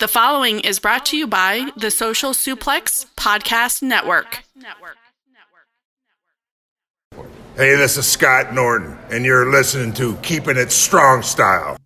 The following is brought to you by the Social Suplex Podcast Network. Hey, this is Scott Norton, and you're listening to Keepin' It Strong Style.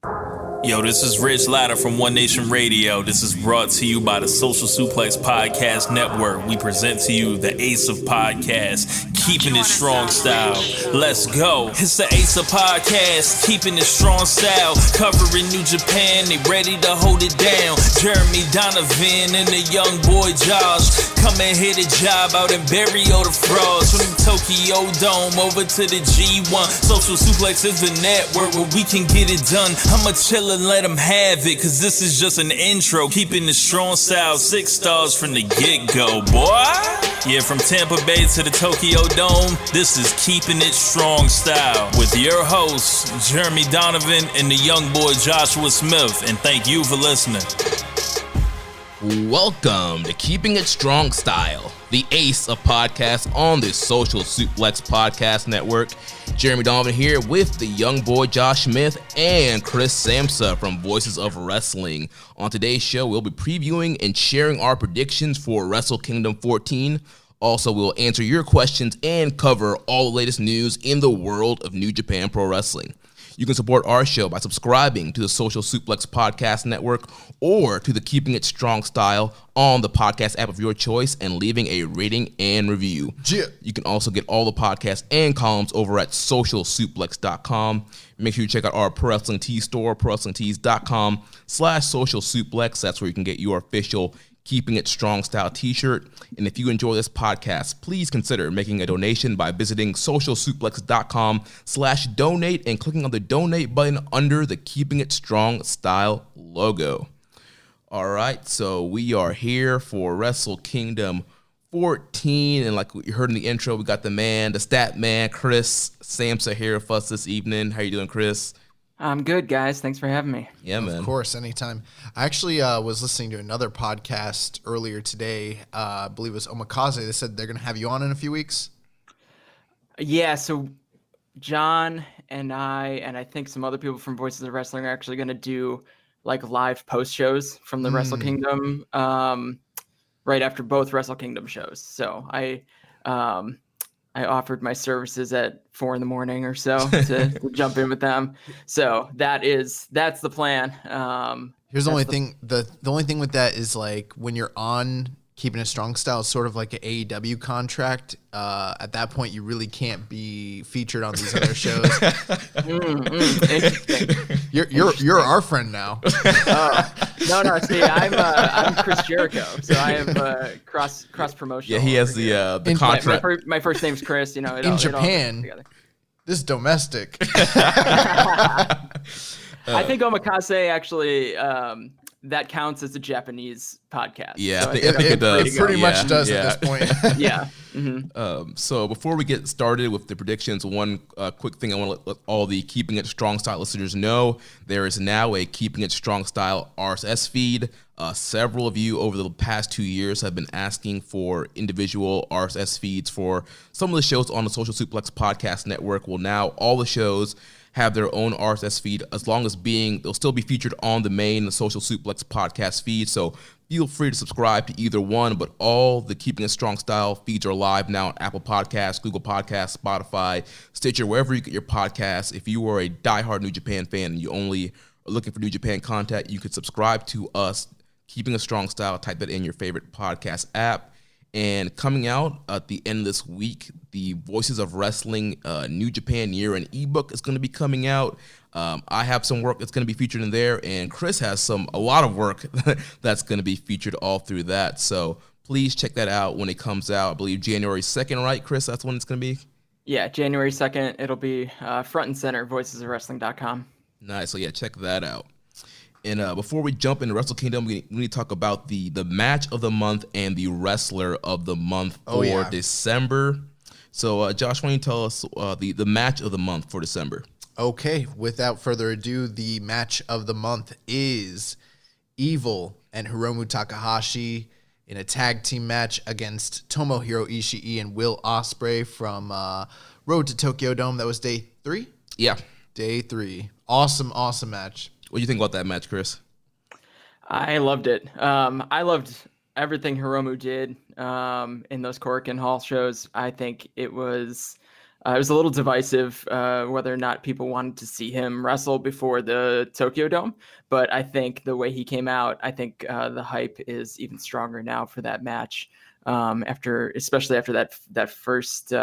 Yo, this is Rich Latta from One Nation Radio. This is brought to you by the Social Suplex Podcast Network. We present to you the Ace of Podcasts, Keeping It Strong Style. Let's go. It's the Ace of Podcasts, Keeping It Strong Style. Covering New Japan, they ready to hold it down. Jeremy Donovan and the young boy Josh. Come and hit a job out in Barrio the Frogs. From the Tokyo Dome over to the G1. Social Suplex is the network where we can get it done. I'ma chill and let them have it, cause this is just an intro. Keeping the strong style, 6 stars from the get-go, boy. Yeah, from Tampa Bay to the Tokyo Dome, this is Keeping It Strong Style with your hosts, Jeremy Donovan and the young boy Joshua Smith. And thank you for listening. Welcome to Keeping It Strong Style, the ace of podcasts on the Social Suplex Podcast Network. Jeremy Donovan here with the young boy Josh Smith and Chris Samsa from Voices of Wrestling. On today's show, we'll be previewing and sharing our predictions for Wrestle Kingdom 14. Also, we'll answer your questions and cover all the latest news in the world of New Japan Pro Wrestling. You can support our show by subscribing to the Social Suplex Podcast Network or to the Keeping It Strong Style on the podcast app of your choice and leaving a rating and review. Yeah. You can also get all the podcasts and columns over at socialsuplex.com. Make sure you check out our Pro Wrestling Tees store, prowrestlingtees.com/socialsuplex. That's where you can get your official Keeping It Strong Style t-shirt. And if you enjoy this podcast, please consider making a donation by visiting socialsuplex.com/donate and clicking on the donate button under the Keeping It Strong Style logo. All right, so we are here for Wrestle Kingdom 14. And like you heard in the intro, we got the stat man, Chris Samsa here with us this evening. How you doing, Chris? I'm good, guys. Thanks for having me. Yeah, man. Of course, anytime. I actually was listening to another podcast earlier today. I believe it was Omikaze. They said they're going to have you on in a few weeks. Yeah, so John and I think some other people from Voices of Wrestling are actually going to do like live post shows from the Wrestle Kingdom right after both Wrestle Kingdom shows. So I offered my services at 4 a.m. or so to jump in with them. So that's the plan. Here's the only thing. The only thing with that is like when you're on Keeping It Strong Style, it's sort of like an AEW contract. At that point, you really can't be featured on these other shows. Interesting. You're our friend now. No. See, I'm Chris Jericho, so I have cross promotion. Yeah, he has the contract. My first name's Chris. You know, in Japan, this is domestic. I think Omikaze actually that counts as a Japanese podcast. Yeah, so I think it does. It pretty much does at this point. Yeah. Mm-hmm. So before we get started with the predictions, one quick thing I want to let all the Keeping It Strong Style listeners know, there is now a Keeping It Strong Style RSS feed. Several of you over the past 2 years have been asking for individual RSS feeds for some of the shows on the Social Suplex Podcast Network. Well, now all the shows have their own RSS feed, as long as they'll still be featured on the main Social Suplex Podcast feed. So feel free to subscribe to either one, but all the Keeping It Strong Style feeds are live now on Apple Podcasts, Google Podcasts, Spotify, Stitcher, wherever you get your podcasts. If you are a diehard New Japan fan and you only are looking for New Japan content, you could subscribe to us, Keeping It Strong Style. Type that in your favorite podcast app. And coming out at the end of this week, the Voices of Wrestling New Japan Year and ebook is going to be coming out. I have some work that's going to be featured in there, and Chris has a lot of work that's going to be featured all through that. So please check that out when it comes out. I believe January 2nd, right, Chris? That's when it's going to be? Yeah, January 2nd. It'll be front and center, voicesofwrestling.com. Nice. So yeah, check that out. And before we jump into Wrestle Kingdom, we need to talk about the match of the month and the wrestler of the month for December. So, Josh, why don't you tell us the match of the month for December? Okay, without further ado, the match of the month is Evil and Hiromu Takahashi in a tag team match against Tomohiro Ishii and Will Ospreay from Road to Tokyo Dome. That was day 3? Yeah. Day 3. Awesome match. What do you think about that match, Chris? I loved it. I loved everything Hiromu did in those Korakuen Hall shows. I think it was a little divisive whether or not people wanted to see him wrestle before the Tokyo Dome. But I think the way he came out, I think the hype is even stronger now for that match. Especially after that first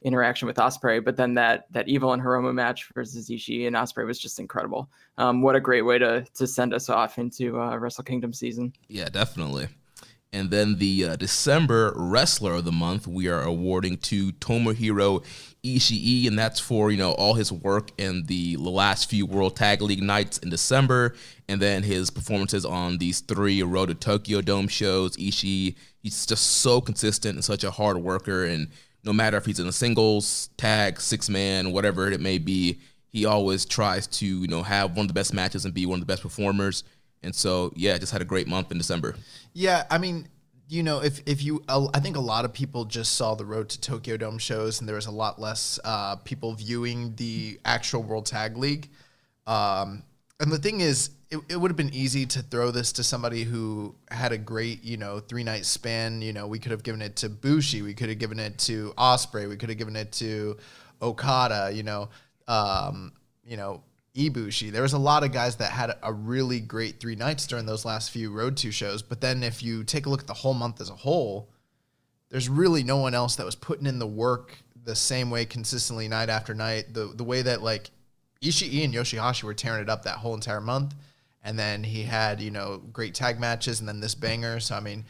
interaction with Ospreay, but then that Evil and Hiromu match versus Ishii and Ospreay was just incredible. What a great way to send us off into Wrestle Kingdom season. Yeah, definitely. And then the December Wrestler of the Month, we are awarding to Tomohiro Ishii, and that's for, all his work in the last few World Tag League nights in December, and then his performances on these 3 Road to Tokyo Dome shows. Ishii, he's just so consistent and such a hard worker, and no matter if he's in a singles, tag, 6-man, whatever it may be, he always tries to, have one of the best matches and be one of the best performers. And so, yeah, just had a great month in December. Yeah, I mean, if you, I think a lot of people just saw the Road to Tokyo Dome shows, and there was a lot less people viewing the actual World Tag League. And the thing is, it would have been easy to throw this to somebody who had a great, 3-night span. We could have given it to Bushi. We could have given it to Ospreay. We could have given it to Okada, Ibushi. There was a lot of guys that had a really great 3 nights during those last few Road to shows. But then if you take a look at the whole month as a whole, there's really no one else that was putting in the work the same way consistently night after night. The way that like Ishii and Yoshihashi were tearing it up that whole entire month. And then he had, great tag matches and then this banger. So, I mean,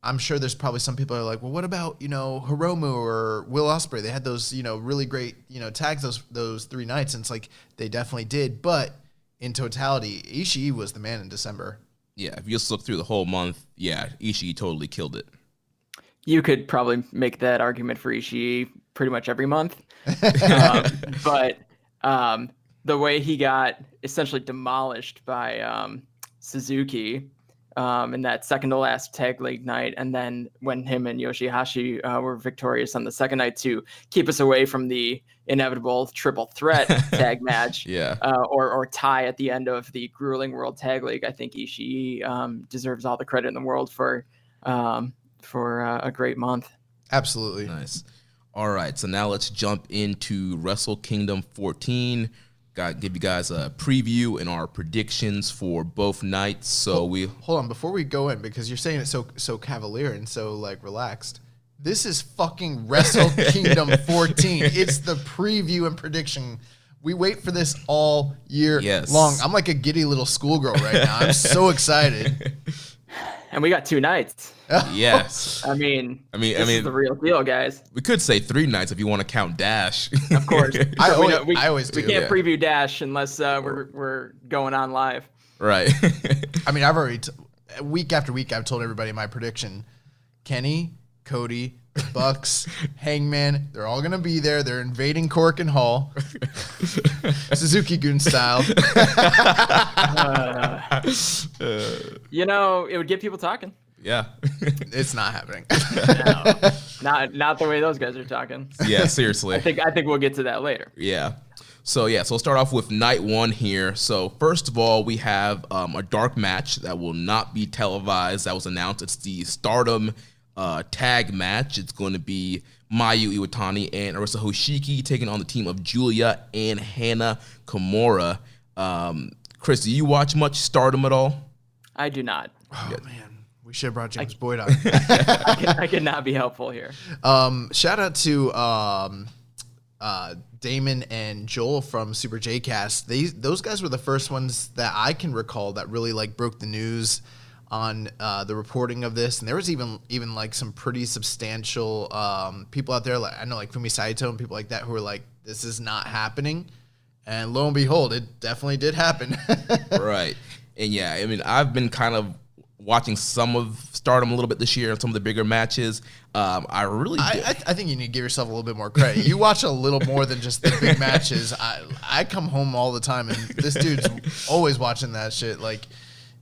I'm sure there's probably some people who are like, well, what about, Hiromu or Will Ospreay? They had those, really great, tags those 3 nights. And it's like, they definitely did. But in totality, Ishii was the man in December. Yeah, if you just look through the whole month, yeah, Ishii totally killed it. You could probably make that argument for Ishii pretty much every month. But the way he got essentially demolished by Suzuki in that second to last tag league night, and then when him and Yoshihashi were victorious on the second night to keep us away from the inevitable triple threat tag match, or tie at the end of the grueling World Tag League, I think Ishii deserves all the credit in the world for a great month. Absolutely. Nice. All right, so now let's jump into Wrestle Kingdom 14. Give you guys a preview and our predictions for both nights. So hold on before we go in, because you're saying it so cavalier and so like relaxed. This is fucking Wrestle Kingdom 14. It's the preview and prediction. We wait for this all year long. I'm like a giddy little schoolgirl right now. I'm so excited. And we got 2 nights. Yes. I mean, this is the real deal, guys. We could say 3 nights if you want to count Dash. Of course. I always do. We can't preview Dash unless we're going on live. Right. I mean, I've already week after week I've told everybody my prediction. Kenny, Cody, Bucks, Hangman, they're all going to be there. They're invading Korakuen Hall. Suzuki-gun style. It would get people talking. Yeah. It's not happening. No, not the way those guys are talking. Yeah, seriously. I think we'll get to that later. Yeah. So we'll start off with night 1 here. So first of all, we have a dark match that will not be televised. That was announced. It's the Stardom tag match. It's going to be Mayu Iwatani and Arisa Hoshiki taking on the team of Julia and Hana Kimura. Chris, do you watch much Stardom at all? I do not. Oh, man. We should have brought James Boyd on. I could not be helpful here. Shout out to Damon and Joel from Super J-Cast. Those guys were the first ones that I can recall that really like broke the news on the reporting of this. And there was even like some pretty substantial people out there. Like I know like Fumi Saito and people like that who were like, this is not happening. And lo and behold, it definitely did happen. Right. And yeah, I mean, I've been kind of watching some of Stardom a little bit this year and some of the bigger matches. I think you need to give yourself a little bit more credit. You watch a little more than just the big matches. I come home all the time, and this dude's always watching that shit. Like,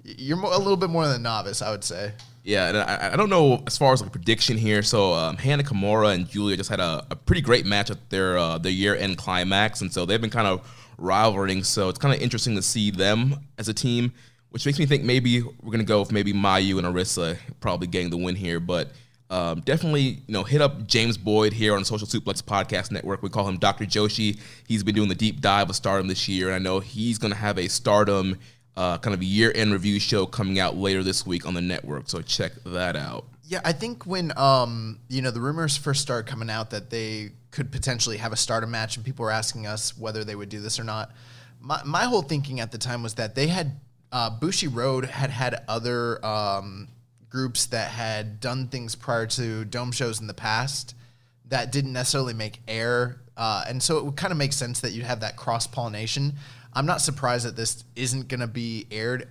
you're a little bit more than a novice, I would say. Yeah, and I don't know as far as like prediction here. So Hana Kimura and Julia just had a pretty great match at their year-end climax, and so they've been kind of rivaling. So it's kind of interesting to see them as a team. which makes me think maybe we're going to go with maybe Mayu and Arisa probably getting the win here. But definitely, hit up James Boyd here on Social Suplex Podcast Network. We call him Dr. Joshi. He's been doing the deep dive of Stardom this year, and I know he's going to have a Stardom kind of year-end review show coming out later this week on the network, so check that out. Yeah, I think when the rumors first started coming out that they could potentially have a Stardom match, and people were asking us whether they would do this or not, my whole thinking at the time was that they had Bushiroad had other groups that had done things prior to Dome shows in the past that didn't necessarily make air, and so it would kind of make sense that you'd have that cross-pollination. I'm not surprised that this isn't going to be aired,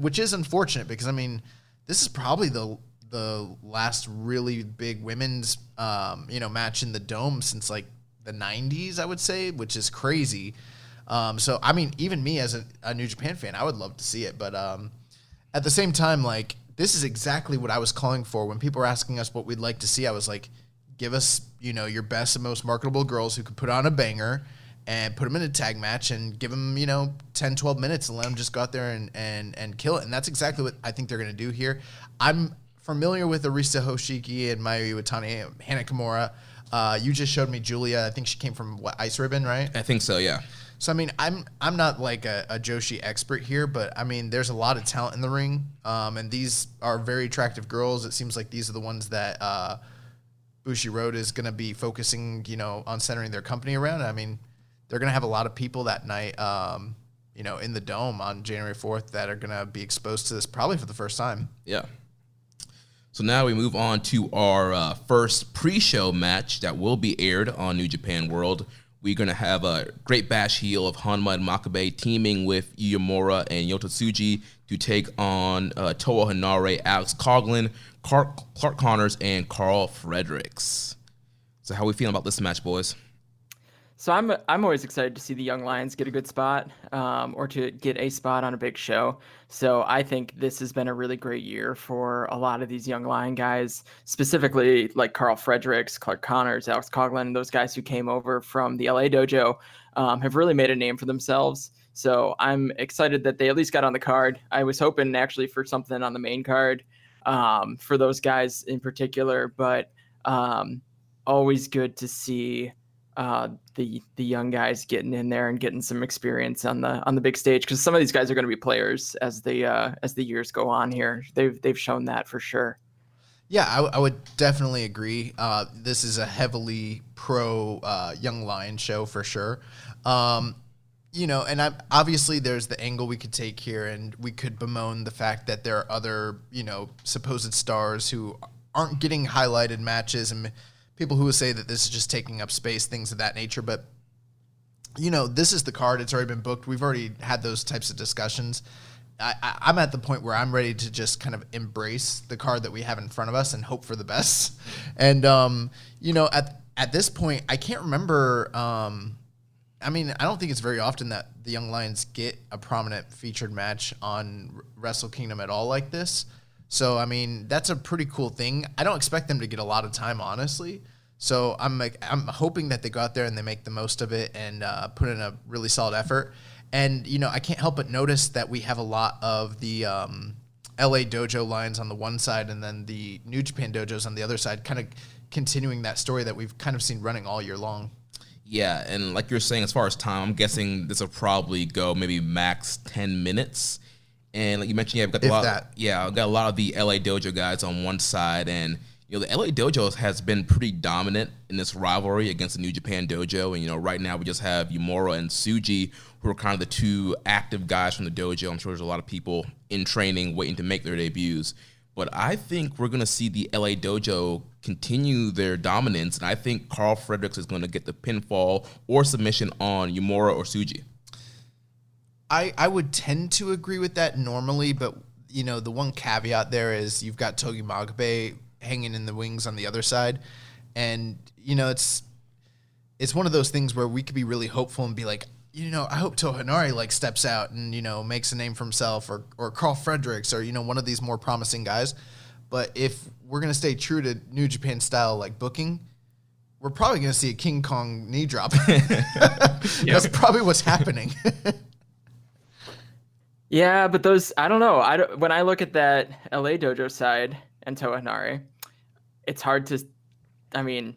which is unfortunate because, this is probably the last really big women's, match in the Dome since, like, the 90s, I would say, which is crazy. So, even me as a New Japan fan, I would love to see it. But at the same time, like, this is exactly what I was calling for. When people were asking us what we'd like to see, I was like, give us, your best and most marketable girls who could put on a banger and put them in a tag match and give them, 10, 12 minutes and let them just go out there and kill it. And that's exactly what I think they're going to do here. I'm familiar with Arisa Hoshiki and Mayu Iwatani, Hana Kimura. You just showed me Julia. I think she came from Ice Ribbon, right? I think so, yeah. So, I'm not like a Joshi expert here, but, there's a lot of talent in the ring. And these are very attractive girls. It seems like these are the ones that Bushiroad is going to be focusing, on centering their company around. They're going to have a lot of people that night, in the Dome on January 4th that are going to be exposed to this probably for the first time. Yeah. So now we move on to our first pre-show match that will be aired on New Japan World. We're going to have a Great Bash heel of Hanma and Makabe teaming with Yamura and Yota Tsuji to take on Toa Henare, Alex Coughlin, Clark Connors, and Carl Fredericks. So how are we feeling about this match, boys? So I'm always excited to see the Young Lions get a good spot, or to get a spot on a big show. So I think this has been a really great year for a lot of these Young Lion guys, specifically like Carl Fredericks, Clark Connors, Alex Coughlin, those guys who came over from the LA dojo, have really made a name for themselves. So I'm excited that they at least got on the card. I was hoping actually for something on the main card, for those guys in particular, but always good to see the young guys getting in there and getting some experience on the big stage, because some of these guys are going to be players as the years go on here. They've shown that for sure. Yeah, I would definitely agree. This is a heavily pro Young Lion show for sure. And obviously there's the angle we could take here, and we could bemoan the fact that there are other, supposed stars who aren't getting highlighted matches, and people who would say that this is just taking up space, things of that nature. But, this is the card. It's already been booked. We've already had those types of discussions. I'm at the point where I'm ready to just kind of embrace the card that we have in front of us and hope for the best. And, at this point, I can't remember. I don't think it's very often that the Young Lions get a prominent featured match on Wrestle Kingdom at all like this. So, that's a pretty cool thing. I don't expect them to get a lot of time, honestly. So I'm hoping that they go out there and they make the most of it and put in a really solid effort. And, I can't help but notice that we have a lot of the LA dojo lines on the one side and then the New Japan dojos on the other side, kind of continuing that story that we've kind of seen running all year long. Yeah, and like you're saying, as far as time, I'm guessing this will probably go maybe max 10 minutes. And like you mentioned, I've got a lot of the LA Dojo guys on one side, and the LA Dojo has been pretty dominant in this rivalry against the New Japan Dojo. And right now we just have Yamura and Tsuji, who are kind of the two active guys from the dojo. I'm sure there's a lot of people in training waiting to make their debuts. But I think we're going to see the LA Dojo continue their dominance, and I think Carl Fredericks is going to get the pinfall or submission on Yamura or Tsuji. I would tend to agree with that normally, but, the one caveat there is you've got Togi Makabe hanging in the wings on the other side. And, it's one of those things where we could be really hopeful and be like, I hope Toa Henare steps out and, makes a name for himself, or Carl Fredericks, or, one of these more promising guys. But if we're going to stay true to New Japan style booking, we're probably going to see a King Kong knee drop. That's probably what's happening. Yeah, but those, I don't know. When I look at that LA dojo side and Toa Henare, it's hard to, I mean,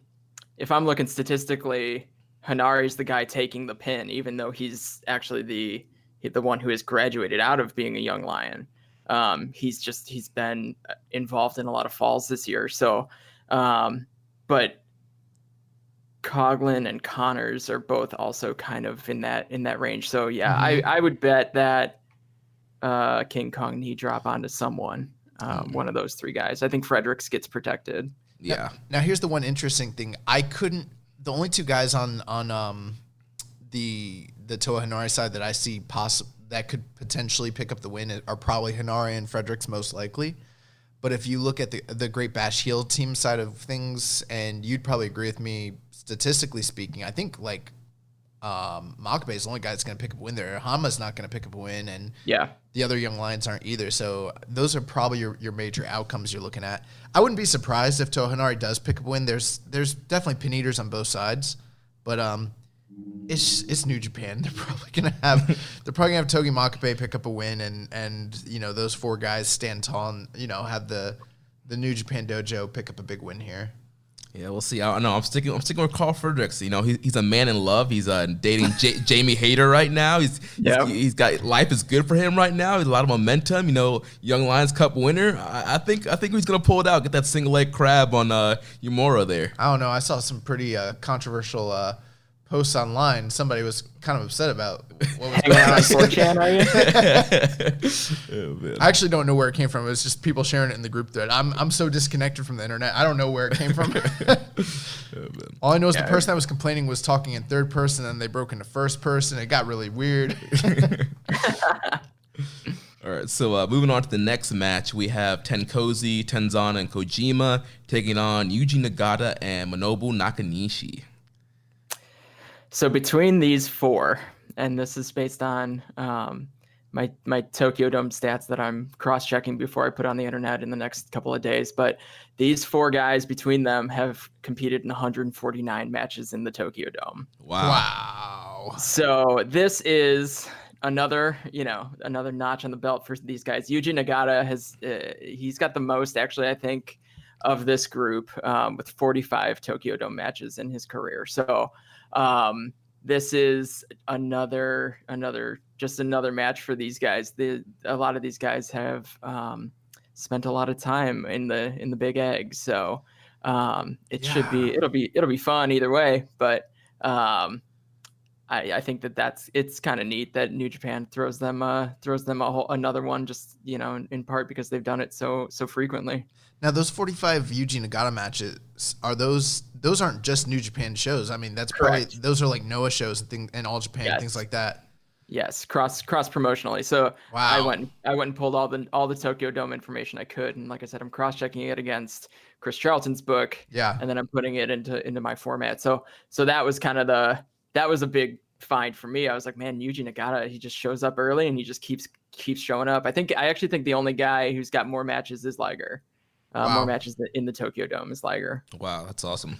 if I'm looking statistically, Hanare's the guy taking the pin, even though he's actually the one who has graduated out of being a young lion. He's been involved in a lot of falls this year. So, but Coughlin and Connors are both also kind of in that range. So yeah, I would bet that King Kong knee drop onto someone, one of those three guys. I think Fredericks gets protected. Yeah. Now here's the one interesting thing. The only two guys on the Toa Henare side that I see that could potentially pick up the win are probably Henare and Fredericks most likely. But if you look at the Great Bash Heel team side of things, and you'd probably agree with me, statistically speaking, I think like Makabe is the only guy that's going to pick up a win there. Hama's not going to pick up a win, and the other young lions aren't either. So those are probably your major outcomes you're looking at. I wouldn't be surprised if Toa Henare does pick up a win. There's definitely pin eaters on both sides, but it's New Japan. They're probably gonna have Togi Makabe pick up a win, and those four guys stand tall and have the New Japan dojo pick up a big win here. Yeah, we'll see. I don't know. I'm sticking with Carl Fredericks. He's a man in love. He's dating Jamie Hayter right now. He's got life is good for him right now. He's a lot of momentum. Young Lions Cup winner. I think he's gonna pull it out. Get that single leg crab on Yumura there. I don't know. I saw some pretty controversial posts online. Somebody was kind of upset about what was going on. 4chan, are you? I actually don't know where it came from. It was just people sharing it in the group thread. I'm so disconnected from the internet. I don't know where it came from. All I know is the person that was complaining was talking in third person, and they broke into first person. It got really weird. All right, so moving on to the next match, we have Tenkozy, Tenzan, and Kojima taking on Yuji Nagata and Manobu Nakanishi. So between these four, and this is based on my Tokyo Dome stats that I'm cross-checking before I put on the internet in the next couple of days, but these four guys between them have competed in 149 matches in the Tokyo Dome. Wow. So this is another notch on the belt for these guys. Yuji Nagata he's got the most, actually, I think, of this group, with 45 Tokyo Dome matches in his career. So this is another match for these guys. A lot of these guys have spent a lot of time in the Big Egg, so it'll be fun either way. But I think it's kind of neat that New Japan throws them another one, just in part because they've done it so frequently. Now, those 45 Yuji Nagata matches, those aren't just New Japan shows. I mean, that's Correct. probably, those are like Noah shows and things, and All Japan, things like that. Yes, cross promotionally. So wow. I went and pulled all the Tokyo Dome information I could, and like I said, I'm cross checking it against Chris Charlton's book. Yeah, and then I'm putting it into my format. So that was that was a big find for me. I was like, man, Yuji Nagata, he just shows up early and he just keeps showing up. I actually think the only guy who's got more matches is Liger. More matches in the Tokyo Dome is Liger. Wow, that's awesome.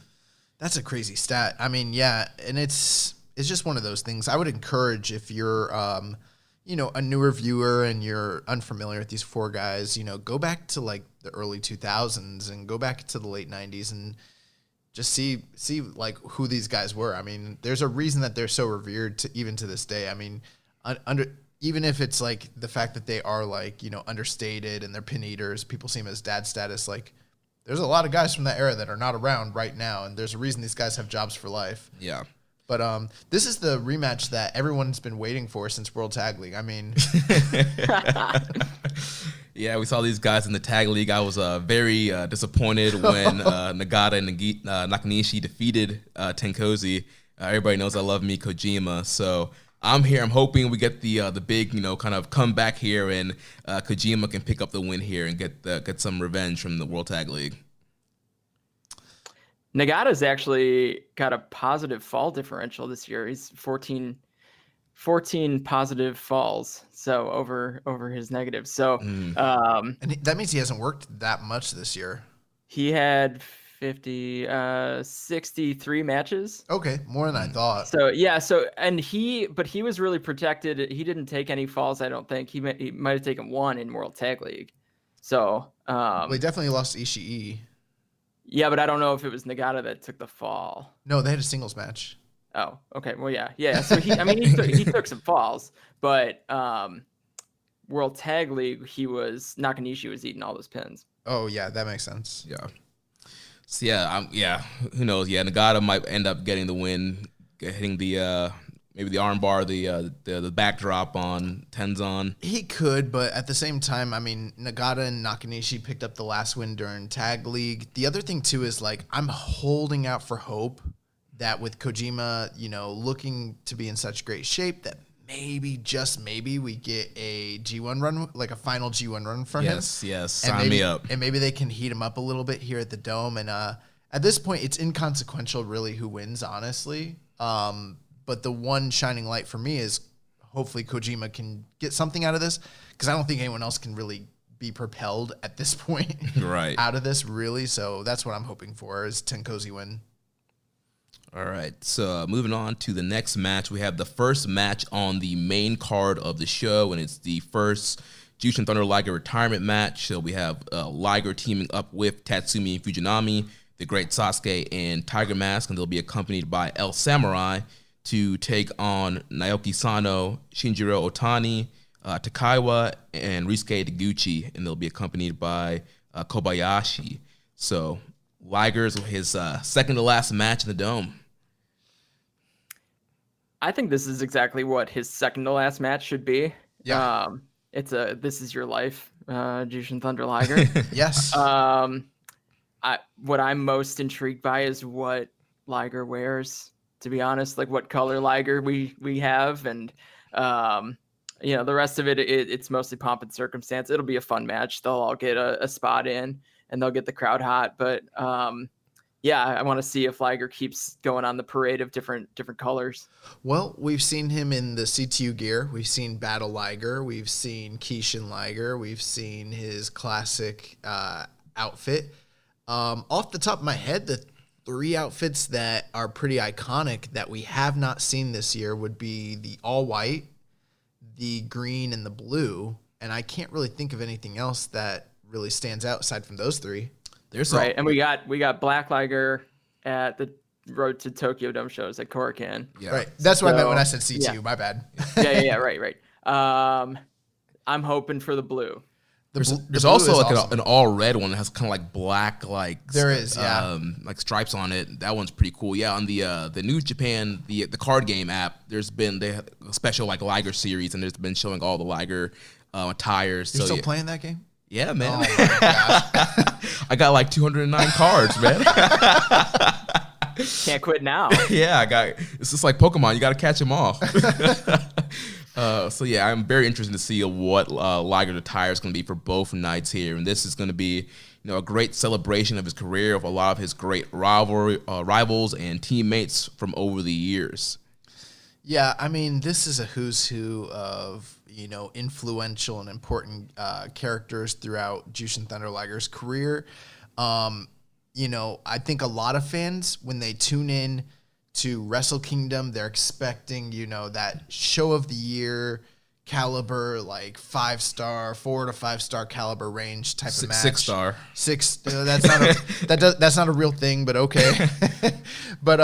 That's a crazy stat. I mean, yeah, and it's just one of those things. I would encourage, if you're a newer viewer and you're unfamiliar with these four guys, go back to like the early 2000s and go back to the late 90s and just see like who these guys were. I mean, there's a reason that they're so revered even to this day. I mean, even if it's like the fact that they are like, understated and they're pin eaters, people see them as dad status. Like, there's a lot of guys from that era that are not around right now, and there's a reason these guys have jobs for life. Yeah. But this is the rematch that everyone's been waiting for since World Tag League. I mean, yeah, we saw these guys in the Tag League. I was very disappointed when Nagata and Nakanishi defeated Tenkozy. Everybody knows I love me Kojima, so I'm here. I'm hoping we get the big kind of comeback here, and Kojima can pick up the win here and get some revenge from the World Tag League. Nagata's actually got a positive fall differential this year. He's 14 positive falls, so over his negatives. So and that means he hasn't worked that much this year. He had 50, 63 matches. Okay, more than I thought. So yeah, but he was really protected. He didn't take any falls, I don't think. He might have taken one in World Tag League. So Well, he definitely lost to Ishii. yeah, but I don't know if it was Nagata that took the fall. No, they had a singles match. Oh, okay. Well, yeah. So he took some falls, but World Tag League, Nakanishi was eating all those pins. Oh yeah, that makes sense. Yeah. So who knows? Yeah, Nagata might end up getting the win, hitting the maybe the armbar, the backdrop on Tenzan. He could, but at the same time, I mean, Nagata and Nakanishi picked up the last win during Tag League. The other thing too is like I'm holding out for hope that with Kojima, looking to be in such great shape that maybe, just maybe, we get a G1 run, like a final G1 run for him. Yes, sign me up. And maybe they can heat him up a little bit here at the Dome. And at this point, it's inconsequential really who wins, honestly. But the one shining light for me is hopefully Kojima can get something out of this, because I don't think anyone else can really be propelled at this point right out of this, really. So that's what I'm hoping for, is Tenkozy win. All right, so moving on to the next match, we have the first match on the main card of the show, and it's the first Jushin Thunder Liger retirement match. So we have Liger teaming up with Tatsumi Fujinami, the Great Sasuke, and Tiger Mask, and they'll be accompanied by El Samurai to take on Naoki Sano, Shinjiro Otani, Takaiwa, and Ryusuke Taguchi, and they'll be accompanied by Kobayashi. So Liger's his second to last match in the Dome. I think this is exactly what his second to last match should be. Yeah. It's this is your life, Jushin Thunder Liger. Yes. What I'm most intrigued by is what Liger wears, to be honest, like what color Liger we have. And, the rest of it's mostly pomp and circumstance. It'll be a fun match. They'll all get a spot in and they'll get the crowd hot. But, I want to see if Liger keeps going on the parade of different colors. Well, we've seen him in the CTU gear. We've seen Battle Liger. We've seen Kishin Liger. We've seen his classic outfit. Off the top of my head, the three outfits that are pretty iconic that we have not seen this year would be the all white, the green, and the blue. And I can't really think of anything else that really stands out aside from those three. Right, and we got Black Liger at the Road to Tokyo Dome shows at Korakuen. Yeah. Right, that's what I meant when I said CTU. Yeah. My bad. yeah, right. I'm hoping for the blue. There's also like awesome. An all red one that has kind of like black, like there is, like stripes on it. That one's pretty cool. Yeah, on the New Japan the card game app, they have a special like Liger series, and there's been showing all the Liger attires. You're still playing that game? Yeah, man. Oh my gosh. I got like 209 cards, man. Can't quit now. Yeah, it's just like Pokemon. You got to catch them all. I'm very interested to see what Liger attire is going to be for both nights here, and this is going to be, a great celebration of his career of a lot of his great rivals and teammates from over the years. Yeah, I mean, this is a who's who of influential and important characters throughout Jushin Thunder Liger's career. I think a lot of fans, when they tune in to Wrestle Kingdom, they're expecting, that show of the year caliber, like 5-star, 4 to 5-star caliber range type of match. 6-star. That's not a real thing, but okay. But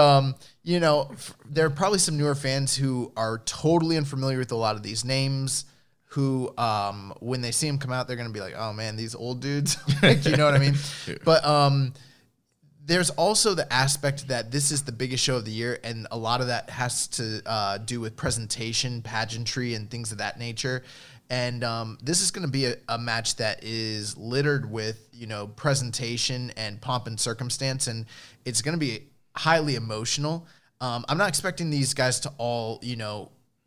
there are probably some newer fans who are totally unfamiliar with a lot of these names, who when they see him come out, they're gonna be like, oh man, these old dudes. Like, you know what I mean? But there's also the aspect that this is the biggest show of the year, and a lot of that has to do with presentation, pageantry, and things of that nature. And this is going to be a match that is littered with, presentation and pomp and circumstance, and it's going to be highly emotional. I'm not expecting these guys to all,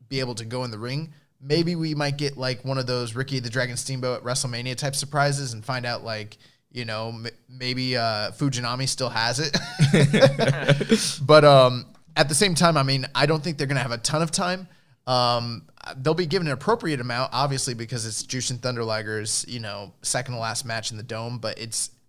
be able to go in the ring. Maybe we might get like one of those Ricky the Dragon Steamboat at WrestleMania type surprises and find out like, maybe Fujinami still has it. But at the same time, I mean, I don't think they're going to have a ton of time. They'll be given an appropriate amount, obviously, because it's Jushin Thunder Liger's, second to last match in the Dome. But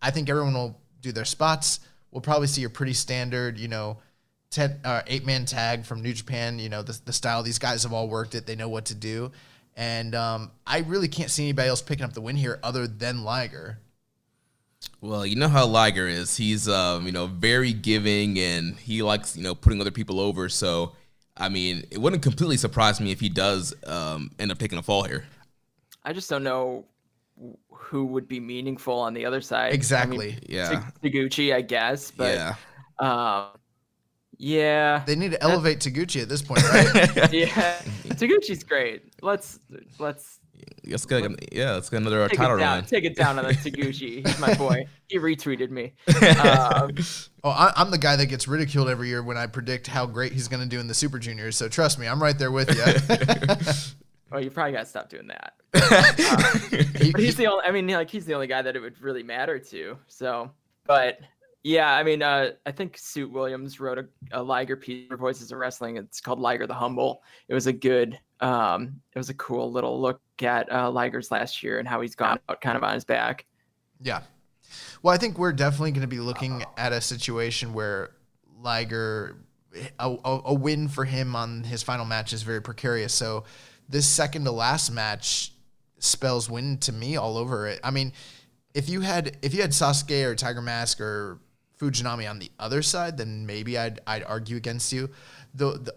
I think everyone will do their spots. we'll probably see a pretty standard, 8-man tag from New Japan. The style. These guys have all worked it. They know what to do. And I really can't see anybody else picking up the win here other than Liger. Well, you know how Liger is. He's, very giving, and he likes, putting other people over. So, I mean, it wouldn't completely surprise me if he does end up taking a fall here. I just don't know who would be meaningful on the other side. Exactly. Taguchi, I guess. But, yeah. They need to elevate Taguchi at this point, right? Yeah. Taguchi's great. Let's get another title run. Take it down on the Taguchi. He's my boy. He retweeted me. I'm the guy that gets ridiculed every year when I predict how great he's going to do in the Super Juniors. So trust me, I'm right there with you. Well, you probably got to stop doing that. But he's the only. I mean, he's the only guy that it would really matter to. So, but yeah, I mean, I think Suit Williams wrote a Liger piece for Voices of Wrestling. It's called Liger the Humble. It was a good. It was a cool little look at Liger's last year and how he's gone out kind of on his back. Yeah. Well, I think we're definitely going to be looking at a situation where Liger, a win for him on his final match is very precarious. So this second to last match spells win to me all over it. I mean, if you had Sasuke or Tiger Mask or Fujinami on the other side, then maybe I'd argue against you.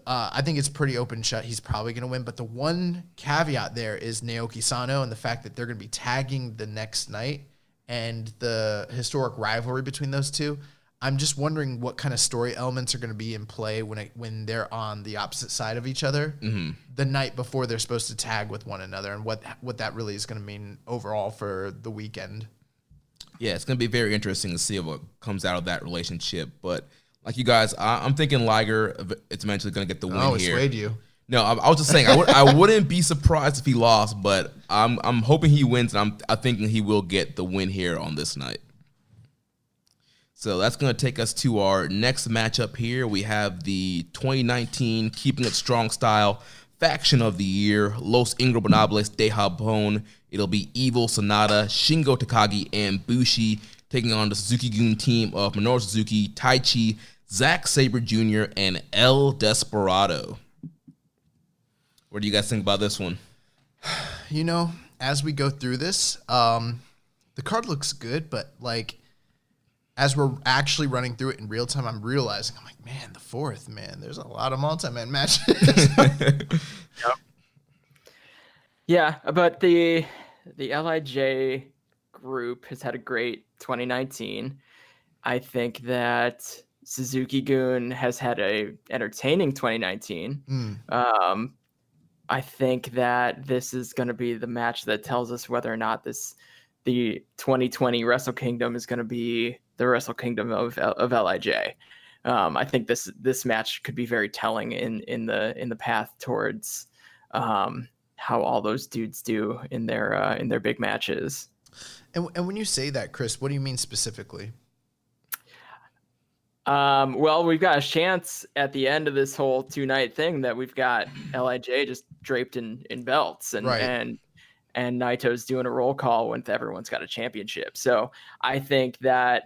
I think it's pretty open shut. He's probably going to win. But the one caveat there is Naoki Sano and the fact that they're going to be tagging the next night and the historic rivalry between those two. I'm just wondering what kind of story elements are going to be in play when they're on the opposite side of each other the night before they're supposed to tag with one another, and what that really is going to mean overall for the weekend. Yeah, it's going to be very interesting to see what comes out of that relationship. But like you guys, I'm thinking Liger is eventually going to get the win here. Oh, swayed you. No, I was just saying I wouldn't be surprised if he lost, but I'm hoping he wins, and I'm thinking he will get the win here on this night. So that's going to take us to our next matchup here. We have the 2019 Keeping It Strong Style Faction of the Year, Los Ingobernables de Japón. It'll be Evil, Sonata, Shingo Takagi, and Bushi taking on the Suzuki-gun team of Minoru Suzuki, Taichi, Zack Sabre Jr., and El Desperado. What do you guys think about this one? As we go through this, the card looks good, but as we're actually running through it in real time, I'm realizing, man, the fourth, there's a lot of multi-man matches. Yep. Yeah, but the LIJ group has had a great 2019. I think that Suzuki-gun has had a entertaining 2019. I think that this is going to be the match that tells us whether or not the 2020 Wrestle Kingdom is going to be the Wrestle Kingdom of LIJ. I think this match could be very telling in the path towards how all those dudes do in their big matches. And when you say that, Chris, what do you mean specifically? Well, we've got a chance at the end of this whole 2-night thing that we've got LIJ just draped in belts and Naito's doing a roll call when everyone's got a championship. So I think that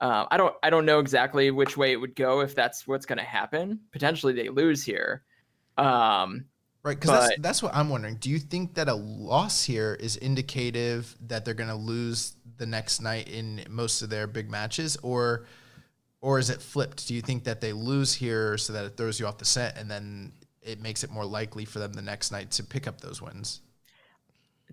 I don't know exactly which way it would go if that's what's going to happen. Potentially they lose here. Right, because that's what I'm wondering. Do you think that a loss here is indicative that they're going to lose the next night in most of their big matches, or is it flipped? Do you think that they lose here so that it throws you off the scent, and then it makes it more likely for them the next night to pick up those wins?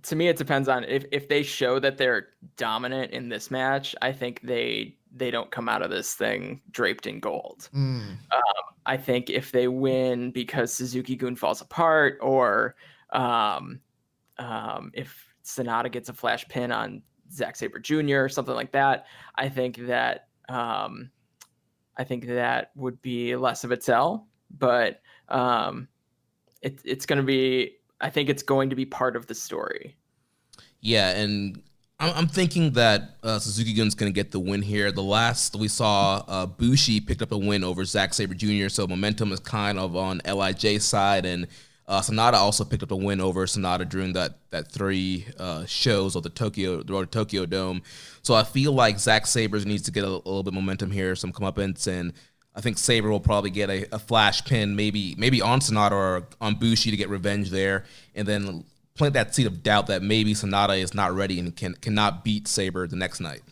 To me, it depends on if they show that they're dominant in this match. I think they don't come out of this thing draped in gold. I think if they win because Suzuki-gun falls apart, or if Sonata gets a flash pin on Zack Sabre Jr. or something like that, I think that would be less of a tell. But it's going to be. I think it's going to be part of the story. Yeah, and I'm thinking that Suzuki-gun's going to get the win here. The last we saw, Bushi picked up a win over Zack Sabre Jr., so momentum is kind of on LIJ's side, and Sonata also picked up a win over Sonata during that 3 shows of the Road to Tokyo Dome. So I feel like Zack Sabre needs to get a little bit of momentum here, some comeuppance, and I think Sabre will probably get a flash pin, maybe on Sonata or on Bushi to get revenge there, and then plant that seed of doubt that maybe Sonata is not ready and cannot beat Sabre the next night.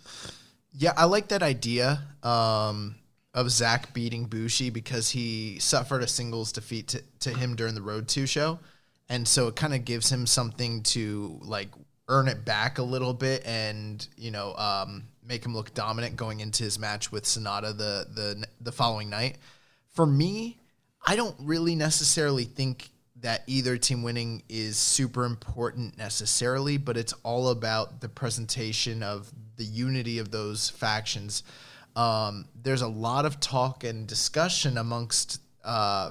Yeah, I like that idea of Zack beating Bushi because he suffered a singles defeat to him during the Road 2 show. And so it kind of gives him something to like earn it back a little bit and, make him look dominant going into his match with Sonata the following night. For me, I don't really necessarily think that either team winning is super important necessarily, but it's all about the presentation of the unity of those factions. There's a lot of talk and discussion amongst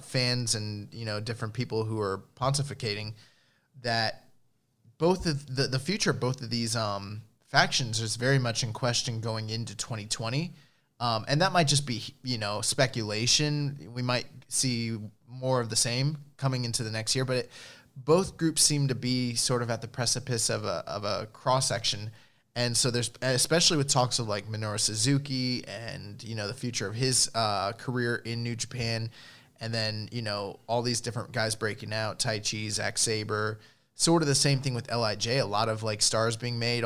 fans and different people who are pontificating that both of the future of both of these factions is very much in question going into 2020, and that might just be speculation. We might see more of the same coming into the next year, but both groups seem to be sort of at the precipice of a cross section. And so there's, especially with talks of like Minoru Suzuki and, the future of his career in New Japan. And then, all these different guys breaking out, Taichi, Zack Sabre, sort of the same thing with LIJ. A lot of like stars being made,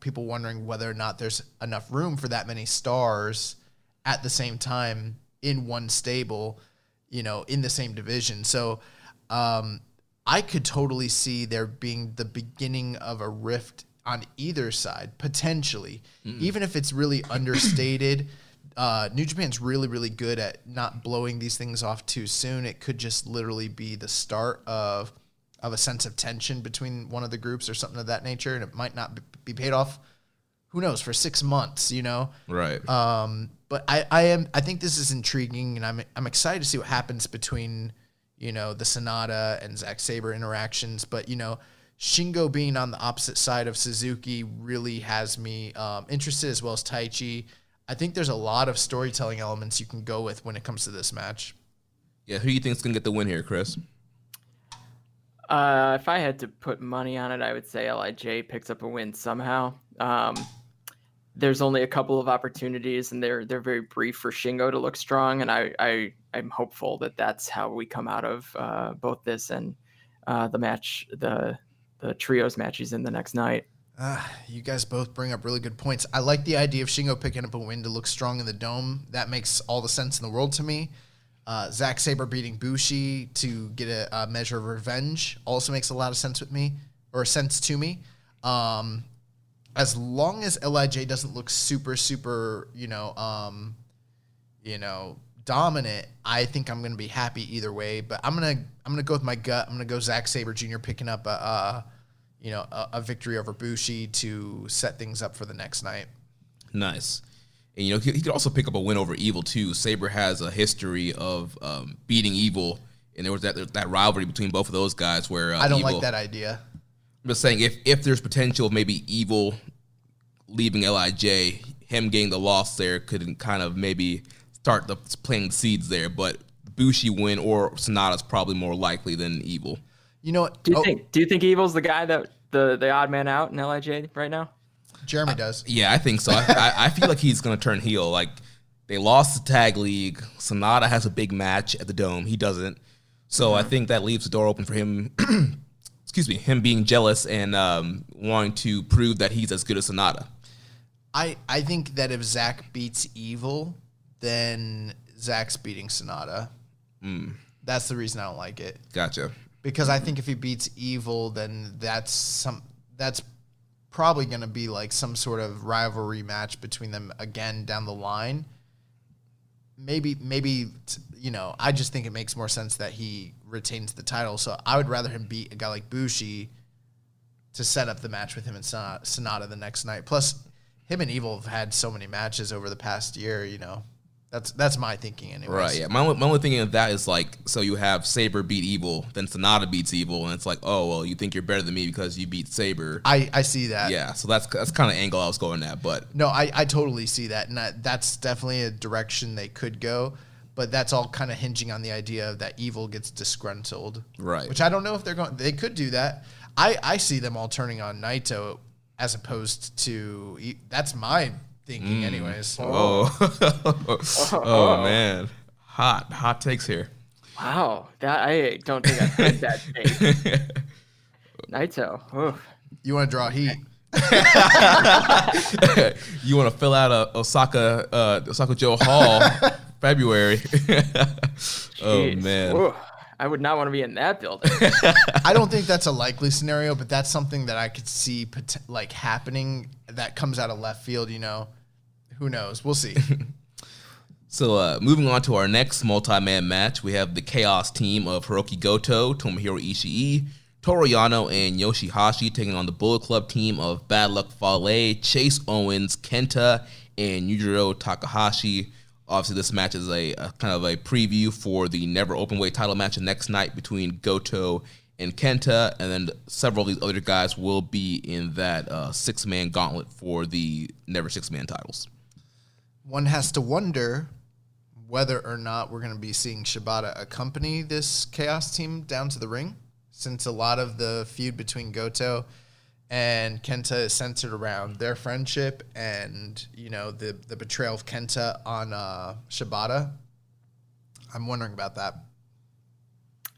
people wondering whether or not there's enough room for that many stars at the same time in one stable, in the same division. So I could totally see there being the beginning of a rift on either side, potentially, even if it's really understated. New Japan's really, really good at not blowing these things off too soon. It could just literally be the start of a sense of tension between one of the groups or something of that nature, and it might not be paid off, who knows, for 6 months, Right. But I think this is intriguing, and I'm excited to see what happens between, the Sonata and Zack Sabre interactions. But, Shingo being on the opposite side of Suzuki really has me interested, as well as Taichi. I think there's a lot of storytelling elements you can go with when it comes to this match. Yeah, who do you think is going to get the win here, Chris? If I had to put money on it, I would say LIJ picks up a win somehow. There's only a couple of opportunities, and they're very brief for Shingo to look strong, and I'm hopeful that that's how we come out of both this and the match, the trios matches in the next night. You guys both bring up really good points. I like the idea of Shingo picking up a win to look strong in the Dome. That makes all the sense in the world to me. Zack Sabre beating Bushi to get a measure of revenge also makes a lot of sense to me. As long as LIJ doesn't look super, dominant, I think I'm going to be happy either way. But I'm gonna go with my gut. I'm gonna go Zack Sabre Jr. picking up a victory over Bushi to set things up for the next night. Nice. And, he could also pick up a win over Evil, too. Sabre has a history of beating Evil, and there was that rivalry between both of those guys where I don't Evil, like that idea. I'm just saying, if there's potential of maybe Evil leaving LIJ, him getting the loss there could kind of maybe start planting seeds there. But Bushi win or Sonata's probably more likely than Evil. You know what? Do you think Evil's the guy that the odd man out in LIJ right now? Jeremy does. Yeah, I think so. I feel like he's going to turn heel. Like, they lost the tag league. Sonata has a big match at the Dome. He doesn't. So I think that leaves the door open for him, him being jealous and wanting to prove that he's as good as Sonata. I think that if Zack beats Evil, then Zack's beating Sonata. That's the reason I don't like it. Gotcha. Because I think if he beats Evil, then that's probably going to be like some sort of rivalry match between them again down the line. Maybe I just think it makes more sense that he retains the title. So I would rather him beat a guy like Bushi to set up the match with him and Sonata the next night. Plus, him and Evil have had so many matches over the past year, That's my thinking anyways. Right, yeah. My only thinking of that is like, so you have Sabre beat Evil, then Sonata beats Evil, and it's like, oh, well, you think you're better than me because you beat Sabre. I see that. Yeah, so that's kind of angle I was going at, but... No, I totally see that, and that's definitely a direction they could go. but that's all kind of hinging on the idea that Evil gets disgruntled. Right. Which I don't know if they could do that. I see them all turning on Naito as opposed to, that's my thinking anyways. Oh, oh man. Hot takes here. Wow, that I don't think I've heard that take. Naito. Oof. You want to draw heat? You want to fill out a Osaka Joe Hall February. Oh man. Ooh, I would not want to be in that building. I don't think that's a likely scenario, but that's something that I could see like happening that comes out of left field, Who knows? We'll see. So moving on to our next multi-man match, we have the Chaos team of Hiroki Goto, Tomohiro Ishii, Toru Yano, and Yoshihashi taking on the Bullet Club team of Bad Luck Fale, Chase Owens, Kenta, and Yujiro Takahashi. Obviously, this match is a kind of a preview for the Never Openweight title match the next night between Goto and Kenta, and then several of these other guys will be in that six-man gauntlet for the Never Six-Man titles. One has to wonder whether or not we're going to be seeing Shibata accompany this Chaos team down to the ring, since a lot of the feud between Goto and Kenta is centered around their friendship and, the betrayal of Kenta on Shibata. I'm wondering about that.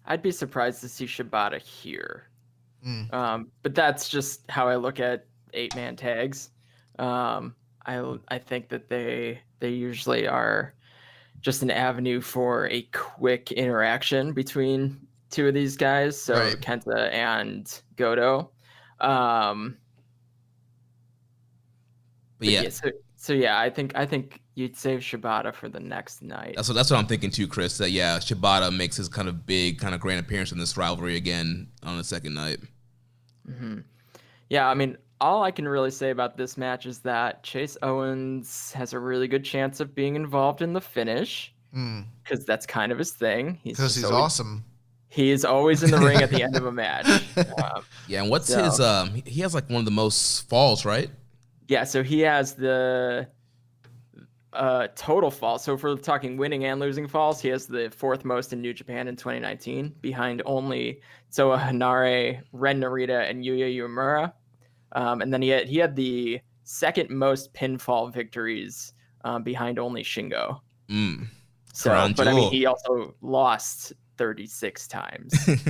I'd be surprised to see Shibata here. But that's just how I look at 8-man tags. I think that they usually are just an avenue for a quick interaction between two of these guys. So right. Kenta and Goto. But yeah. I think you'd save Shibata for the next night. That's what I'm thinking too, Chris. That Shibata makes his kind of big, kind of grand appearance in this rivalry again on the second night. Mm-hmm. Yeah, I mean, all I can really say about this match is that Chase Owens has a really good chance of being involved in the finish because that's kind of his thing. Because he's awesome. He is always in the ring at the end of a match. And what's his? He has like one of the most falls, right? Yeah, so he has the total falls. So if we're talking winning and losing falls, he has the 4th most in New Japan in 2019, behind only Toa Hanare, Ren Narita, and Yuya Uemura. And then he had the 2nd most pinfall victories behind only Shingo. So, but I mean, he also lost 36 times. He's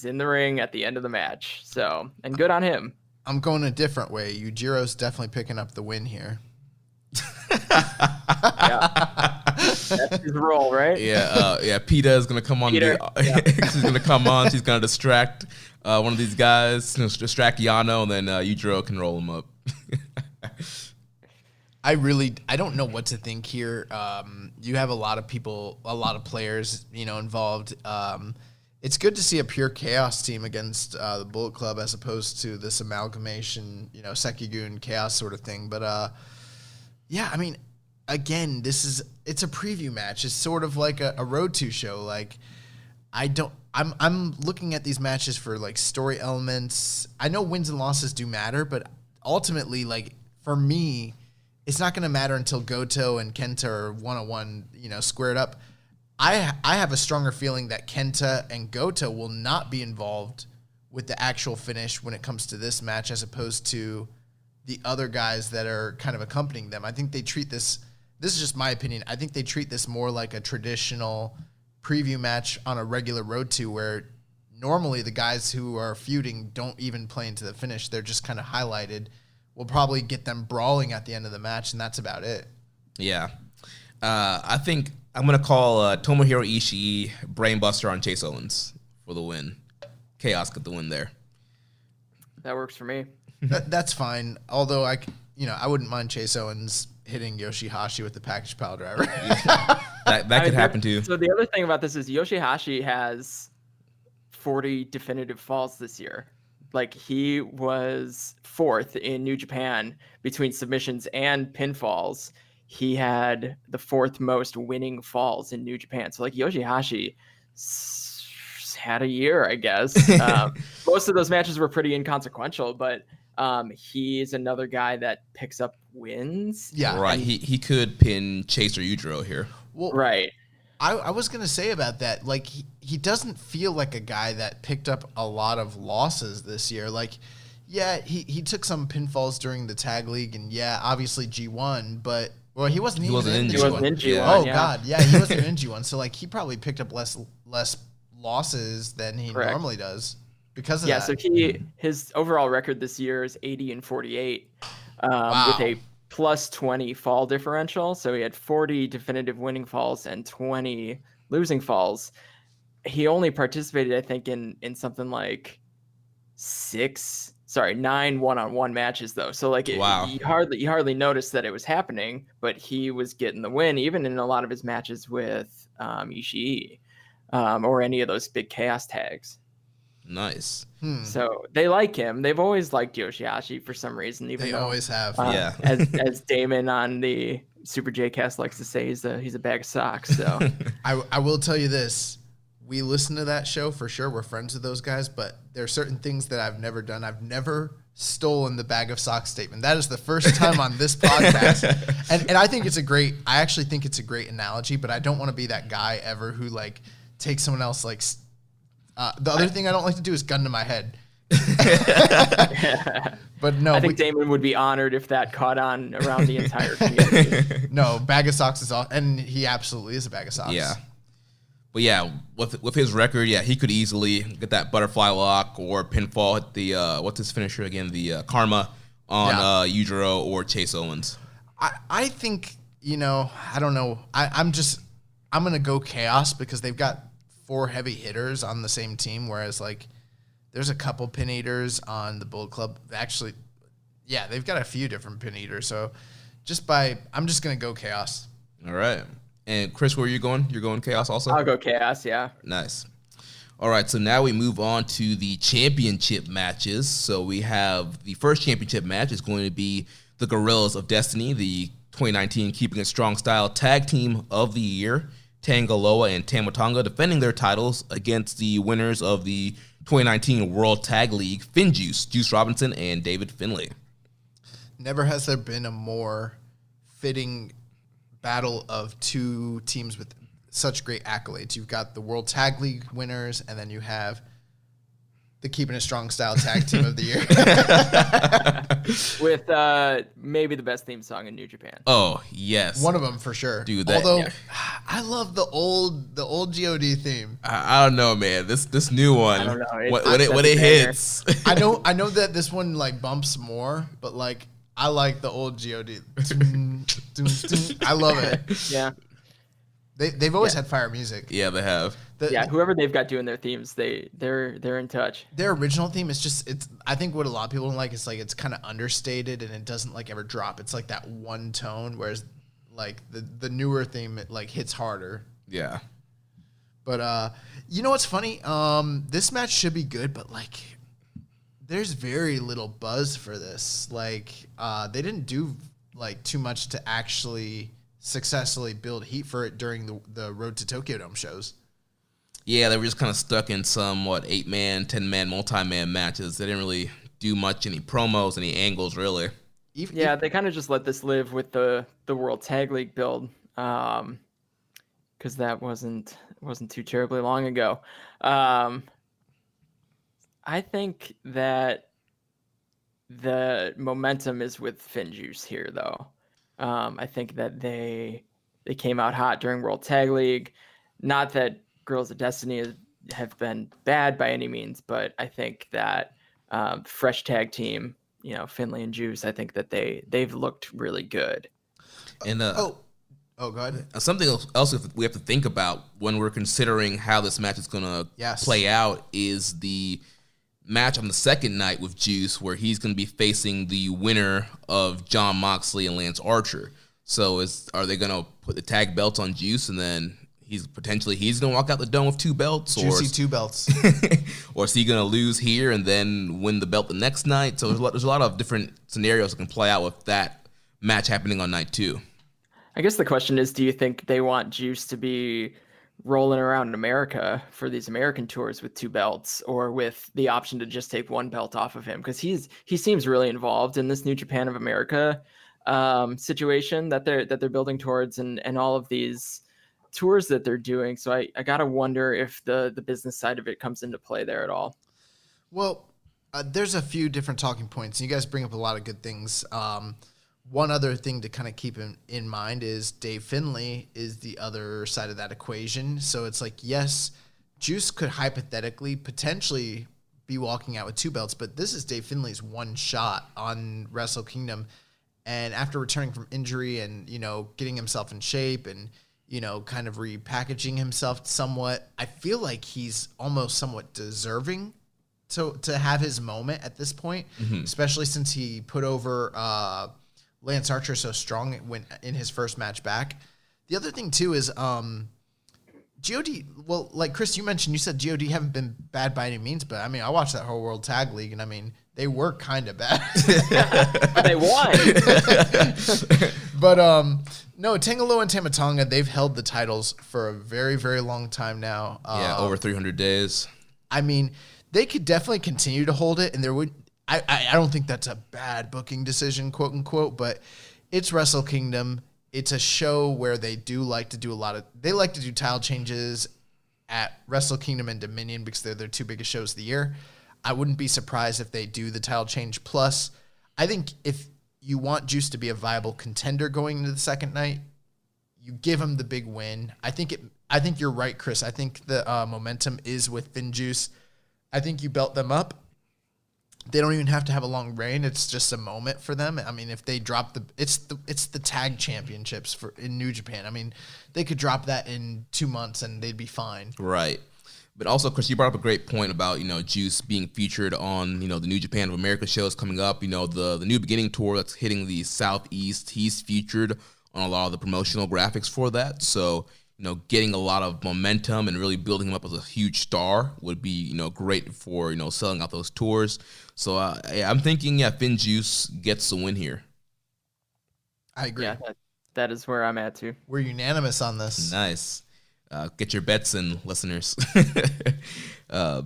in the ring at the end of the match. So, and good on him. I'm going a different way. Yujiro's definitely picking up the win here. Yeah. That's his role, right? Yeah. PETA is going to come on. She's going to come on. She's going to distract one of these guys, distract Yano, and then Yujiro can roll him up. I don't know what to think here. You have a lot of people, a lot of players, involved. It's good to see a pure Chaos team against the Bullet Club as opposed to this amalgamation, Sekigun Chaos sort of thing. But I mean, again, it's a preview match. It's sort of like a Road to show. Like, I'm looking at these matches for like story elements. I know wins and losses do matter, but ultimately, like for me, it's not going to matter until Goto and Kenta are one-on-one, squared up. I have a stronger feeling that Kenta and Goto will not be involved with the actual finish when it comes to this match, as opposed to the other guys that are kind of accompanying them. I think they treat this is just my opinion, I think they treat this more like a traditional preview match on a regular Road to, where normally the guys who are feuding don't even play into the finish. They're just kind of highlighted. We'll probably get them brawling at the end of the match, and that's about it. Yeah. I think I'm going to call Tomohiro Ishii brainbuster on Chase Owens for the win. Chaos got the win there. That works for me. That's fine. Although I wouldn't mind Chase Owens hitting Yoshihashi with the package pile driver. that could happen too. So the other thing about this is Yoshihashi has 40 definitive falls this year. Like, he was 4th in New Japan between submissions and pinfalls. He had the 4th most winning falls in New Japan. So, like, Yoshihashi had a year, I guess. Most of those matches were pretty inconsequential, but He is another guy that picks up wins. Yeah. Right. He could pin Chase or Yujiro here. Well, Right. I was going to say about that, like, he doesn't feel like a guy that picked up a lot of losses this year. Like, yeah, he took some pinfalls during the tag league, and yeah, obviously G1, but, well, he wasn't in G1. He wasn't in G1, Oh, yeah. God, yeah, he wasn't in G1. So, like, he probably picked up less losses than he Correct. normally does because of Yeah, that. so his overall record this year is 80-48 with a plus 20 fall differential. So he had 40 definitive winning falls and 20 losing falls. He only participated, I think, in something like 9 one-on-one matches though. So like you hardly noticed that it was happening, but he was getting the win even in a lot of his matches with Ishii or any of those big chaos tags. Nice. So they like him. They've always liked Yoshihashi for some reason. Even They though, always have. Yeah. as Damon on the Super J Cast likes to say, he's a bag of socks. So I will tell you this. We listen to that show for sure. We're friends with those guys, but there are certain things that I've never done. I've never stolen the bag of socks statement. That is the first time on this podcast. And I think I actually think it's a great analogy, but I don't want to be that guy ever who like takes someone else like, the other thing I don't like to do is gun to my head. But no, I think Damon would be honored if that caught on around the entire community. No, bag of socks is all, and he absolutely is a bag of socks. Yeah. But yeah, with his record, yeah, he could easily get that butterfly lock or pinfall at the what's his finisher again? The Karma on Yujiro or Chase Owens. I think, I don't know. I'm gonna go Chaos because they've got 4 heavy hitters on the same team, whereas like there's a couple pin eaters on the Bullet Club. Actually, yeah, they've got a few different pin eaters. So I'm just gonna go Chaos. All right. And Chris, where are you going? You're going Chaos also? I'll go Chaos, yeah. Nice. All right, so now we move on to the championship matches. So we have the first championship match is going to be the Gorillas of Destiny, the 2019 Keeping It Strong Style Tag Team of the Year. Tangaloa and Tamatanga defending their titles against the winners of the 2019 World Tag League, Finjuice, Juice Robinson, and David Finlay. Never has there been a more fitting battle of 2 teams with such great accolades. You've got the World Tag League winners, and then you have the Keeping It Strong Style Tag Team of the Year. With maybe the best theme song in New Japan. Oh, yes. One of them for sure. Dude, that, although I love the old God theme. I don't know, man. This new one, I don't know. when it hits. I know that this one like bumps more, but like I like the old God. I love it. Yeah. They've always had fire music. Yeah, they have. Whoever they've got doing their themes, they're in touch. Their original theme is it's I think what a lot of people don't like is like it's kind of understated and it doesn't like ever drop. It's like that one tone, whereas like the newer theme it like hits harder. Yeah. But you know what's funny? This match should be good, but like there's very little buzz for this. Like they didn't do like too much to actually successfully build heat for it during the Road to Tokyo Dome shows. Yeah, they were just kind of stuck in some 8-man, 10-man, multi-man matches. They didn't really do much, any promos, any angles, really. They kind of just let this live with the World Tag League build, because that wasn't too terribly long ago. I think that the momentum is with Finjuice here, though. I think that they came out hot during World Tag League. Not that Girls of Destiny have been bad by any means, but I think that fresh tag team, Finlay and Juice, I think that they've looked really good. And go ahead. Something else we have to think about when we're considering how this match is going to play out is the match on the second night with Juice, where he's going to be facing the winner of Jon Moxley and Lance Archer. So are they going to put the tag belts on Juice and then he's going to walk out the dome with 2 belts? Juicy 2 belts. Or is he going to lose here and then win the belt the next night? So there's a lot of different scenarios that can play out with that match happening on night 2. I guess the question is, do you think they want Juice to be rolling around America for these American tours with 2 belts, or with the option to just take 1 belt off of him, because he seems really involved in this New Japan of America situation that they're building towards, and all of these tours that they're doing. So I gotta wonder if the business side of it comes into play there at all. Well, there's a few different talking points. You guys bring up a lot of good things. One other thing to kind of keep in mind is Dave Finlay is the other side of that equation. So it's like, yes, Juice could hypothetically potentially be walking out with 2 belts, but this is Dave Finlay's one shot on Wrestle Kingdom. And after returning from injury and, getting himself in shape and, kind of repackaging himself somewhat, I feel like he's almost somewhat deserving to have his moment at this point, especially since he put over Lance Archer so strong when in his first match back. The other thing too is GOD. Well, like Chris, you mentioned, you said GOD haven't been bad by any means, but I mean, I watched that whole World Tag League, and I mean, they were kind of bad. But they won. But no, Tangaloa and Tamatonga, they've held the titles for a very, very long time now. Over 300 days. I mean, they could definitely continue to hold it, and there would. I don't think that's a bad booking decision, quote unquote, but it's Wrestle Kingdom. It's a show where they do like to do they like to do title changes at Wrestle Kingdom and Dominion because they're their 2 biggest shows of the year. I wouldn't be surprised if they do the title change. Plus, I think if you want Juice to be a viable contender going into the second night, you give him the big win. I think you're right, Chris. I think the momentum is with Finn Juice. I think you belt them up. They don't even have to have a long reign. It's just a moment for them. I mean, if they drop it's the tag championships in New Japan. I mean, they could drop that in 2 months and they'd be fine. Right. But also, Chris, you brought up a great point about, Juice being featured on, the New Japan of America shows coming up. The New Beginning tour that's hitting the Southeast. He's featured on a lot of the promotional graphics for that. So, getting a lot of momentum and really building him up as a huge star would be, great for, selling out those tours. So I'm thinking, Finn Juice gets the win here. I agree. Yeah, that is where I'm at too. We're unanimous on this. Nice. Get your bets in, listeners.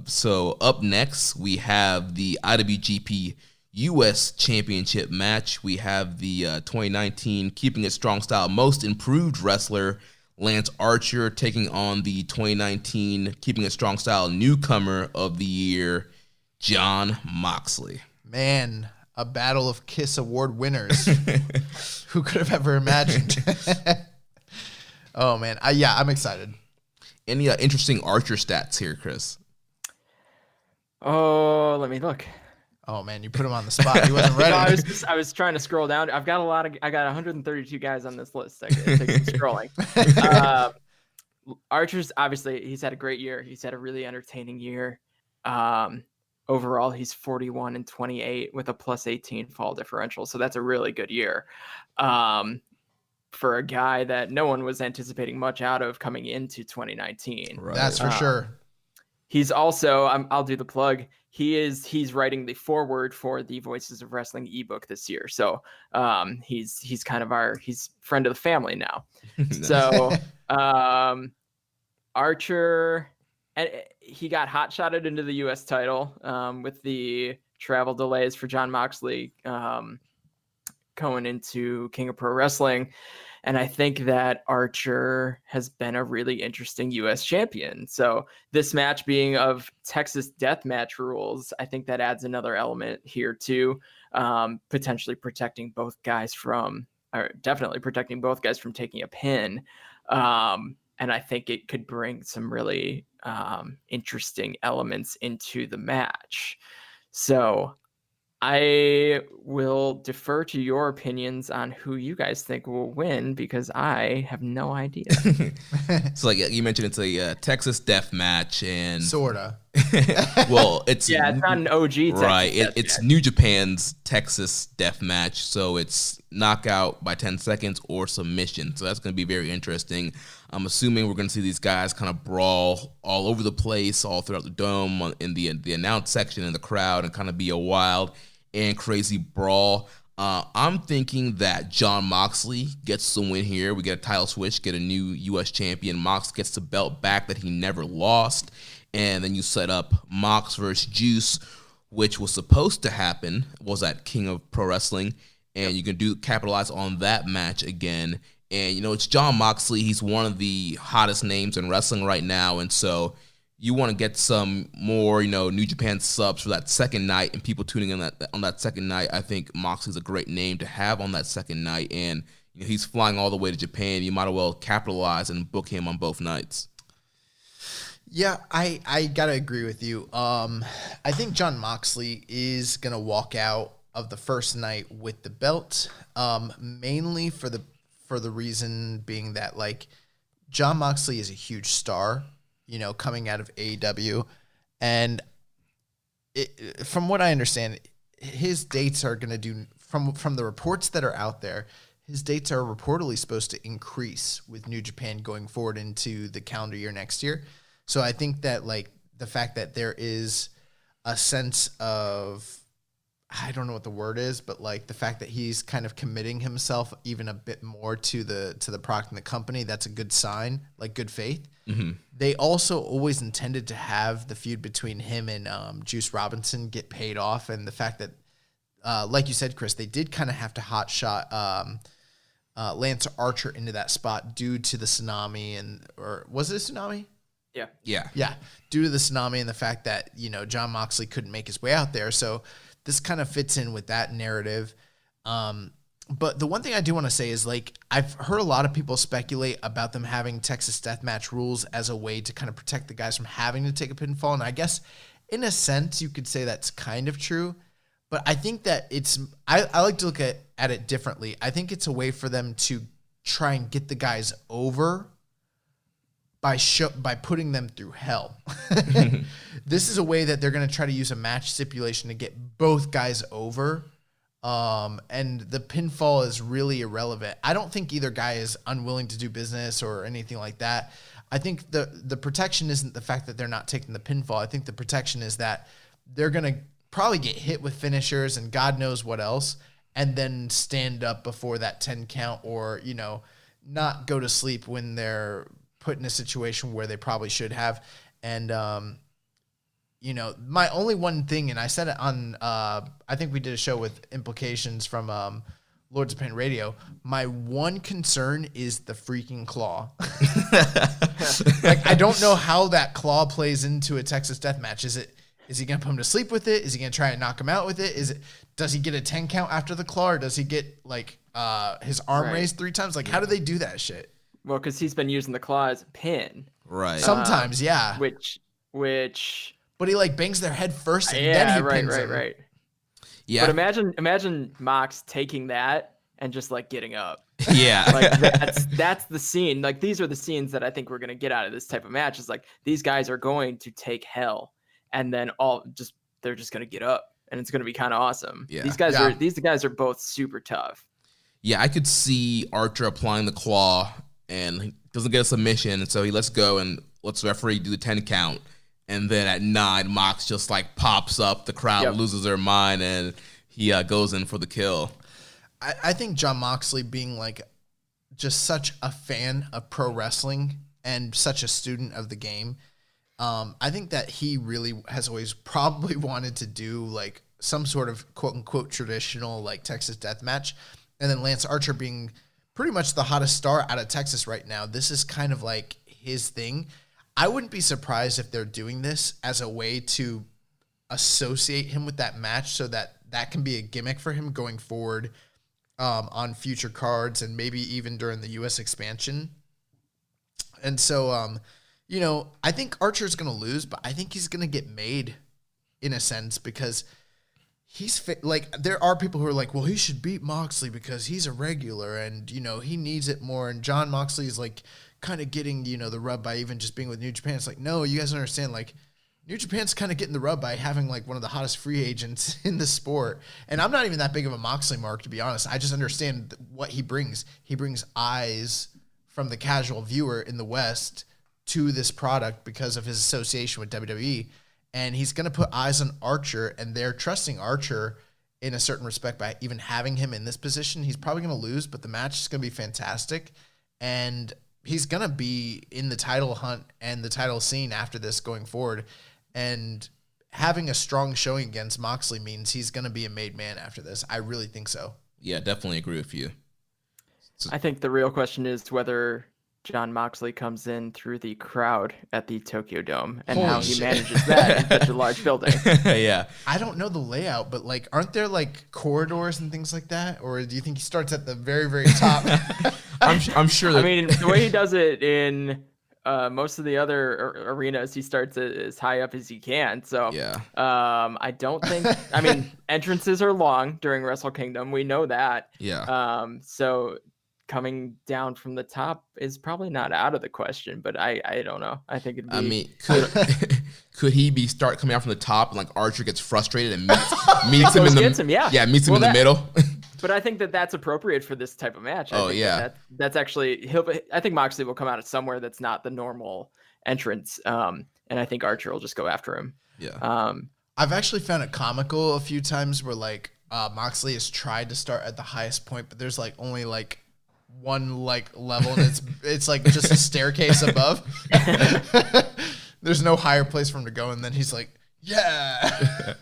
So up next, we have the IWGP U.S. Championship match. We have the 2019 Keeping It Strong Style Most Improved Wrestler, Lance Archer, taking on the 2019 Keeping It Strong Style Newcomer of the Year, Jon Moxley. Man, a battle of KISS Award winners. Who could have ever imagined? Oh, man. I'm excited. Any interesting Archer stats here, Chris? Oh, let me look. Oh, man, you put him on the spot. He wasn't ready. No, I was trying to scroll down. I got 132 guys on this list. I keep scrolling. Archer's, obviously, he's had a great year. He's had a really entertaining year. Overall, he's 41-28 with a +18 fall differential. So that's a really good year. For a guy that no one was anticipating much out of coming into 2019. Right. That's for sure. He's also, I'll do the plug. He's writing the foreword for the Voices of Wrestling ebook this year. So he's kind of he's friend of the family now. So Archer, and he got hot-shotted into the U.S. title with the travel delays for Jon Moxley going into King of Pro Wrestling. And I think that Archer has been a really interesting U.S. champion. So this match being of Texas deathmatch rules, I think that adds another element here too, potentially protecting both guys from taking a pin. And I think it could bring some really interesting elements into the match. So I will defer to your opinions on who you guys think will win because I have no idea. So, like you mentioned, it's a Texas death match, and sorta. Well, it's it's not an OG Texas right. It's match. New Japan's Texas death match, so it's knockout by 10 seconds or submission. So that's going to be very interesting. I'm assuming we're going to see these guys kind of brawl all over the place, all throughout the dome, in the announced section, in the crowd, and kind of be a wild and crazy brawl. I'm thinking that Jon Moxley gets the win here. We get a title switch, get a new U.S. champion. Mox gets the belt back that he never lost. And then you set up Mox versus Juice, which was supposed to happen, was at King of Pro Wrestling. And you can capitalize on that match again. And, it's Jon Moxley. He's one of the hottest names in wrestling right now. And so you want to get some more, New Japan subs for that second night and people tuning in on that second night. I think Moxley's a great name to have on that second night. And he's flying all the way to Japan. You might as well capitalize and book him on both nights. Yeah, I got to agree with you. I think Jon Moxley is going to walk out of the first night with the belt, mainly for the reason being that, Jon Moxley is a huge star, coming out of AEW. And from what I understand, his dates are going to do, from the reports that are out there, his dates are reportedly supposed to increase with New Japan going forward into the calendar year next year. So I think that, the fact that there is a sense of, I don't know what the word is, but the fact that he's kind of committing himself even a bit more to the product and the company, that's a good sign, good faith. Mm-hmm. They also always intended to have the feud between him and Juice Robinson get paid off, and the fact that, like you said, Chris, they did kind of have to hotshot Lance Archer into that spot due to the tsunami, or was it a tsunami? Yeah. Due to the tsunami and the fact that, Jon Moxley couldn't make his way out there. So this kind of fits in with that narrative. But the one thing I do want to say is, I've heard a lot of people speculate about them having Texas Deathmatch rules as a way to kind of protect the guys from having to take a pinfall. And I guess in a sense you could say that's kind of true. But I think that I like to look at it differently. I think it's a way for them to try and get the guys over by putting them through hell. This is a way that they're going to try to use a match stipulation to get both guys over. And the pinfall is really irrelevant. I don't think either guy is unwilling to do business or anything like that. I think the protection isn't the fact that they're not taking the pinfall. I think the protection is that they're going to probably get hit with finishers and God knows what else, and then stand up before that 10 count, or, not go to sleep when they're put in a situation where they probably should have. And, my only one thing, and I said it on, I think we did a show with implications from Lords of Pain Radio. My one concern is the freaking claw. I don't know how that claw plays into a Texas death match. Is he going to put him to sleep with it? Is he going to try and knock him out with it? Does he get a 10 count after the claw, or does he get his arm raised 3 times? How do they do that shit? Well, because he's been using the claw as a pin. Right. Sometimes, yeah. Which. But he bangs their head first, and then he pins them. Right. Yeah. But imagine Mox taking that and just getting up. Yeah. That's the scene. These are the scenes that I think we're gonna get out of this type of match. Is these guys are going to take hell, and then they're just gonna get up, and it's gonna be kind of awesome. Yeah. These guys are both super tough. Yeah, I could see Archer applying the claw, and he doesn't get a submission, and so he lets go and lets the referee do the 10 count. And then at 9, Mox just pops up, the crowd loses their mind, and he goes in for the kill. I think Jon Moxley, being just such a fan of pro wrestling and such a student of the game, I think that he really has always probably wanted to do some sort of quote unquote traditional Texas death match. And then Lance Archer being pretty much the hottest star out of Texas right now, this is kind of his thing. I wouldn't be surprised if they're doing this as a way to associate him with that match, so that can be a gimmick for him going forward on future cards, and maybe even during the U.S. expansion. And so, I think Archer's going to lose, but I think he's going to get made in a sense, because he's there are people who are well, he should beat Moxley because he's a regular and, he needs it more. And Jon Moxley is kind of getting, the rub by even just being with New Japan. It's no, you guys don't understand. New Japan's kind of getting the rub by having one of the hottest free agents in the sport. And I'm not even that big of a Moxley mark, to be honest. I just understand what he brings. He brings eyes from the casual viewer in the West to this product because of his association with WWE. And he's going to put eyes on Archer, and they're trusting Archer in a certain respect by even having him in this position. He's probably going to lose, but the match is going to be fantastic. And he's going to be in the title hunt and the title scene after this going forward. And having a strong showing against Moxley means he's going to be a made man after this. I really think so. Yeah, definitely agree with you. I think the real question is whether Jon Moxley comes in through the crowd at the Tokyo Dome and Holy how shit. he manages that in such a large building. Yeah. I don't know the layout, but like, aren't there like corridors and things like that? Or do you think he starts at the very, very top? I'm sure that I mean, the way he does it in most of the other arenas, he starts as high up as he can. So yeah. I don't think, I mean, entrances are long during Wrestle Kingdom. We know that. Yeah. So coming down from the top is probably not out of the question, but I don't know. I think it'd be. I mean, could he start coming out from the top and like Archer gets frustrated and meets him in the gets him, yeah. meets him in the middle? But I think that's appropriate for this type of match. I think yeah. That's actually I think Moxley will come out of somewhere that's not the normal entrance, and I think Archer will just go after him. Yeah. I've actually found it comical a few times where like Moxley has tried to start at the highest point, but there's like only like one like level, and it's like just a staircase above. There's no higher place for him to go, and then he's like, yeah.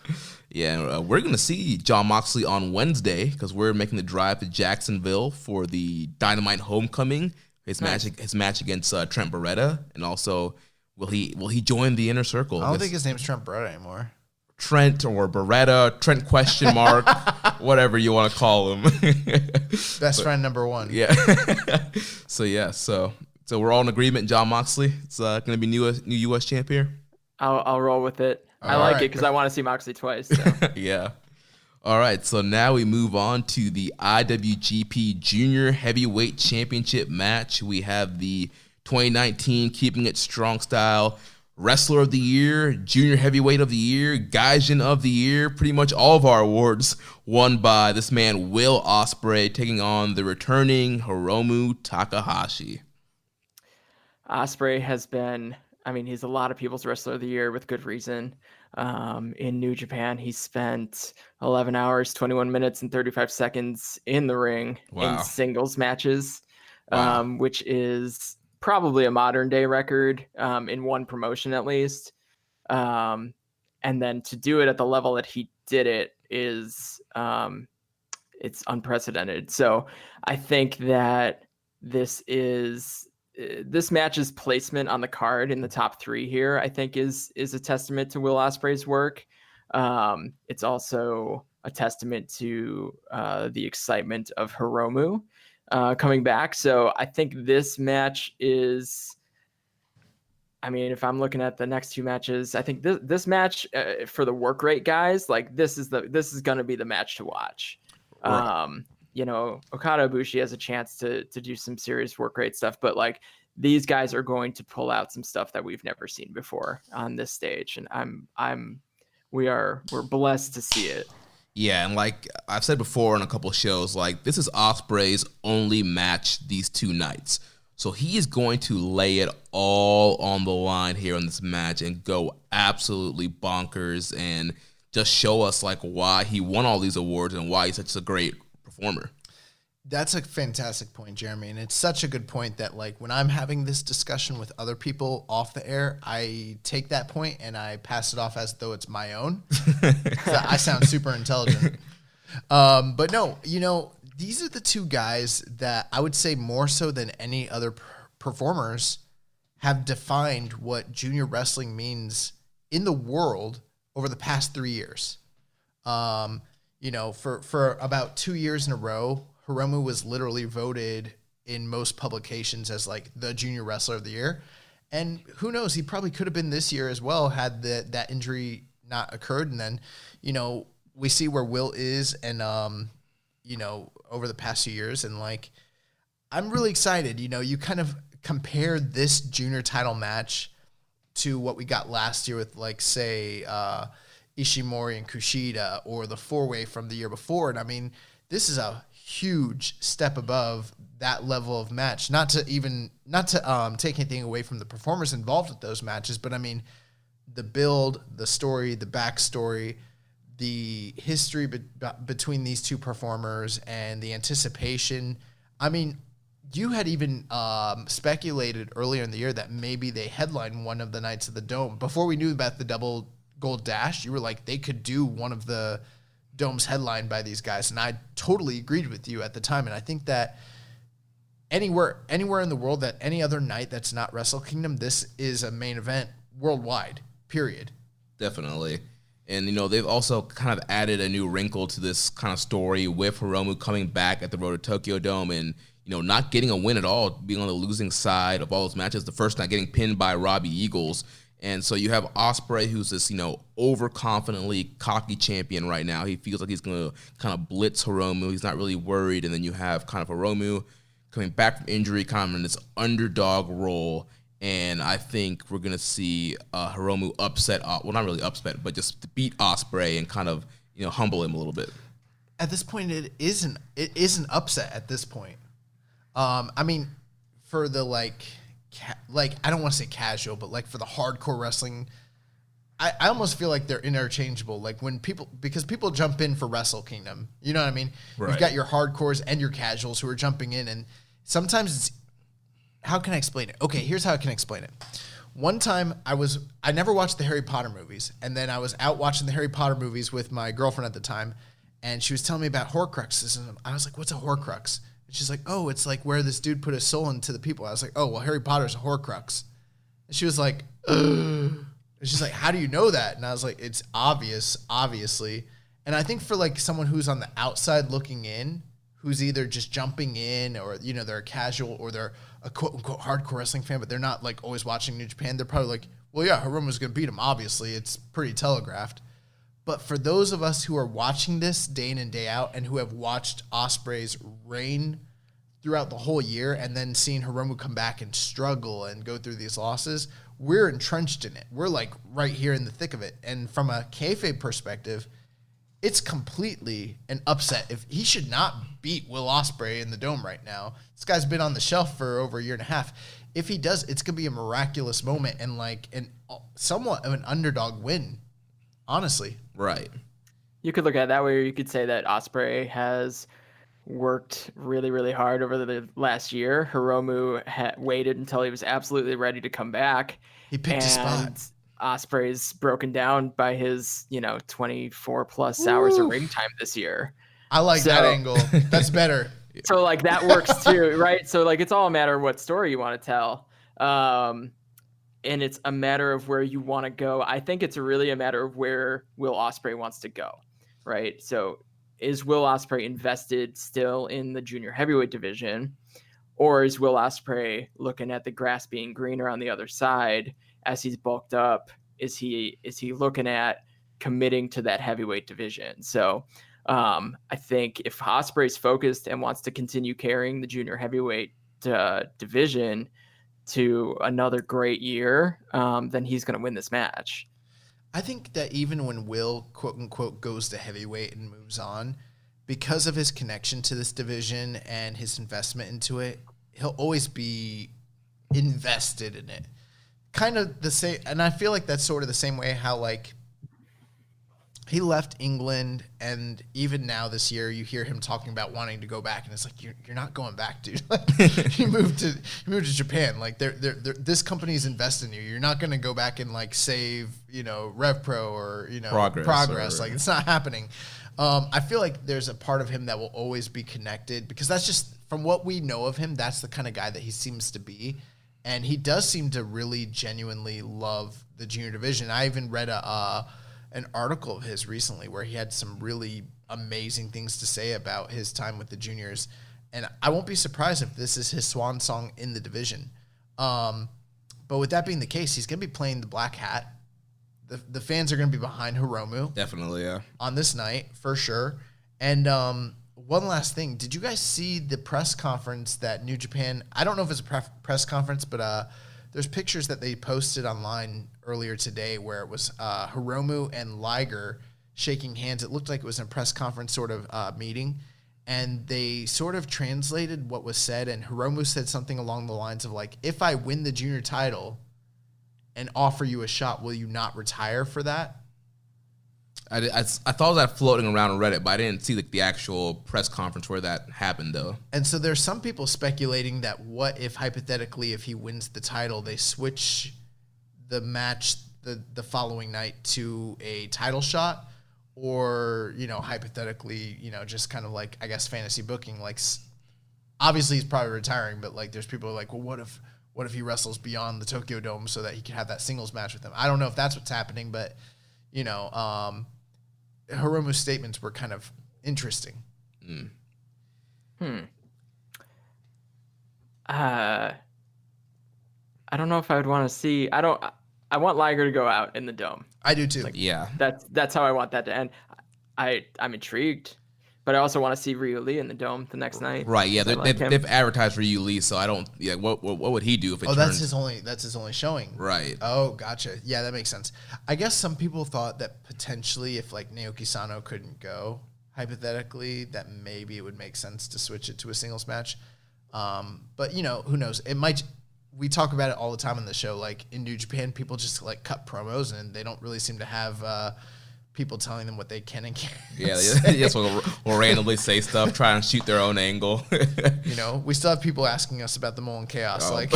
Yeah, we're going to see Jon Moxley on Wednesday because we're making the drive to Jacksonville for the Dynamite Homecoming. His match against Trent Beretta, and also will he join the Inner Circle? I don't think his name's Trent Beretta anymore. Trent or Beretta, Trent question mark, whatever you want to call him. Best friend number one. Yeah. So we're all in agreement. Jon Moxley, it's going to be new U.S. champ here. I'll roll with it. I like it because I want to see Moxley twice. So. Yeah. All right. So now we move on to the IWGP Junior Heavyweight Championship match. We have the 2019 Keeping It Strong Style Wrestler of the Year, Junior Heavyweight of the Year, Gaijin of the Year. Pretty much all of our awards won by this man, Will Ospreay, taking on the returning Hiromu Takahashi. Ospreay has been, I mean, he's a lot of people's Wrestler of the Year with good reason. In New Japan, he spent 11 hours, 21 minutes, and 35 seconds in the ring in singles matches, which is probably a modern day record in one promotion at least. And then to do it at the level that he did it is it's unprecedented. So I think that this match's placement on the card in the top three here, I think is a testament to Will Ospreay's work. It's also a testament to the excitement of Hiromu coming back. So I think this match is, I mean, if I'm looking at the next two matches, I think this match for the work rate guys, like this is going to be the match to watch. Right. You know, Okada Ibushi has a chance to do some serious work rate stuff, but like these guys are going to pull out some stuff that we've never seen before on this stage. And we're blessed to see it. Yeah. And like I've said before on a couple of shows, like this is Ospreay's only match these two nights. So he is going to lay it all on the line here in this match and go absolutely bonkers and just show us like why he won all these awards and why he's such a great performer. That's a fantastic point, Jeremy. And it's such a good point that like when I'm having this discussion with other people off the air, I take that point and I pass it off as though it's my own. I sound super intelligent. But no, you know, these are the two guys that I would say more so than any other performers have defined what junior wrestling means in the world over the past 3 years. You know, for about 2 years in a row, Hiromu was literally voted in most publications as like the junior wrestler of the year. And who knows, he probably could have been this year as well had that injury not occurred. And then, you know, we see where Will is and, you know, over the past few years. And like, I'm really excited. You know, you kind of compare this junior title match to what we got last year with like, say, Ishimori and Kushida or the four-way from the year before. And I mean, this is a huge step above that level of match. Not to take anything away from the performers involved with those matches, but I mean, the build, the story, the backstory, the history between these two performers and the anticipation. I mean, you had even speculated earlier in the year that maybe they headline one of the nights of the Dome. Before we knew about the double gold dash, you were like, they could do one of the Domes headlined by these guys. And I totally agreed with you at the time. And I think that anywhere in the world, that any other night that's not Wrestle Kingdom, this is a main event worldwide, period. Definitely. And, they've also kind of added a new wrinkle to this kind of story with Hiromu coming back at the Road to Tokyo Dome and, not getting a win at all, being on the losing side of all those matches. The first night getting pinned by Robbie Eagles. And so you have Ospreay, who's this, overconfidently cocky champion right now. He feels like he's going to kind of blitz Hiromu. He's not really worried. And then you have kind of Hiromu coming back from injury, kind of in this underdog role. And I think we're going to see Hiromu upset, well, not really upset, but just beat Ospreay and kind of, humble him a little bit. At this point, it isn't upset at this point. I mean, for the I don't want to say casual, but for the hardcore wrestling, I almost feel like they're interchangeable. Like because people jump in for Wrestle Kingdom, you know what I mean? Right. You've got your hardcores and your casuals who are jumping in, and sometimes how can I explain it? Okay, here's how I can explain it. One time I never watched the Harry Potter movies, and then I was out watching the Harry Potter movies with my girlfriend at the time, and she was telling me about Horcruxes, and I was like, what's a Horcrux? She's like, oh, it's like where this dude put his soul into the people. I was like, oh, well, Harry Potter's a Horcrux. And she was like, ugh. And she's like, how do you know that? And I was like, it's obvious, obviously. And I think for someone who's on the outside looking in, who's either just jumping in or, they're a casual or they're a quote unquote hardcore wrestling fan, but they're not always watching New Japan. They're probably like, well, yeah, Hiromu's going to beat him. Obviously, it's pretty telegraphed. But for those of us who are watching this day in and day out and who have watched Ospreay's reign throughout the whole year and then seeing Hiromu come back and struggle and go through these losses, we're entrenched in it. We're right here in the thick of it. And from a kayfabe perspective, it's completely an upset. If he should not beat Will Ospreay in the Dome right now. This guy's been on the shelf for over a year and a half. If he does, it's going to be a miraculous moment and somewhat of an underdog win. Honestly. Right. You could look at it that way, or you could say that Ospreay has worked really, really hard over the last year. Hiromu waited until he was absolutely ready to come back. He picked his spot. Ospreay's broken down by his, 24 plus hours of ring time this year. I like that angle. That's better. So that works too, right? So it's all a matter of what story you want to tell. And it's a matter of where you want to go. I think it's really a matter of where Will Ospreay wants to go, right? So is Will Ospreay invested still in the junior heavyweight division, or is Will Ospreay looking at the grass being greener on the other side as he's bulked up? Is he looking at committing to that heavyweight division? So I think if Ospreay's focused and wants to continue carrying the junior heavyweight division to another great year, then he's going to win this match. I think that even when Will, quote unquote, goes to heavyweight and moves on, because of his connection to this division and his investment into it, he'll always be invested in it. Kind of the same, and I feel like that's sort of the same way how he left England, and even now this year you hear him talking about wanting to go back, and it's like you're not going back, dude. He moved to Japan. This company's invested in you. You're not going to go back and save RevPro or Progress. It's not happening. I feel like there's a part of him that will always be connected, because that's just from what we know of him. That's the kind of guy that he seems to be, and he does seem to really genuinely love the junior division. I even read an article of his recently where he had some really amazing things to say about his time with the juniors. And I won't be surprised if this is his swan song in the division. But with that being the case, he's going to be playing the black hat. The fans are going to be behind Hiromu. Definitely, yeah. On this night, for sure. And one last thing. Did you guys see the press conference that New Japan, I don't know if it's a press conference, but there's pictures that they posted online earlier today where it was Hiromu and Liger shaking hands. It looked like it was a press conference sort of meeting, and they sort of translated what was said, and Hiromu said something along the lines of if I win the junior title and offer you a shot, will you not retire for that? I thought that floating around on Reddit, but I didn't see the actual press conference where that happened, though. And so there's some people speculating that what if, hypothetically, if he wins the title, they switch the match the following night to a title shot, or, hypothetically, just kind of like, I guess, fantasy booking. Like, obviously he's probably retiring, but like there's people who are like, well, what if he wrestles beyond the Tokyo Dome so that he can have that singles match with him? I don't know if that's what's happening, but, Hiromu's statements were kind of interesting. I don't know if I would want to see. I want Liger to go out in the Dome. I do too. Like, Yeah. That's how I want that to end. I'm intrigued, but I also want to see Ryu Lee in the Dome the next night. Right. Yeah. Like they've advertised Ryu Lee, so I don't. Yeah. What would he do if it turns? That's his only showing. Right. Oh, gotcha. Yeah, that makes sense. I guess some people thought that potentially if like Naoki Sano couldn't go, hypothetically, that maybe it would make sense to switch it to a singles match. But who knows? It might. We talk about it all the time on the show. Like in New Japan, people just like cut promos, and they don't really seem to have people telling them what they can and can't. Yeah, they just will randomly say stuff, try and shoot their own angle. We still have people asking us about the Mole and Chaos. Oh. Like,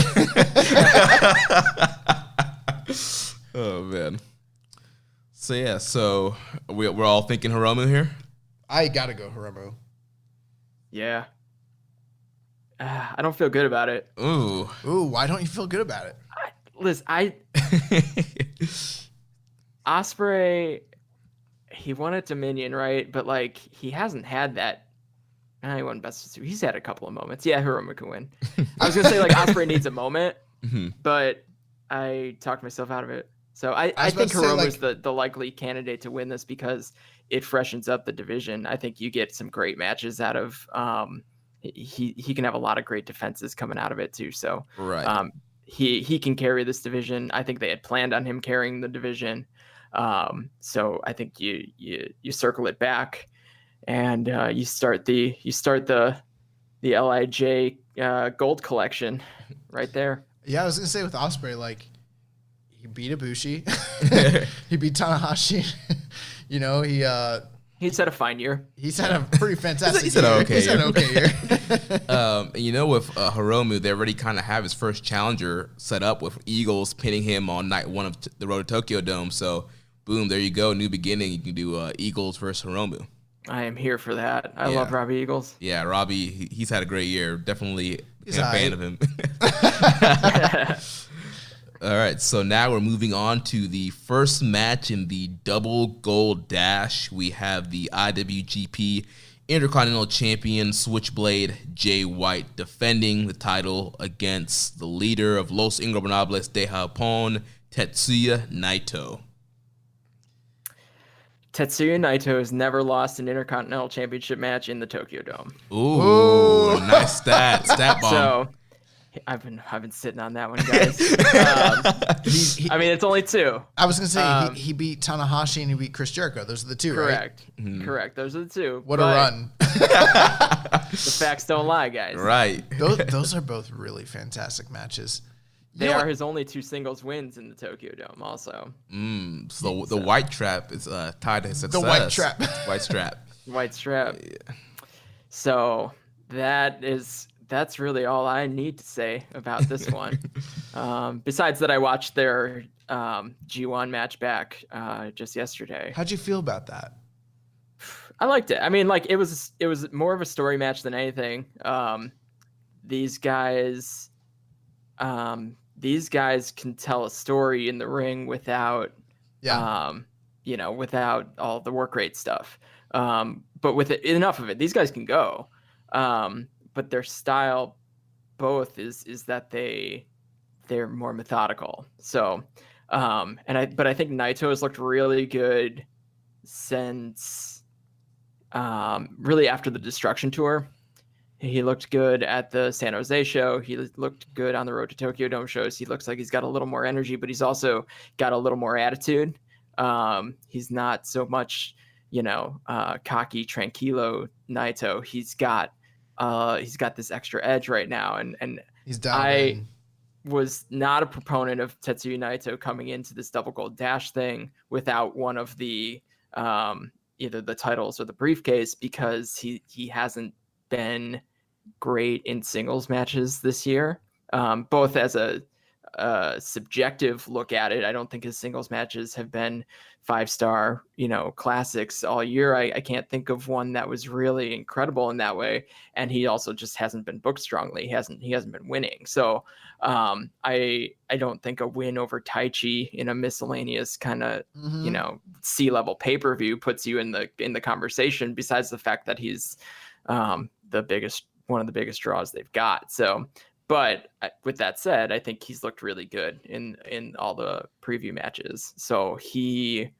oh man. So yeah, we're all thinking Hiromu here. I gotta go Hiromu. Yeah. I don't feel good about it. Ooh. Why don't you feel good about it? Listen, Ospreay, he won at Dominion, right? But like he hasn't had that. He won Best of Two. He's had a couple of moments. Yeah, Hiromu can win. I was gonna say like Ospreay needs a moment, but I talked myself out of it. So I think Hiromu's the likely candidate to win this because it freshens up the division. I think you get some great matches out of. He can have a lot of great defenses coming out of it too. So right. He can carry this division. I think they had planned on him carrying the division. So I think you circle it back, and you start the LIJ gold collection right there. Yeah, I was gonna say with Ospreay, like he beat Ibushi, he beat Tanahashi. He's had a fine year. He's had a pretty fantastic He's had an okay year. With Hiromu, they already kind of have his first challenger set up with Eagles pinning him on night one of the Road to Tokyo Dome. So, boom, there you go. New beginning. You can do Eagles versus Hiromu. I am here for that. I love Robbie Eagles. Yeah, Robbie, he's had a great year. Definitely a fan of him. All right, so now we're moving on to the first match in the Double Gold Dash. We have the IWGP Intercontinental Champion Switchblade Jay White defending the title against the leader of Los Ingobernables de Japón, Tetsuya Naito. Tetsuya Naito has never lost an Intercontinental Championship match in the Tokyo Dome. Ooh. Nice stat bomb. So I've been sitting on that one, guys. I mean, it's only two. I was gonna say he beat Tanahashi and he beat Chris Jericho. Those are the two, correct. right? Mm-hmm. Correct. Those are the two. What a run! The facts don't lie, guys. Right. Those are both really fantastic matches. They are his only two singles wins in the Tokyo Dome, also. So the White Trap is tied to his success. The White Trap. White Strap. White Strap. Yeah. So that's really all I need to say about this one. Besides that, I watched their G1 match back just yesterday. How'd you feel about that? I liked it. I mean, like it was more of a story match than anything. These guys can tell a story in the ring without, without all the work rate stuff. But with enough of it, these guys can go. But their style both is that they're more methodical. So, but I think Naito has looked really good since really after the Destruction Tour. He looked good at the San Jose show. He looked good on the Road to Tokyo Dome shows. He looks like he's got a little more energy, but he's also got a little more attitude. He's not so much, cocky, tranquilo Naito. He's got this extra edge right now, and he's down. I was not a proponent of Tetsuya Naito coming into this Double Gold Dash thing without one of the either the titles or the briefcase, because he hasn't been great in singles matches this year. Both as a subjective look at it, I don't think his singles matches have been 5-star, classics all year. I can't think of one that was really incredible in that way. And he also just hasn't been booked strongly. He hasn't been winning. So I don't think a win over Taichi in a miscellaneous kind of C-level pay-per-view puts you in the conversation, besides the fact that he's one of the biggest draws they've got. So, but with that said, I think he's looked really good in all the preview matches. So he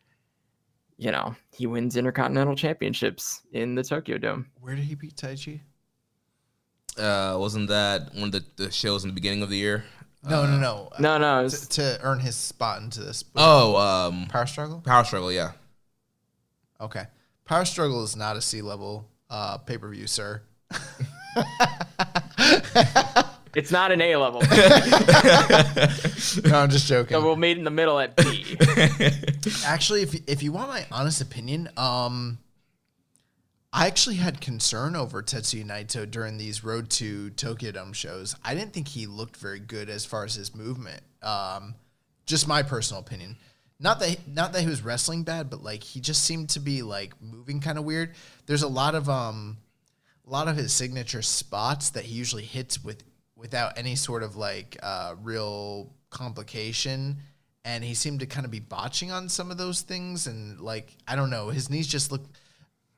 wins Intercontinental Championships in the Tokyo Dome. Where did he beat Taichi? Wasn't that one of the shows in the beginning of the year? No. No. It was, to earn his spot into this. Power Struggle? Power Struggle, yeah. Okay. Power Struggle is not a C-level pay-per-view, sir. It's not an A level. No, I'm just joking. So we'll meet in the middle at B. Actually, if you want my honest opinion, I actually had concern over Tetsuya Naito during these Road to Tokyo Dome shows. I didn't think he looked very good as far as his movement. Just my personal opinion. Not that he was wrestling bad, but like he just seemed to be like moving kind of weird. There's a lot of his signature spots that he usually hits without any sort of like real complication, and he seemed to kind of be botching on some of those things, and like I don't know, his knees just looked.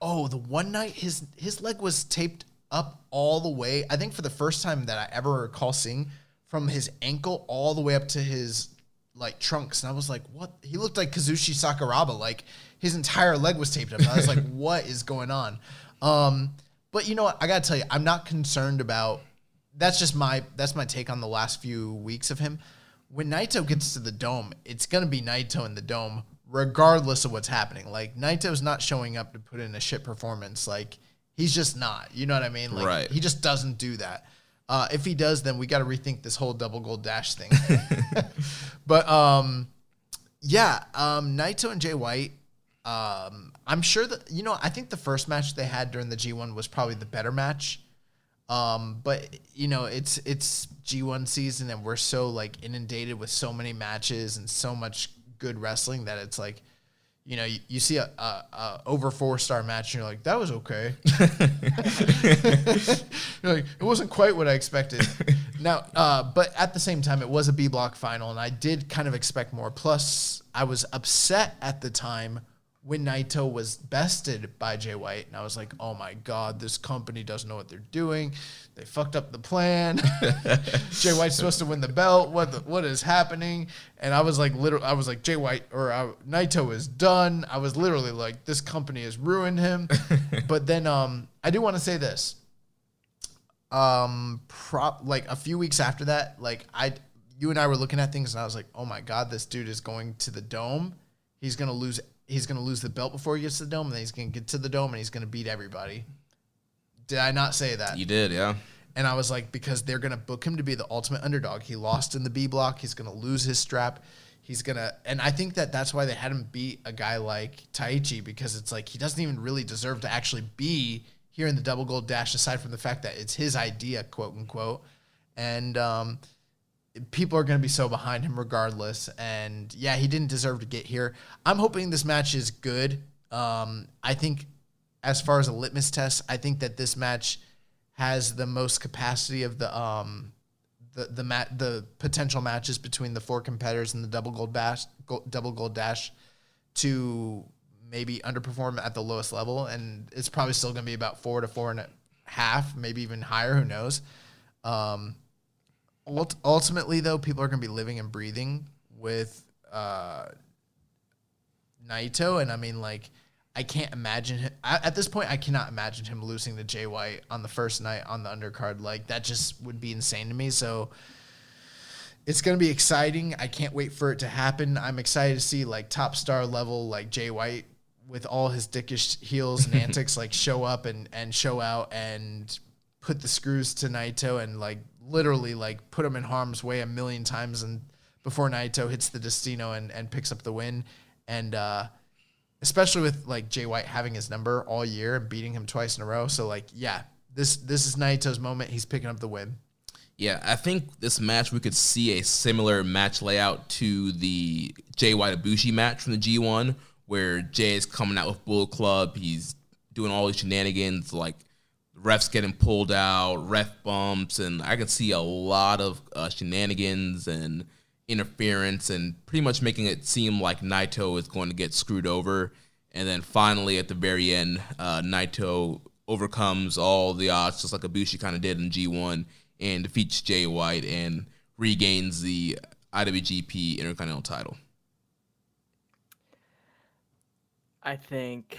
Oh, the one night his leg was taped up all the way. I think for the first time that I ever recall seeing, from his ankle all the way up to his like trunks, and I was like, what? He looked like Kazushi Sakuraba, like his entire leg was taped up. I was like, what is going on? But you know what? I gotta tell you, I'm not concerned about. That's my take on the last few weeks of him. When Naito gets to the Dome, it's gonna be Naito in the Dome, regardless of what's happening. Like Naito's not showing up to put in a shit performance. Like he's just not. You know what I mean? Like right. He just doesn't do that. If he does, then we got to rethink this whole double gold dash thing. But Naito and Jay White. I'm sure that I think the first match they had during the G1 was probably the better match. But it's G1 season, and we're so like inundated with so many matches and so much good wrestling that it's like, you see a over 4-star match and you're like, that was okay. You're like, it wasn't quite what I expected. Now, but at the same time, it was a B block final, and I did kind of expect more. Plus, I was upset at the time when Naito was bested by Jay White, and I was like, oh my God, this company doesn't know what they're doing. They fucked up the plan. Jay White's supposed to win the belt. What is happening? And I was like, Jay White or Naito is done. I was literally like, this company has ruined him. But then I do want to say this. Like a few weeks after that, like you and I were looking at things, and I was like, oh my God, this dude is going to the Dome. He's gonna lose the belt before he gets to the Dome, and then he's going to get to the Dome, and he's going to beat everybody. Did I not say that? You did, yeah. And I was like, because they're going to book him to be the ultimate underdog. He lost in the B block. He's going to lose his strap. And I think that's why they had him beat a guy like Taichi, because it's like he doesn't even really deserve to actually be here in the double gold dash, aside from the fact that it's his idea, quote unquote. And people are going to be so behind him regardless. And yeah, he didn't deserve to get here. I'm hoping this match is good. I think as far as a litmus test, I think that this match has the most capacity of the potential matches between the 4 competitors in the double gold dash to maybe underperform at the lowest level. And it's probably still going to be about 4 to 4.5, maybe even higher. Who knows? Ultimately, though, people are going to be living and breathing with Naito, and I mean, like, I can't imagine him at this point. I cannot imagine him losing to Jay White on the first night on the undercard. Like, that just would be insane to me. So it's going to be exciting. I can't wait for it to happen. I'm excited to see like top star level like Jay White with all his dickish heels and antics like show up and show out and put the screws to Naito and like literally like put him in harm's way a million times and before Naito hits the Destino and picks up the win. And especially with like Jay White having his number all year and beating him twice in a row. So like, yeah, this is Naito's moment. He's picking up the win. Yeah, I think this match we could see a similar match layout to the Jay White Ibushi match from the G1, where Jay is coming out with Bullet Club. He's doing all these shenanigans, like refs getting pulled out, ref bumps, and I can see a lot of shenanigans and interference, and pretty much making it seem like Naito is going to get screwed over. And then finally, at the very end, Naito overcomes all the odds, just like Ibushi kind of did in G1, and defeats Jay White and regains the IWGP Intercontinental title. I think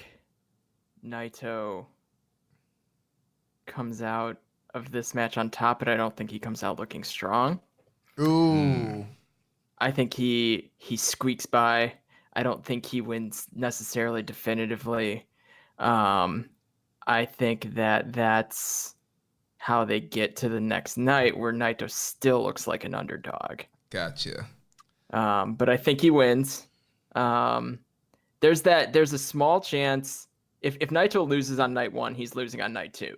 Naito comes out of this match on top, but I don't think he comes out looking strong. Ooh. I think he squeaks by. I don't think he wins necessarily definitively. I think that's how they get to the next night, where Naito still looks like an underdog. Gotcha. But I think he wins. There's a small chance if Naito loses on night 1, he's losing on night 2.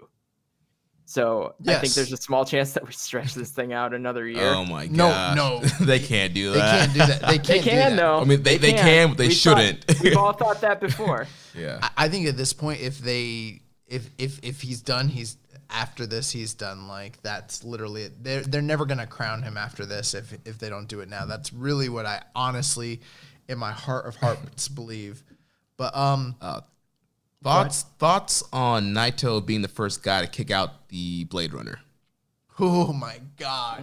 So yes. I think there's a small chance that we stretch this thing out another year. Oh my god! No, they can't do that. They can't do that. They They can't can do that. though. I mean, they can, but they shouldn't. We've all thought that before. Yeah. I think at this point, if he's done, he's after this, he's done. Like that's literally it. They're never gonna crown him after this if they don't do it now. That's really what I honestly, in my heart of hearts, believe. But Thoughts on Naito being the first guy to kick out the Blade Runner? Oh my god!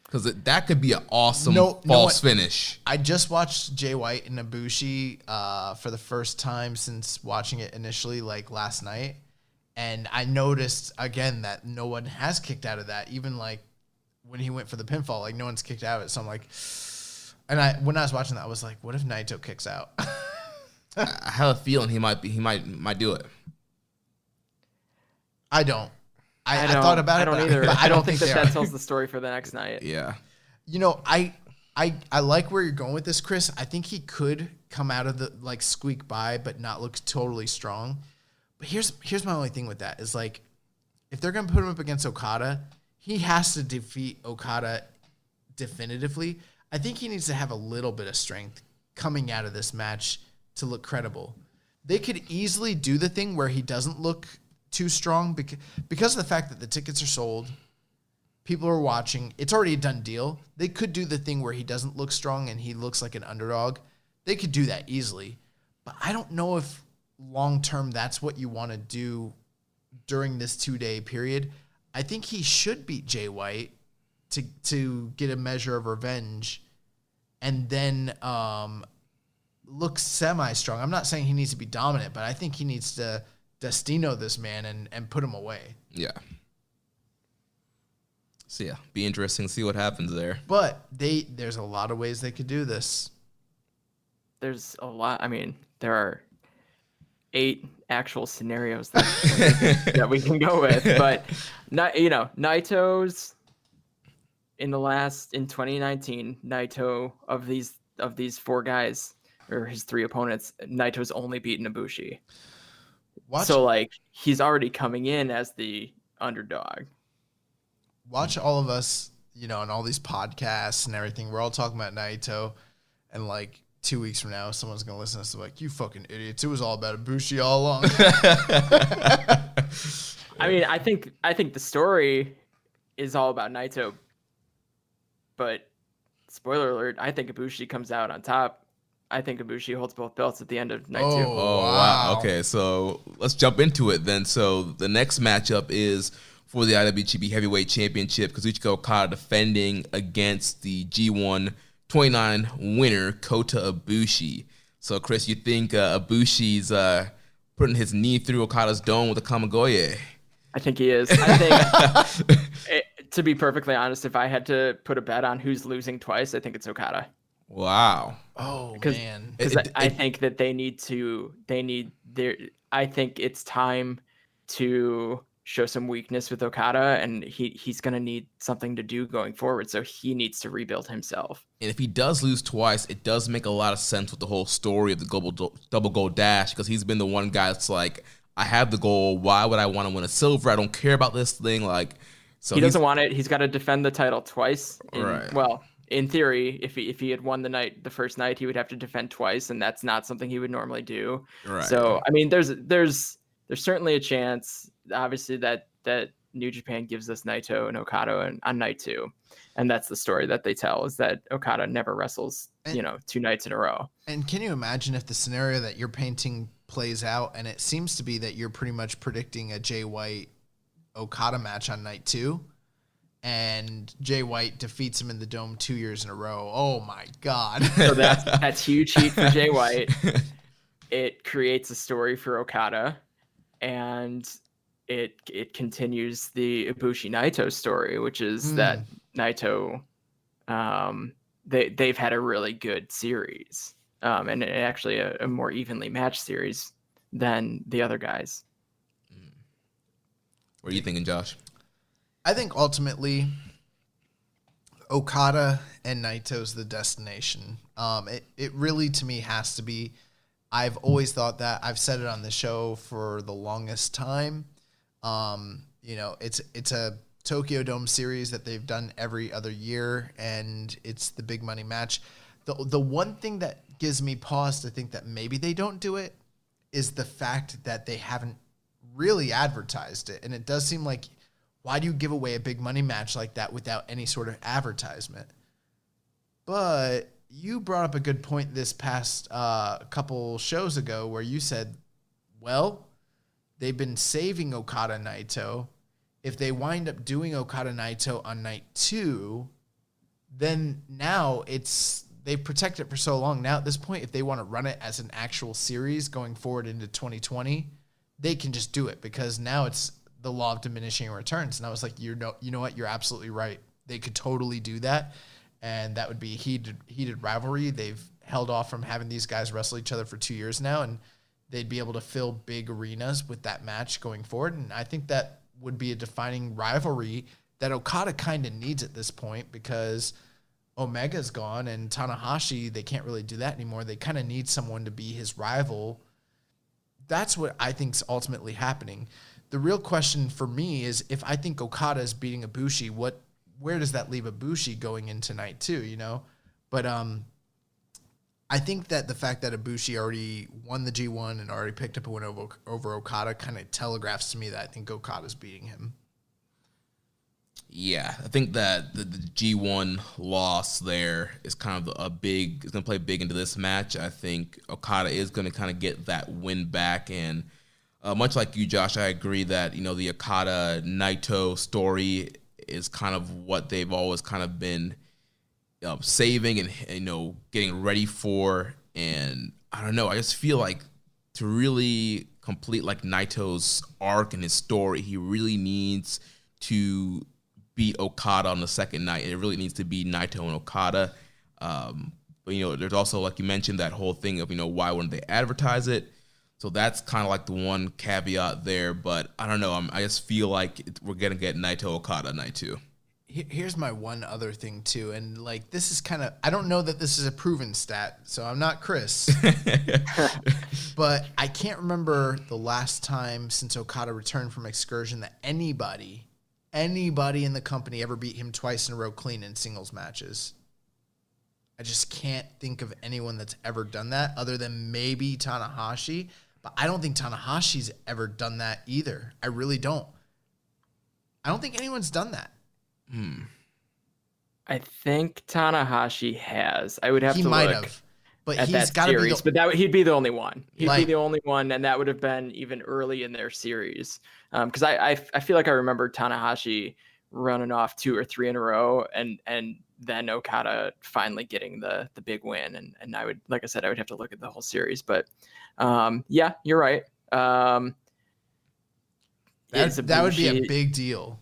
Because that could be an awesome false finish. I just watched Jay White and Ibushi for the first time since watching it initially, like last night, and I noticed again that no one has kicked out of that. Even like when he went for the pinfall, like no one's kicked out of it. So I'm like, and when I was watching that, I was like, what if Naito kicks out? I have a feeling he might do it. I don't. I thought about it. I don't either. But I don't think that tells the story for the next night. Yeah. You know, I like where you're going with this, Chris. I think he could come out of the like squeak by, but not look totally strong. But here's my only thing with that is like, if they're gonna put him up against Okada, he has to defeat Okada definitively. I think he needs to have a little bit of strength coming out of this match to look credible. They could easily do the thing where he doesn't look too strong because of the fact that the tickets are sold, people are watching, it's already a done deal. They could do the thing where he doesn't look strong and he looks like an underdog. They could do that easily. But I don't know if long-term that's what you want to do during this 2-day period. I think he should beat Jay White to get a measure of revenge and then look semi-strong. I'm not saying he needs to be dominant, but I think he needs to Destino this man and put him away. Yeah. So yeah, be interesting to see what happens there. But there's a lot of ways they could do this. There's a lot. I mean, there are 8 actual scenarios that we can go with. But Naito's in 2019, Naito of these 4 guys, or his 3 opponents, Naito's only beaten Ibushi. So like he's already coming in as the underdog. Watch all of us, and all these podcasts and everything. We're all talking about Naito, and like 2 weeks from now, someone's gonna listen to us and be like, "You fucking idiots! It was all about Ibushi all along." I mean, I think the story is all about Naito, but spoiler alert, I think Ibushi comes out on top. I think Ibushi holds both belts at the end of night 2. Oh, wow. Okay, so let's jump into it then. So the next matchup is for the IWGP Heavyweight Championship, Kazuchika Okada defending against the G1 29 winner, Kota Ibushi. So, Chris, you think Ibushi's putting his knee through Okada's dome with a Kamigoye? I think he is. I think, to be perfectly honest, if I had to put a bet on who's losing twice, I think it's Okada. Wow. Oh, man. Because I think that I think it's time to show some weakness with Okada, and he's going to need something to do going forward. So he needs to rebuild himself. And if he does lose twice, it does make a lot of sense with the whole story of the double gold dash, because he's been the one guy that's like, I have the goal. Why would I want to win a silver? I don't care about this thing. Like, so he doesn't want it. He's got to defend the title twice. Right. Well, in theory, if he had won the first night, he would have to defend twice, and that's not something he would normally do. Right. So, I mean, there's certainly a chance, obviously, that New Japan gives us Naito and Okada on night 2. And that's the story that they tell, is that Okada never wrestles, 2 nights in a row. And can you imagine if the scenario that you're painting plays out, and it seems to be that you're pretty much predicting a Jay White Okada match on night 2, and Jay White defeats him in the Dome 2 years in a row. Oh my God. So that's huge heat for Jay White. It creates a story for Okada, and it continues the Ibushi Naito story, which is that Naito, they've had a really good series, and actually a more evenly matched series than the other guys. What are you thinking, Josh? I think ultimately Okada and Naito's the destination. It really, to me, has to be. I've always thought that. I've said it on the show for the longest time. It's a Tokyo Dome series that they've done every other year, and it's the big money match. The one thing that gives me pause to think that maybe they don't do it is the fact that they haven't really advertised it. And it does seem like, why do you give away a big money match like that without any sort of advertisement? But you brought up a good point this past couple shows ago where you said, well, they've been saving Okada Naito. If they wind up doing Okada Naito on night 2, then now they've protected it for so long. Now at this point, if they want to run it as an actual series going forward into 2020, they can just do it, because now it's the law of diminishing returns. And I was like, you know what? You're absolutely right. They could totally do that. And that would be heated rivalry. They've held off from having these guys wrestle each other for 2 years now, and they'd be able to fill big arenas with that match going forward. And I think that would be a defining rivalry that Okada kind of needs at this point, because Omega's gone and Tanahashi, they can't really do that anymore. They kind of need someone to be his rival. That's what I think is ultimately happening. The real question for me is, if I think Okada is beating Ibushi, where does that leave Ibushi going into night 2, But I think that the fact that Ibushi already won the G1 and already picked up a win over Okada kind of telegraphs to me that I think Okada's beating him. Yeah, I think that the G1 loss there is kind of it's going to play big into this match. I think Okada is going to kind of get that win back. And much like you, Josh, I agree that, the Okada Naito story is kind of what they've always kind of been saving and getting ready for. And I don't know, I just feel like to really complete like Naito's arc and his story, he really needs to beat Okada on the second night. It really needs to be Naito and Okada. But there's also, like you mentioned, that whole thing of why wouldn't they advertise it? So that's kind of like the one caveat there. But I don't know. I just feel like we're gonna get Naito Okada night 2. Here's my one other thing too, and like this is kind of, I don't know that this is a proven stat, so I'm not Chris, but I can't remember the last time since Okada returned from excursion that anybody in the company ever beat him twice in a row clean in singles matches. I just can't think of anyone that's ever done that other than maybe Tanahashi, but I don't think Tanahashi's ever done that either. I really don't. I don't think anyone's done that. I think Tanahashi has. I would have He to might look have, but at he's that got to be series, but he'd be the only one. He'd be Like- the only one, and that would have been even early in their series. Because I feel like I remember Tanahashi running off 2 or 3 in a row, and then Okada finally getting the big win. And I would, like I said, I would have to look at the whole series. But yeah, you're right. that would be a big deal.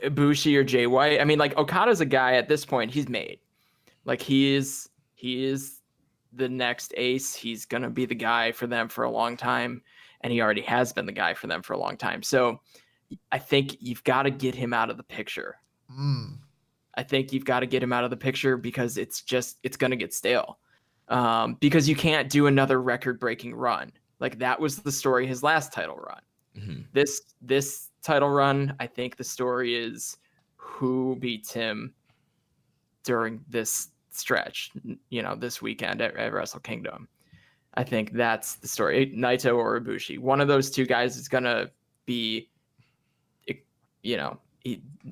Ibushi or Jay White. I mean, like, Okada's a guy at this point, he's made. Like, he is the next ace. He's going to be the guy for them for a long time. and he already has been the guy for them for a long time. So I think you've got to get him out of the picture. I think you've got to get him out of the picture because it's going to get stale. Because you can't do another record-breaking run. Like that was the story his last title run. Mm-hmm. This title run, I think the story is who beats him during this stretch, this weekend at Wrestle Kingdom. I think that's the story. Naito or Ibushi. One of those two guys is going to be,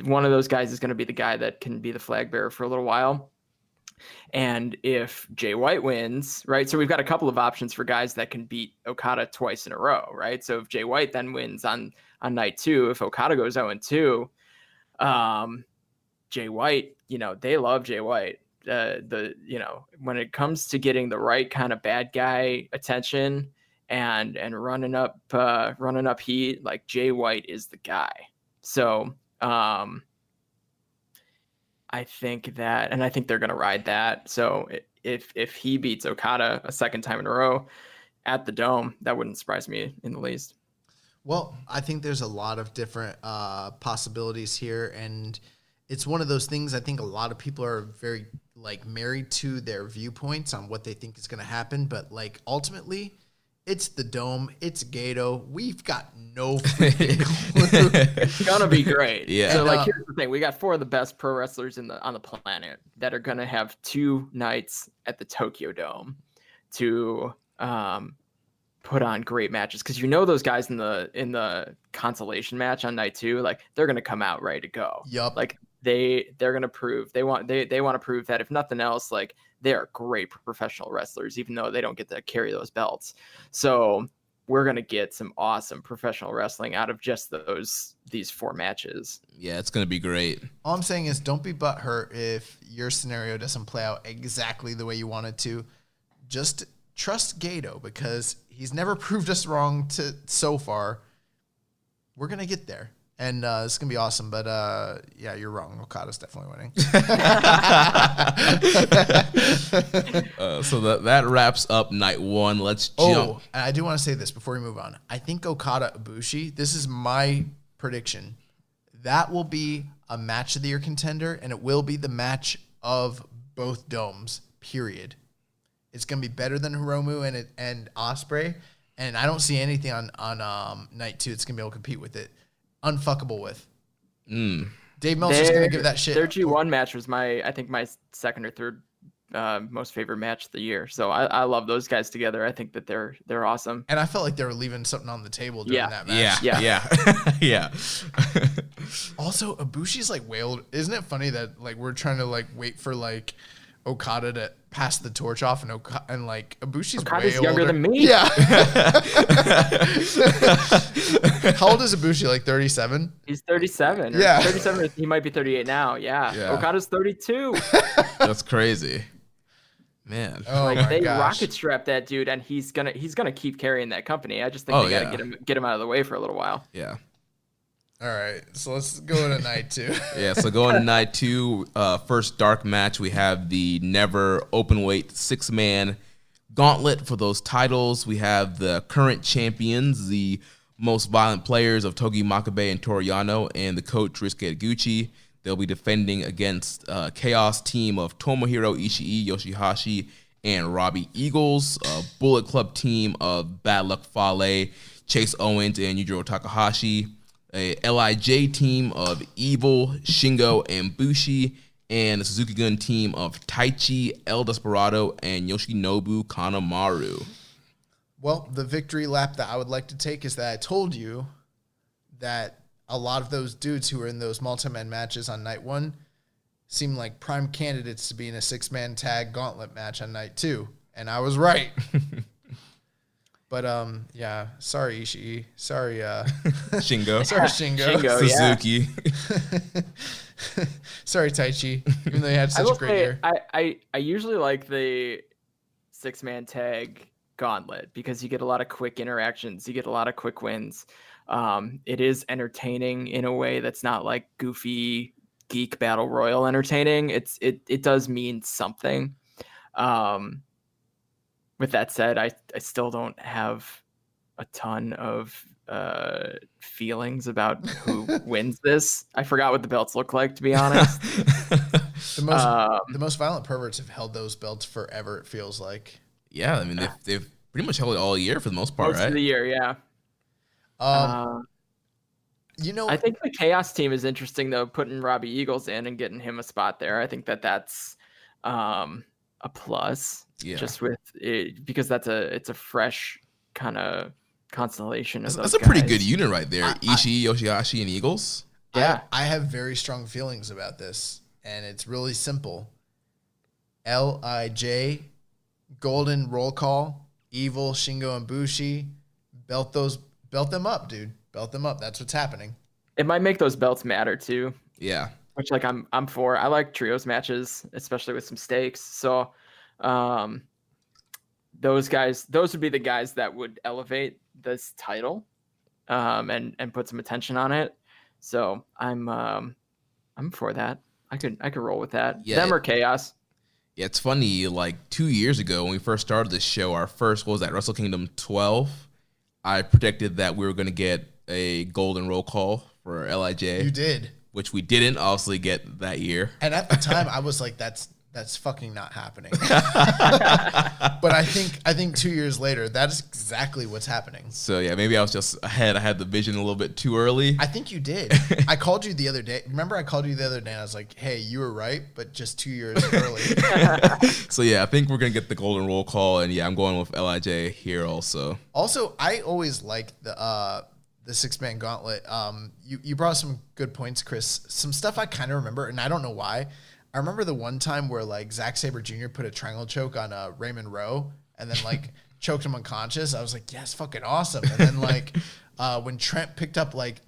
one of those guys is going to be the guy that can be the flag bearer for a little while. And if Jay White wins, right? So we've got a couple of options for guys that can beat Okada twice in a row, right? So if Jay White then wins on night 2, if Okada goes 0-2, Jay White, they love Jay White. When it comes to getting the right kind of bad guy attention and running up heat, like Jay White is the guy. So I think they're going to ride that. So if he beats Okada a second time in a row at the Dome, that wouldn't surprise me in the least. Well, I think there's a lot of different possibilities here, and it's one of those things. I think a lot of people are very married to their viewpoints on what they think is going to happen, but ultimately, it's the Dome. It's Gato. We've got no freaking clue. It's gonna be great. Yeah. So here's the thing: we got 4 of the best pro wrestlers on the planet that are gonna have 2 nights at the Tokyo Dome to put on great matches. Because those guys in the consolation match on night 2, they're gonna come out ready to go. Yup. They're gonna prove they want to prove that if nothing else, they are great professional wrestlers, even though they don't get to carry those belts. So we're going to get some awesome professional wrestling out of just these 4 matches. Yeah, it's going to be great. All I'm saying is don't be butthurt if your scenario doesn't play out exactly the way you want it to. Just trust Gato because he's never proved us wrong so far. We're going to get there. And it's going to be awesome. But, yeah, you're wrong. Okada's definitely winning. So that wraps up night 1. Let's jump. Oh, and I do want to say this before we move on. I think Okada Ibushi, this is my prediction. That will be a match of the year contender, and it will be the match of both domes, period. It's going to be better than Hiromu and Ospreay. And I don't see anything on night 2 that's going to be able to compete with it. Unfuckable with. Dave Meltzer's going to give that shit. Their G1 match was my second or third most favorite match of the year. So I love those guys together. I think that they're awesome. And I felt like they were leaving something on the table during that match. Yeah. Also, Ibushi's wailed. Isn't it funny that we're trying to wait for Okada to pass the torch off and Ibushi's Okada's way younger older. than me. Yeah. How old is Ibushi? 37? He's 37. Or Yeah. 37. He might be 38 now. Yeah. Okada's 32. That's crazy. Man. Oh my they gosh. rocket strap that dude, and he's gonna keep carrying that company. I just think they gotta get him out of the way for a little while. Yeah. All right, so let's go to night 2. Yeah, so going to night 2, first dark match, we have the never open weight 6-man gauntlet for those titles. We have the current champions, the most violent players of Togi Makabe and Toru Yano, and the coach Ryusuke Taguchi. They'll be defending against Chaos team of Tomohiro Ishii, Yoshihashi, and Robbie Eagles, a Bullet Club team of Bad Luck Fale, Chase Owens, and Yujiro Takahashi, a LIJ team of Evil, Shingo, and Bushi, and a Suzuki Gun team of Taichi, El Desperado, and Yoshinobu Kanemaru. Well, the victory lap that I would like to take is that I told you that a lot of those dudes who were in those multi-man matches on night 1 seem like prime candidates to be in a 6-man tag gauntlet match on night 2. And I was right. But, yeah, sorry, Ishii. Sorry, Shingo. Sorry, Shingo. Suzuki. Sorry, Taichi. Even though he had such a great year. I usually like the 6-man tag gauntlet because you get a lot of quick interactions. You get a lot of quick wins. It is entertaining in a way that's not like goofy geek battle royal entertaining. It does mean something. With that said, I still don't have a ton of feelings about who wins this. I forgot what the belts look like, to be honest. The most violent perverts have held those belts forever, it feels like. Yeah, I mean they've pretty much held it all year for the most part, Most right? of the year, yeah. I think the Chaos team is interesting though, putting Robbie Eagles in and getting him a spot there. I think that's a plus. Yeah. Just with it, because it's a fresh kind of constellation of those That's a pretty guys. good unit right there. Ishii, Yoshihashi, and Eagles. Yeah. I have very strong feelings about this, and it's really simple. LIJ, Golden Roll Call, Evil, Shingo, and Bushi, belt them up, dude. Belt them up. That's what's happening. It might make those belts matter too. Yeah. Which I'm for. I like trios matches, especially with some stakes. So those would be the guys that would elevate this title and put some attention on it. So I'm for that. I could roll with that. Yeah, Them or Chaos. Yeah, it's funny, like 2 years ago when we first started this show, our first, what was that, Wrestle Kingdom 12, I predicted that we were going to get a golden roll call for LIJ. You did. Which we didn't obviously get that year. And at the time, I was like, that's fucking not happening. But I think 2 years later, that is exactly what's happening. So yeah, maybe I was just ahead. I had the vision a little bit too early. I think you did. I called you the other day. Remember, I called you the other day and I was like, hey, you were right, but just 2 years early. So yeah, I think we're going to get the golden roll call. And yeah, I'm going with LIJ here also. Also, I always like the 6-man gauntlet. You brought some good points, Chris. Some stuff I kind of remember, and I don't know why. I remember the one time where like Zack Sabre Jr. put a triangle choke on Raymond Rowe and then like choked him unconscious. I was like, yes, fucking awesome. And then like when Trent picked up like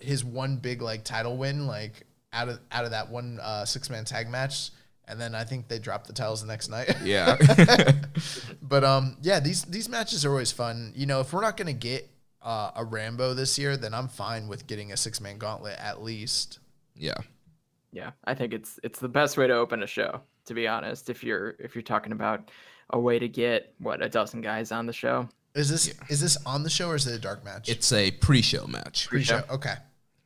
his one big like title win like out of that one 6-man tag match, and then I think they dropped the titles the next night. Yeah. But yeah, these matches are always fun. You know, if we're not gonna get a Rambo this year, then I'm fine with getting a 6-man gauntlet at least. Yeah. Yeah, I think it's the best way to open a show, to be honest. If you're talking about a way to get a dozen guys on the show. Is this on the show or is it a dark match? It's a pre-show match. Pre-show. Okay.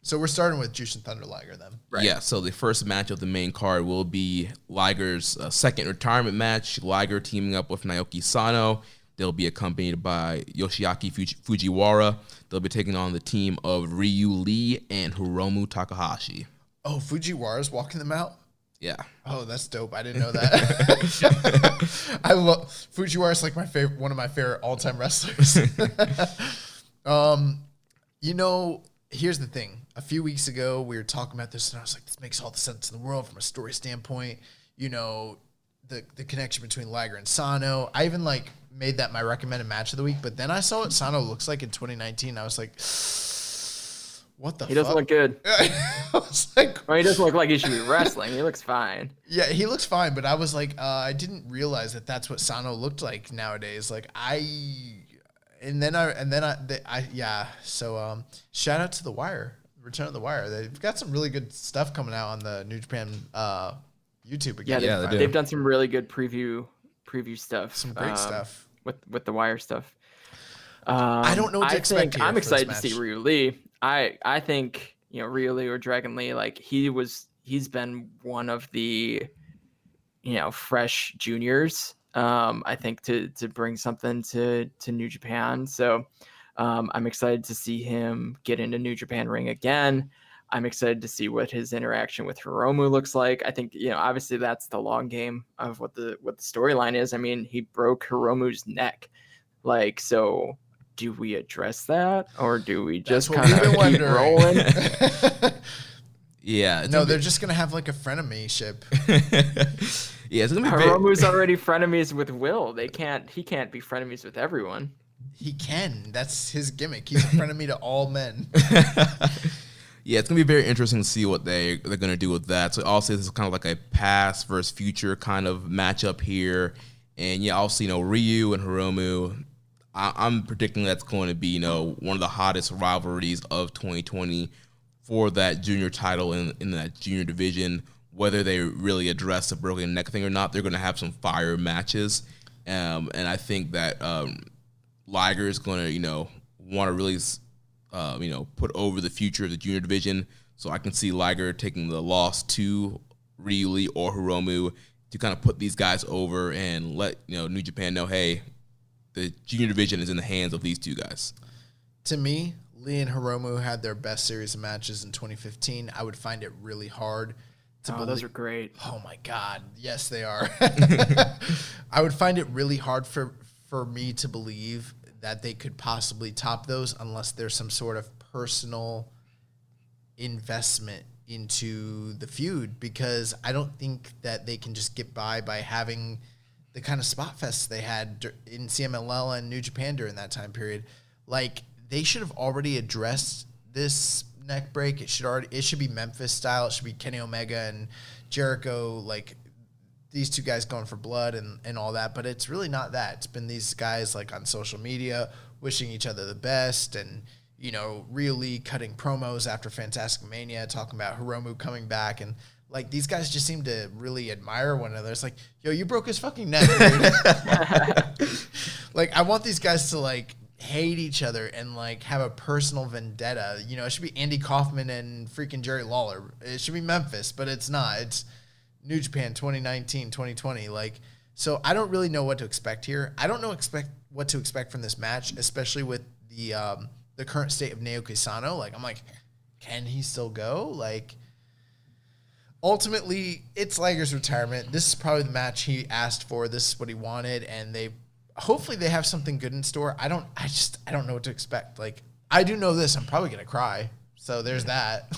So we're starting with Jushin Thunder Liger then. Right. Yeah, so the first match of the main card will be Liger's second retirement match. Liger teaming up with Naoki Sano. They'll be accompanied by Yoshiaki Fujiwara. They'll be taking on the team of Ryu Lee and Hiromu Takahashi. Oh, Fujiwara's walking them out? Yeah. Oh, that's dope. I didn't know that. I love Fujiwara's like one of my favorite all-time wrestlers. You know, here's the thing. A few weeks ago, we were talking about this, and I was like, this makes all the sense in the world from a story standpoint. You know, the connection between Liger and Sano. I even like made that my recommended match of the week, but then I saw what Sano looks like in 2019. I was like, what the fuck? He doesn't look good. I was like, well, he doesn't look like he should be wrestling. He looks fine. Yeah, he looks fine, but I was like, I didn't realize that that's what Sano looked like nowadays. Like So shout out to The Wire, Return of the Wire. They've got some really good stuff coming out on the New Japan YouTube again. Yeah, they've done some really good preview stuff. Some great stuff with the Wire stuff. I don't know what to expect here I'm for excited to this see match. Ryu Lee. I think, you know, Ryu Lee or Dragon Lee, like he's been one of the, you know, fresh juniors. I think to bring something to New Japan. So I'm excited to see him get into New Japan ring again. I'm excited to see what his interaction with Hiromu looks like. I think, you know, obviously that's the long game of what the storyline is. I mean, he broke Hiromu's neck. Like, so do we address that or do we just kind of keep rolling? Yeah. No, they're just gonna have like a frenemy-ship. Yeah, it's gonna be Hiromu's already frenemies with Will. He can't be frenemies with everyone. He can. That's his gimmick. He's a frenemy to all men. Yeah, it's gonna be very interesting to see what they're gonna do with that. So also this is kind of like a past versus future kind of matchup here. And yeah, also, you know, Ryu and Hiromu, I'm predicting that's going to be, you know, one of the hottest rivalries of 2020 for that junior title in that junior division. Whether they really address the broken neck thing or not, they're going to have some fire matches. And I think that Liger is going to, want to really, put over the future of the junior division. So I can see Liger taking the loss to Ryuli or Hiromu to kind of put these guys over and let, New Japan know, hey, the junior division is in the hands of these two guys. To me, Lee and Hiromu had their best series of matches in 2015. I would find it really hard to believe. Those are great. Oh my God. Yes, they are. I would find it really hard for me to believe that they could possibly top those unless there's some sort of personal investment into the feud, because I don't think that they can just get by having the kind of spot fests they had in CMLL and New Japan during that time period. Like, they should have already addressed this neck break. It should be Memphis style. It should be Kenny Omega and Jericho, like these two guys going for blood and all that. But it's really not that. It's been these guys like on social media wishing each other the best, and really cutting promos after Fantastic Mania, talking about Hiromu coming back, and like these guys just seem to really admire one another. It's like, yo, you broke his fucking neck, dude. Like, I want these guys to like hate each other and like have a personal vendetta. It should be Andy Kaufman and freaking Jerry Lawler. It should be Memphis, but it's not. It's New Japan 2019, 2020. Like, so I don't really know what to expect here. I don't know what to expect from this match, especially with the current state of Naoki Sano. Like, I'm like, can he still go? Like, ultimately, it's Liger's retirement. This is probably the match he asked for. This is what he wanted, and hopefully they have something good in store. I don't know what to expect. Like, I do know this. I'm probably going to cry. So there's that.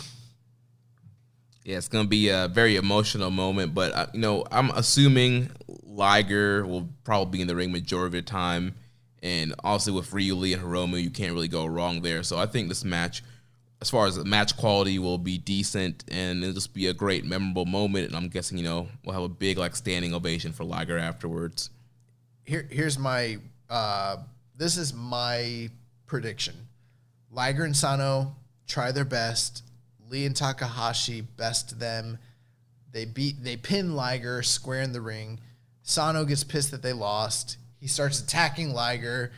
Yeah, it's going to be a very emotional moment, but, I'm assuming Liger will probably be in the ring majority of the time, and also with Ryuli and Hiromu, you can't really go wrong there. So I think this match, as far as the match quality, will be decent, and it'll just be a great, memorable moment, and I'm guessing, we'll have a big, standing ovation for Liger afterwards. Here's my this is my prediction. Liger and Sano try their best. Lee and Takahashi best them. They pin Liger square in the ring. Sano gets pissed that they lost. He starts attacking Liger,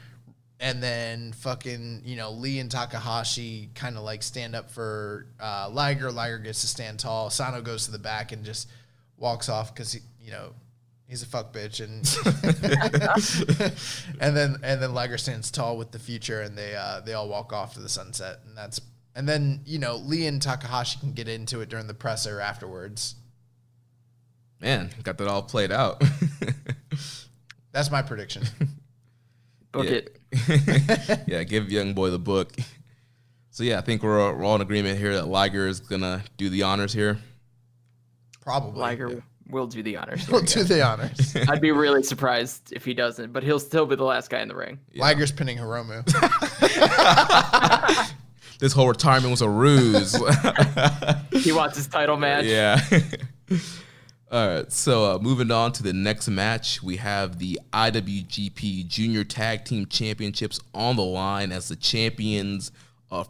and then fucking, Lee and Takahashi kind of like stand up for Liger. Liger gets to stand tall. Sano goes to the back and just walks off because he's a fuck bitch, and and then Liger stands tall with the future, and they all walk off to the sunset, and then Lee and Takahashi can get into it during the presser afterwards. Man, got that all played out. That's my prediction. Book it. Yeah, give Young Boy the book. So yeah, I think we're all in agreement here that Liger is gonna do the honors here. Probably. Liger will do the honors. We'll do the honors. I'd be really surprised if he doesn't, but he'll still be the last guy in the ring. Yeah. Liger's pinning Hiromu. This whole retirement was a ruse. He wants his title match. Yeah. All right, so moving on to the next match, we have the IWGP Junior Tag Team Championships on the line as the champions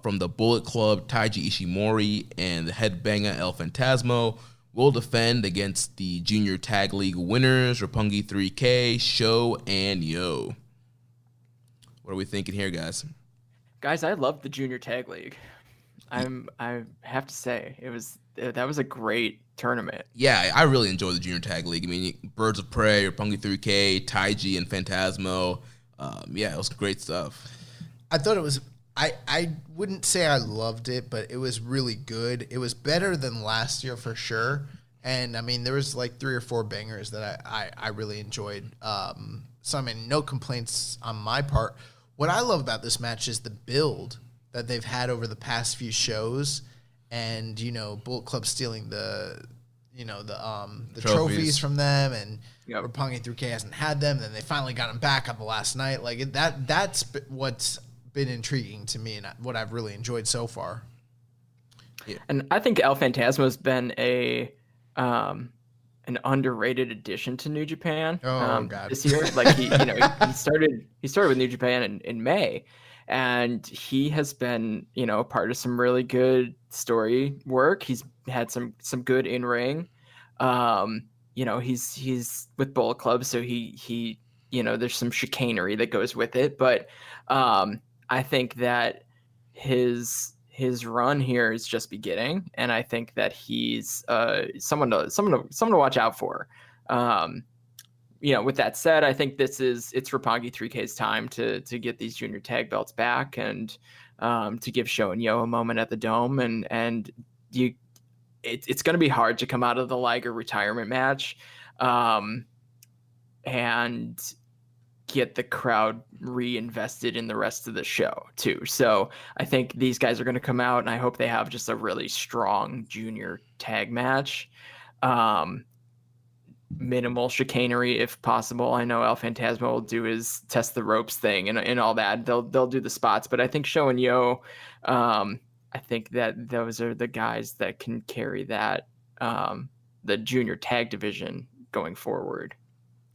from the Bullet Club, Taiji Ishimori, and the Headbanger El Phantasmo will defend against the Junior Tag League winners, Roppongi 3K, Sho, and Yo. What are we thinking here, guys? Guys, I love the Junior Tag League. I have to say, that was a great tournament. Yeah, I really enjoyed the Junior Tag League. I mean, Birds of Prey, Roppongi 3K, Taiji, and Phantasmo. Yeah, it was great stuff. I thought it was. I wouldn't say I loved it, but it was really good. It was better than last year for sure. And I mean, there was like 3 or 4 bangers that I really enjoyed. So I mean, no complaints on my part. What I love about this match is the build that they've had over the past few shows, and Bullet Club stealing the trophies from them, and Roppongi 3K hasn't had them. Then they finally got them back on the last night. Like that's what's been intriguing to me and what I've really enjoyed so far. Yeah. And I think El Phantasmo has been an underrated addition to New Japan. God. This year. Like he started with New Japan in May, and he has been part of some really good story work. He's had some good in ring. He's with Bullet Club, so he there's some chicanery that goes with it. But I think that his run here is just beginning, and I think that he's someone to watch out for. With that said, I think it's Roppongi 3K's time to get these junior tag belts back and to give Sho and Yo a moment at the Dome, and it's going to be hard to come out of the Liger retirement match and get the crowd reinvested in the rest of the show too. So I think these guys are going to come out, and I hope they have just a really strong junior tag match. Minimal chicanery if possible. I know El Phantasmo will do his test the ropes thing and all that. They'll do the spots, but I think Sho and Yo, I think that those are the guys that can carry that the junior tag division going forward.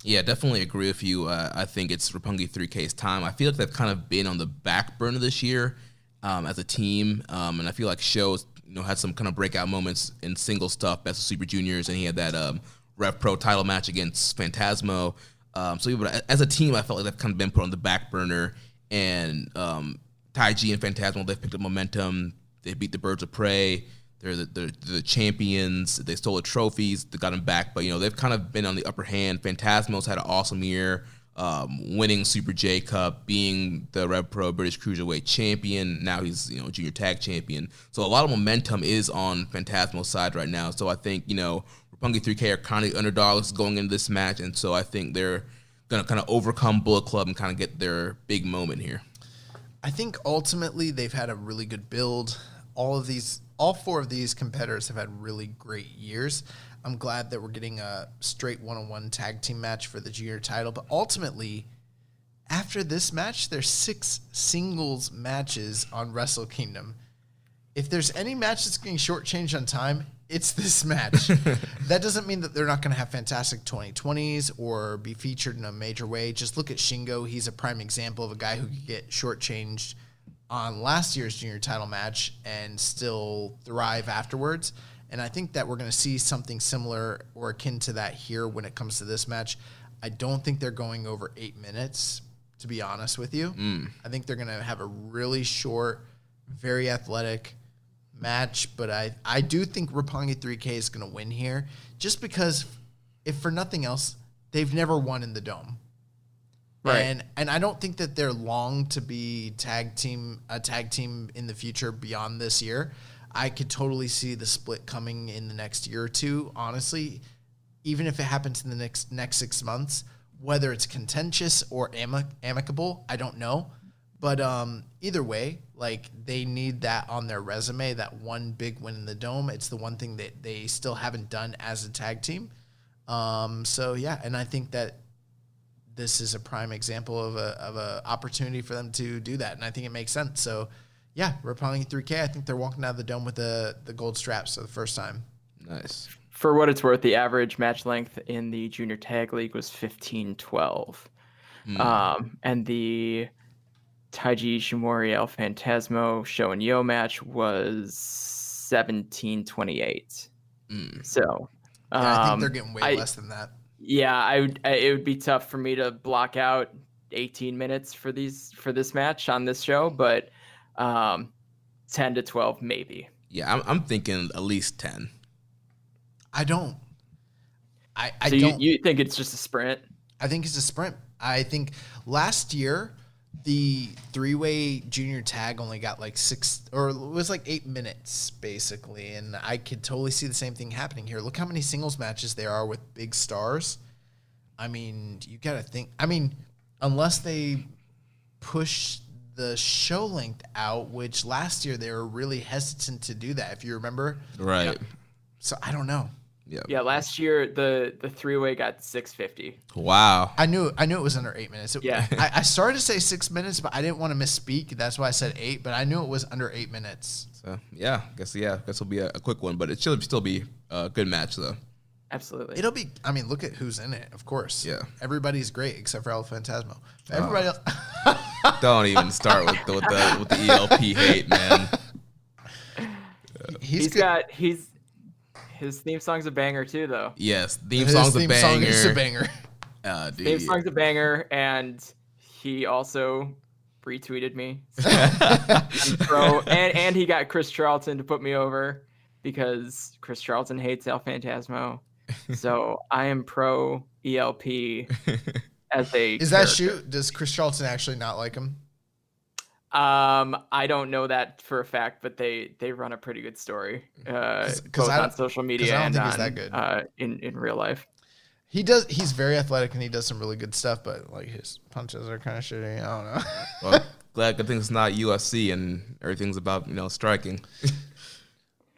Yeah, definitely agree with you. I think it's Roppongi 3K's time. I feel like they've kind of been on the back burner this year as a team, and I feel like Sho's had some kind of breakout moments in single stuff, Best of Super Juniors, and he had that Rev Pro title match against Phantasmo. But as a team, I felt like they've kind of been put on the back burner, and Taiji and Phantasmo, they've picked up momentum. They beat the Birds of Prey. They're the champions. They stole the trophies. They got them back. But, they've kind of been on the upper hand. Phantasmo's had an awesome year, winning Super J Cup, being the Rev Pro British Cruiserweight champion. Now he's, junior tag champion. So a lot of momentum is on Phantasmo's side right now. So I think, Roppongi 3K are kind of underdogs going into this match. And so I think they're going to kind of overcome Bullet Club and kind of get their big moment here. I think ultimately they've had a really good build. All four of these competitors have had really great years. I'm glad that we're getting a straight one-on-one tag team match for the junior title. But ultimately, after this match, there's 6 singles matches on Wrestle Kingdom. If there's any match that's getting shortchanged on time, it's this match. That doesn't mean that they're not going to have fantastic 2020s or be featured in a major way. Just look at Shingo. He's a prime example of a guy who could get shortchanged on last year's junior title match and still thrive afterwards. And I think that we're going to see something similar or akin to that here when it comes to this match. I don't think they're going over 8 minutes, to be honest with you. I think they're going to have a really short, very athletic match, but I do think Roppongi 3K is going to win here just because, if for nothing else, they've never won in the Dome. Right. And I don't think that they're long to be a tag team in the future beyond this year. I could totally see the split coming in the next year or two, honestly, even if it happens in the next 6 months. Whether it's contentious or amicable, I don't know. But either way, they need that on their resume, that one big win in the Dome. It's the one thing that they still haven't done as a tag team. And I think that this is a prime example of a opportunity for them to do that, and I think it makes sense. So, yeah, Roppongi 3K, I think they're walking out of the Dome with the gold straps for the first time. Nice. For what it's worth, the average match length in the Junior Tag League was 15-12. And the Taiji Ishimori El Phantasmo Sho and Yo match was 17-28. So I think they're getting way less than that. Yeah, it would be tough for me to block out 18 minutes for this match on this show, but 10-12 maybe. Yeah, I'm thinking at least 10. I don't. So you think it's just a sprint? I think it's a sprint. I think last year the 3-way junior tag only got 6 or it was 8 minutes basically, and I could totally see the same thing happening here. Look how many singles matches there are with big stars. I mean, you got to think. I mean, unless they push the show length out, which last year they were really hesitant to do that, if you remember. Right. Yeah. So I don't know. Yeah, last year the 3-way got 650. Wow. I knew it was under 8 minutes. Yeah. I started to say 6 minutes, but I didn't want to misspeak. That's why I said 8, but I knew it was under 8 minutes. So, I guess it'll be a quick one, but it should still be a good match, though. Absolutely. It'll be, look at who's in it, of course. Yeah. Everybody's great except for El Phantasmo. Everybody else. Don't even start with the ELP hate, man. His theme song's a banger too, though. Yes, theme song's a banger. Is a banger. Theme song's a banger, and he also retweeted me. So and he got Chris Charlton to put me over because Chris Charlton hates El Phantasmo. So I am pro ELP as a Is that shoot? Does Chris Charlton actually not like him? I don't know that for a fact, but they run a pretty good story both on social media and on, that good. In real life. He's very athletic and he does some really good stuff, but like his punches are kind of shitty. I don't know. Well, glad good thing it's not UFC and everything's about striking.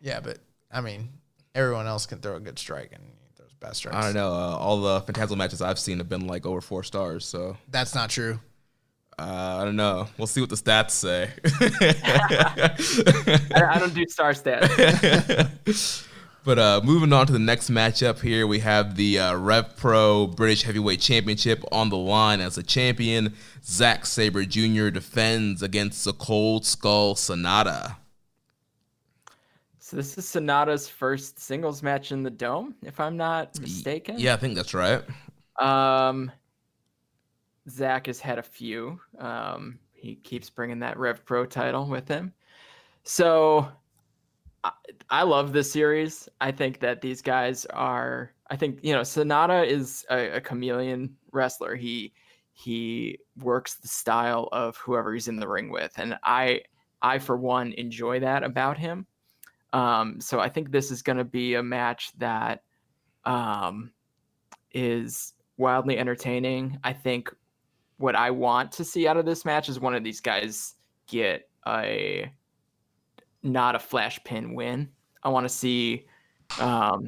Yeah, but I mean, everyone else can throw a good strike and he throws bad strikes. I don't know. All the Phantasmo matches I've seen have been like over 4 stars. So that's not true. I don't know. We'll see what the stats say. I don't do star stats. But moving on to the next matchup here, we have the Rev Pro British Heavyweight Championship on the line as a champion. Zack Sabre Jr. defends against the Cold Skull Sonata. So this is Sonata's first singles match in the Dome, if I'm not mistaken. Yeah, I think that's right. Zach has had a few. He keeps bringing that Rev Pro title with him. So I love this series. I think that these guys are, Sonata is a chameleon wrestler. He works the style of whoever he's in the ring with. And I for one, enjoy that about him. So I think this is going to be a match that is wildly entertaining. I think what I want to see out of this match is one of these guys get not a flash pin win. I want to see, I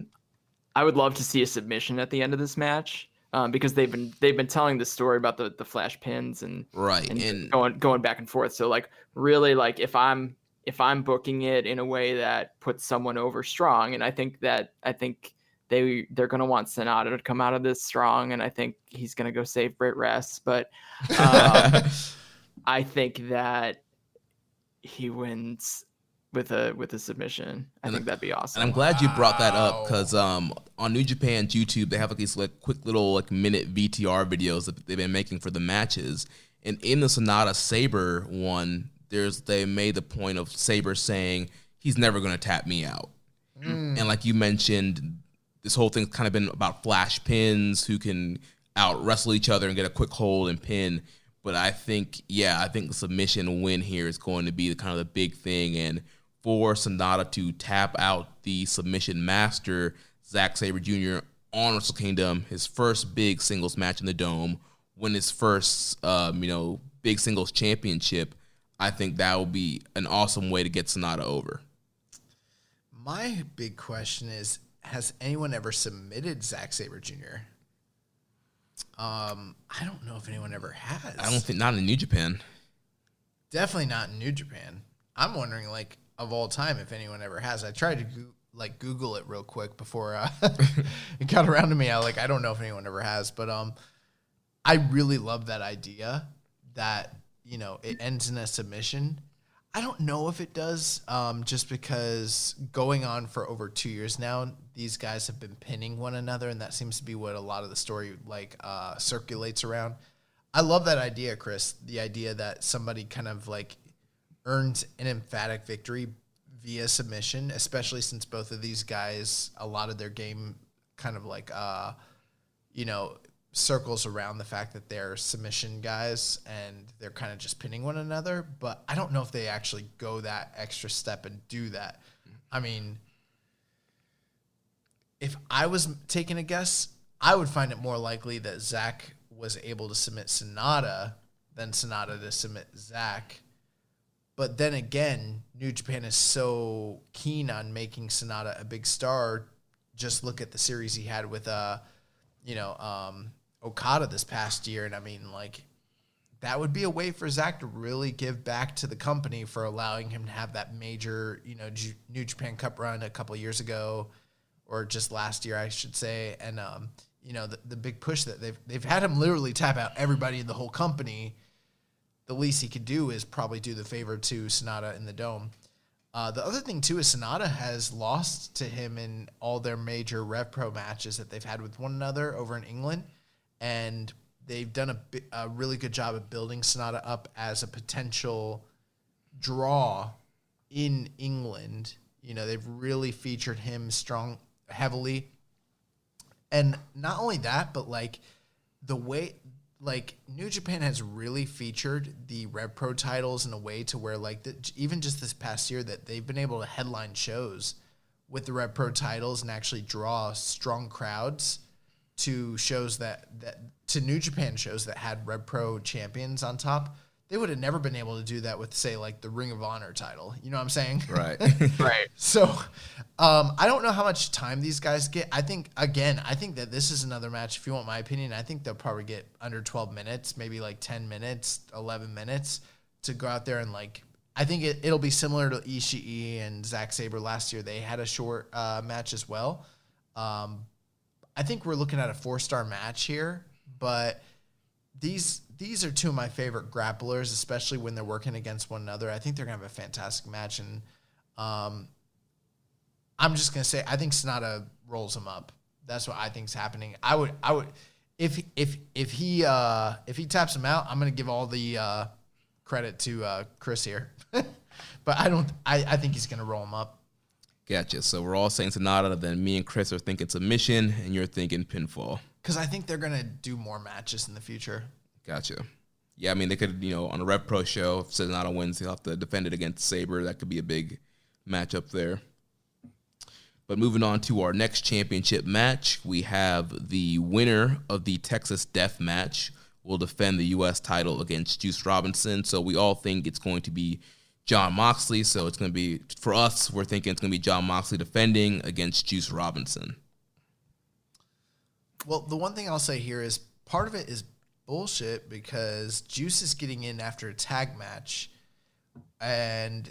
would love to see a submission at the end of this match because they've been telling the story about the flash pins and going back and forth. So like really like if I'm booking it in a way that puts someone over strong, and I think they're going to want Sonata to come out of this strong, and I think he's going to go save Britt Rest. But I think that he wins with a submission. I think that'd be awesome. And I'm glad you brought that up because on New Japan's YouTube, they have like these like quick little like minute VTR videos that they've been making for the matches. And in the Sonata Sabre one, they made the point of Sabre saying he's never going to tap me out. And like you mentioned, this whole thing's kind of been about flash pins, who can out wrestle each other and get a quick hold and pin. But I think the submission win here is going to be kind of the big thing. And for Sonata to tap out the submission master, Zack Sabre Jr. on Wrestle Kingdom, his first big singles match in the Dome, win his first big singles championship, I think that will be an awesome way to get Sonata over. My big question is, has anyone ever submitted Zack Sabre Jr.? I don't know if anyone ever has. I don't think, not in New Japan. Definitely not in New Japan. I'm wondering, like, of all time, if anyone ever has. I tried to Google it real quick before it got around to me. I don't know if anyone ever has, but I really love that idea that it ends in a submission. I don't know if it does, just because going on for over 2 years now, these guys have been pinning one another, and that seems to be what a lot of the story circulates around. I love that idea, Chris. The idea that somebody kind of like earned an emphatic victory via submission, especially since both of these guys, a lot of their game kind of circles around the fact that they're submission guys and they're kind of just pinning one another. But I don't know if they actually go that extra step and do that. I mean, if I was taking a guess, I would find it more likely that Zach was able to submit Sonata than Sonata to submit Zach. But then again, New Japan is so keen on making Sonata a big star. Just look at the series he had with Okada this past year. And I mean, that would be a way for Zach to really give back to the company for allowing him to have that major, New Japan Cup run a couple of years ago, or just last year, I should say. And, the big push that they've had him literally tap out everybody in the whole company. The least he could do is probably do the favor to Sonata in the Dome. The other thing, too, is Sonata has lost to him in all their major Rev Pro matches that they've had with one another over in England. and they've done a really good job of building Sonata up as a potential draw in England. You know, they've really featured him heavily. And not only that, but like the way, like New Japan has really featured the Rev Pro titles in a way to where like even just this past year that they've been able to headline shows with the Rev Pro titles and actually draw strong crowds to shows to New Japan shows that had Rev Pro champions on top. They would have never been able to do that with, say, like the Ring of Honor title. You know what I'm saying? Right. Right. So I don't know how much time these guys get. I think that this is another match. If you want my opinion, I think they'll probably get under 12 minutes, maybe like 10 minutes, 11 minutes to go out there and like, I think it'll be similar to Ishii and Zack Sabre last year. They had a short match as well. I think we're looking at a 4-star match here, but these are two of my favorite grapplers, especially when they're working against one another. I think they're gonna have a fantastic match, and I'm just gonna say I think Sonata rolls him up. That's what I think's happening. I would if he taps him out, I'm gonna give all the credit to Chris here, but I think he's gonna roll him up. Gotcha. So we're all saying Sonata, then me and Chris are thinking submission, and you're thinking pinfall. Because I think they're gonna do more matches in the future. Gotcha. Yeah, I mean, they could, on a Rev Pro show, if Sonata wins, he'll have to defend it against Sabre. That could be a big matchup there. But moving on to our next championship match, we have the winner of the Texas Death Match will defend the U.S. title against Juice Robinson. So we all think it's going to be Jon Moxley. So it's going to be, for us, we're thinking it's going to be Jon Moxley defending against Juice Robinson. Well, the one thing I'll say here is part of it is bullshit because Juice is getting in after a tag match, and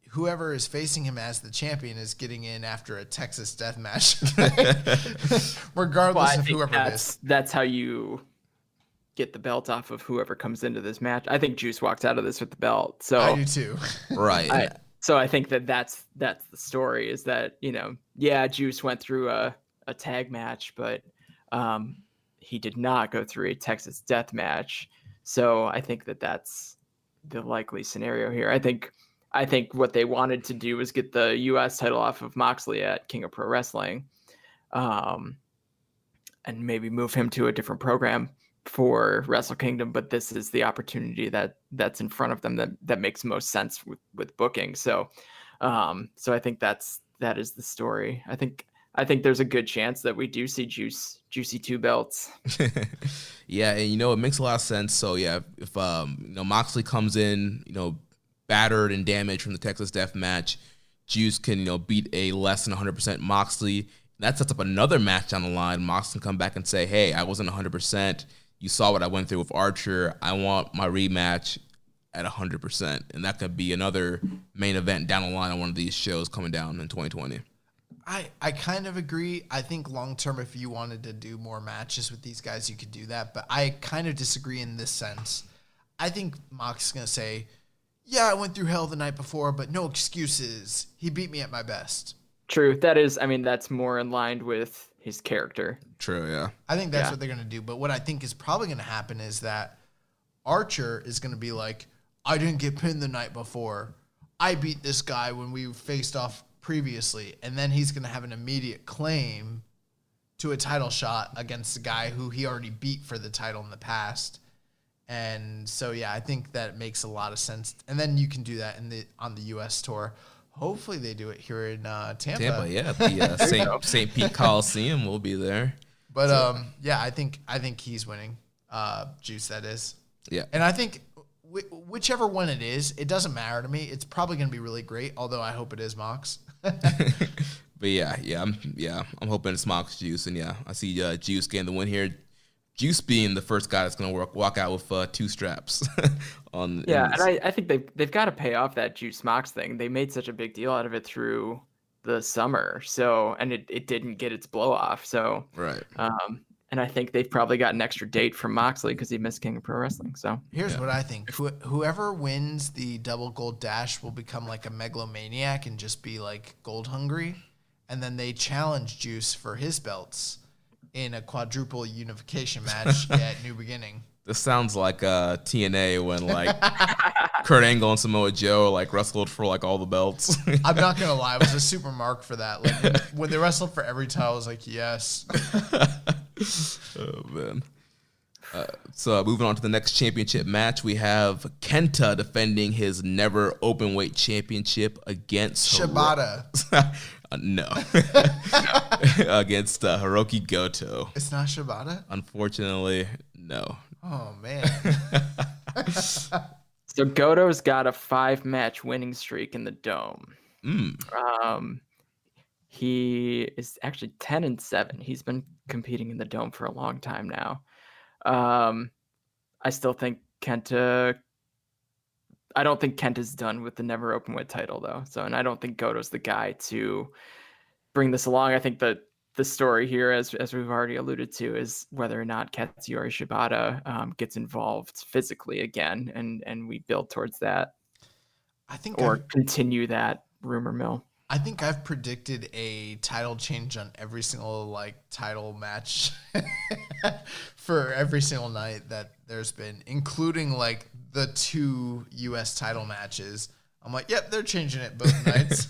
whoever is facing him as the champion is getting in after a Texas Death Match, regardless of whoever it is. That's how you get the belt off of whoever comes into this match. I think Juice walks out of this with the belt. So I do too. Right. So I think that's the story is that, Juice went through a tag match, but he did not go through a Texas Death Match. So I think that's the likely scenario here. I think what they wanted to do was get the U.S. title off of Moxley at King of Pro Wrestling, and maybe move him to a different program for Wrestle Kingdom. But this is the opportunity that's in front of them that makes most sense with booking. So I think that is the story. I think there's a good chance that we do see Juicy 2 belts. Yeah, and it makes a lot of sense. So yeah, if Moxley comes in, battered and damaged from the Texas Death Match, Juice can beat a less than 100% Moxley. That sets up another match on the line. Moxley can come back and say, "Hey, I wasn't 100%. You saw what I went through with Archer. I want my rematch at 100%." And that could be another main event down the line on one of these shows coming down in 2020. I kind of agree. I think long term, if you wanted to do more matches with these guys, you could do that. But I kind of disagree in this sense. I think Mox is going to say, "Yeah, I went through hell the night before, but no excuses. He beat me at my best." True. That's more in line with his character. True, yeah. I think that's what they're going to do. But what I think is probably going to happen is that Archer is going to be like, "I didn't get pinned the night before. I beat this guy when we faced off previously," and then he's going to have an immediate claim to a title shot against the guy who he already beat for the title in the past. And so, yeah, I think that makes a lot of sense. And then you can do that on the U.S. tour. Hopefully they do it here in Tampa. Tampa, yeah. The St. Pete Coliseum will be there. But, I think he's winning. Juice, that is. Yeah. And I think whichever one it is, it doesn't matter to me. It's probably going to be really great, although I hope it is Mox. But I'm hoping it's Mox Juice, and I see Juice getting the win here. Juice being the first guy that's going to walk out with 2 straps on. Yeah, and I think they've got to pay off that Juice Mox thing. They made such a big deal out of it through the summer, and it didn't get its blow off. So right. And I think they've probably got an extra date from Moxley because he missed King of Pro Wrestling. So here's what I think: whoever wins the double gold dash will become like a megalomaniac and just be like gold hungry, and then they challenge Juice for his belts, in a quadruple unification match at New Beginning. This sounds like TNA when like Kurt Angle and Samoa Joe like wrestled for like all the belts. I'm not gonna lie, it was a super mark for that. Like when they wrestled for every title, I was like, yes. Oh man. So moving on to the next championship match, we have Kenta defending his never openweight championship against Shibata. No. Against Hiroki Goto. It's not Shibata? Unfortunately, no. Oh, man. So Goto's got a 5-match winning streak in the Dome. He is actually 10-7. He's been competing in the Dome for a long time now. I still think Kenta. I don't think Kenta's done with the never openweight title though. So, and I don't think Goto's the guy to bring this along. I think that the story here, as we've already alluded to, is whether or not Katsuyori Shibata gets involved physically again, and we build towards that. I think continue that rumor mill. I think I've predicted a title change on every single like title match for every single night that there's been, including like the 2 US title matches. I'm like, yep, they're changing it both nights.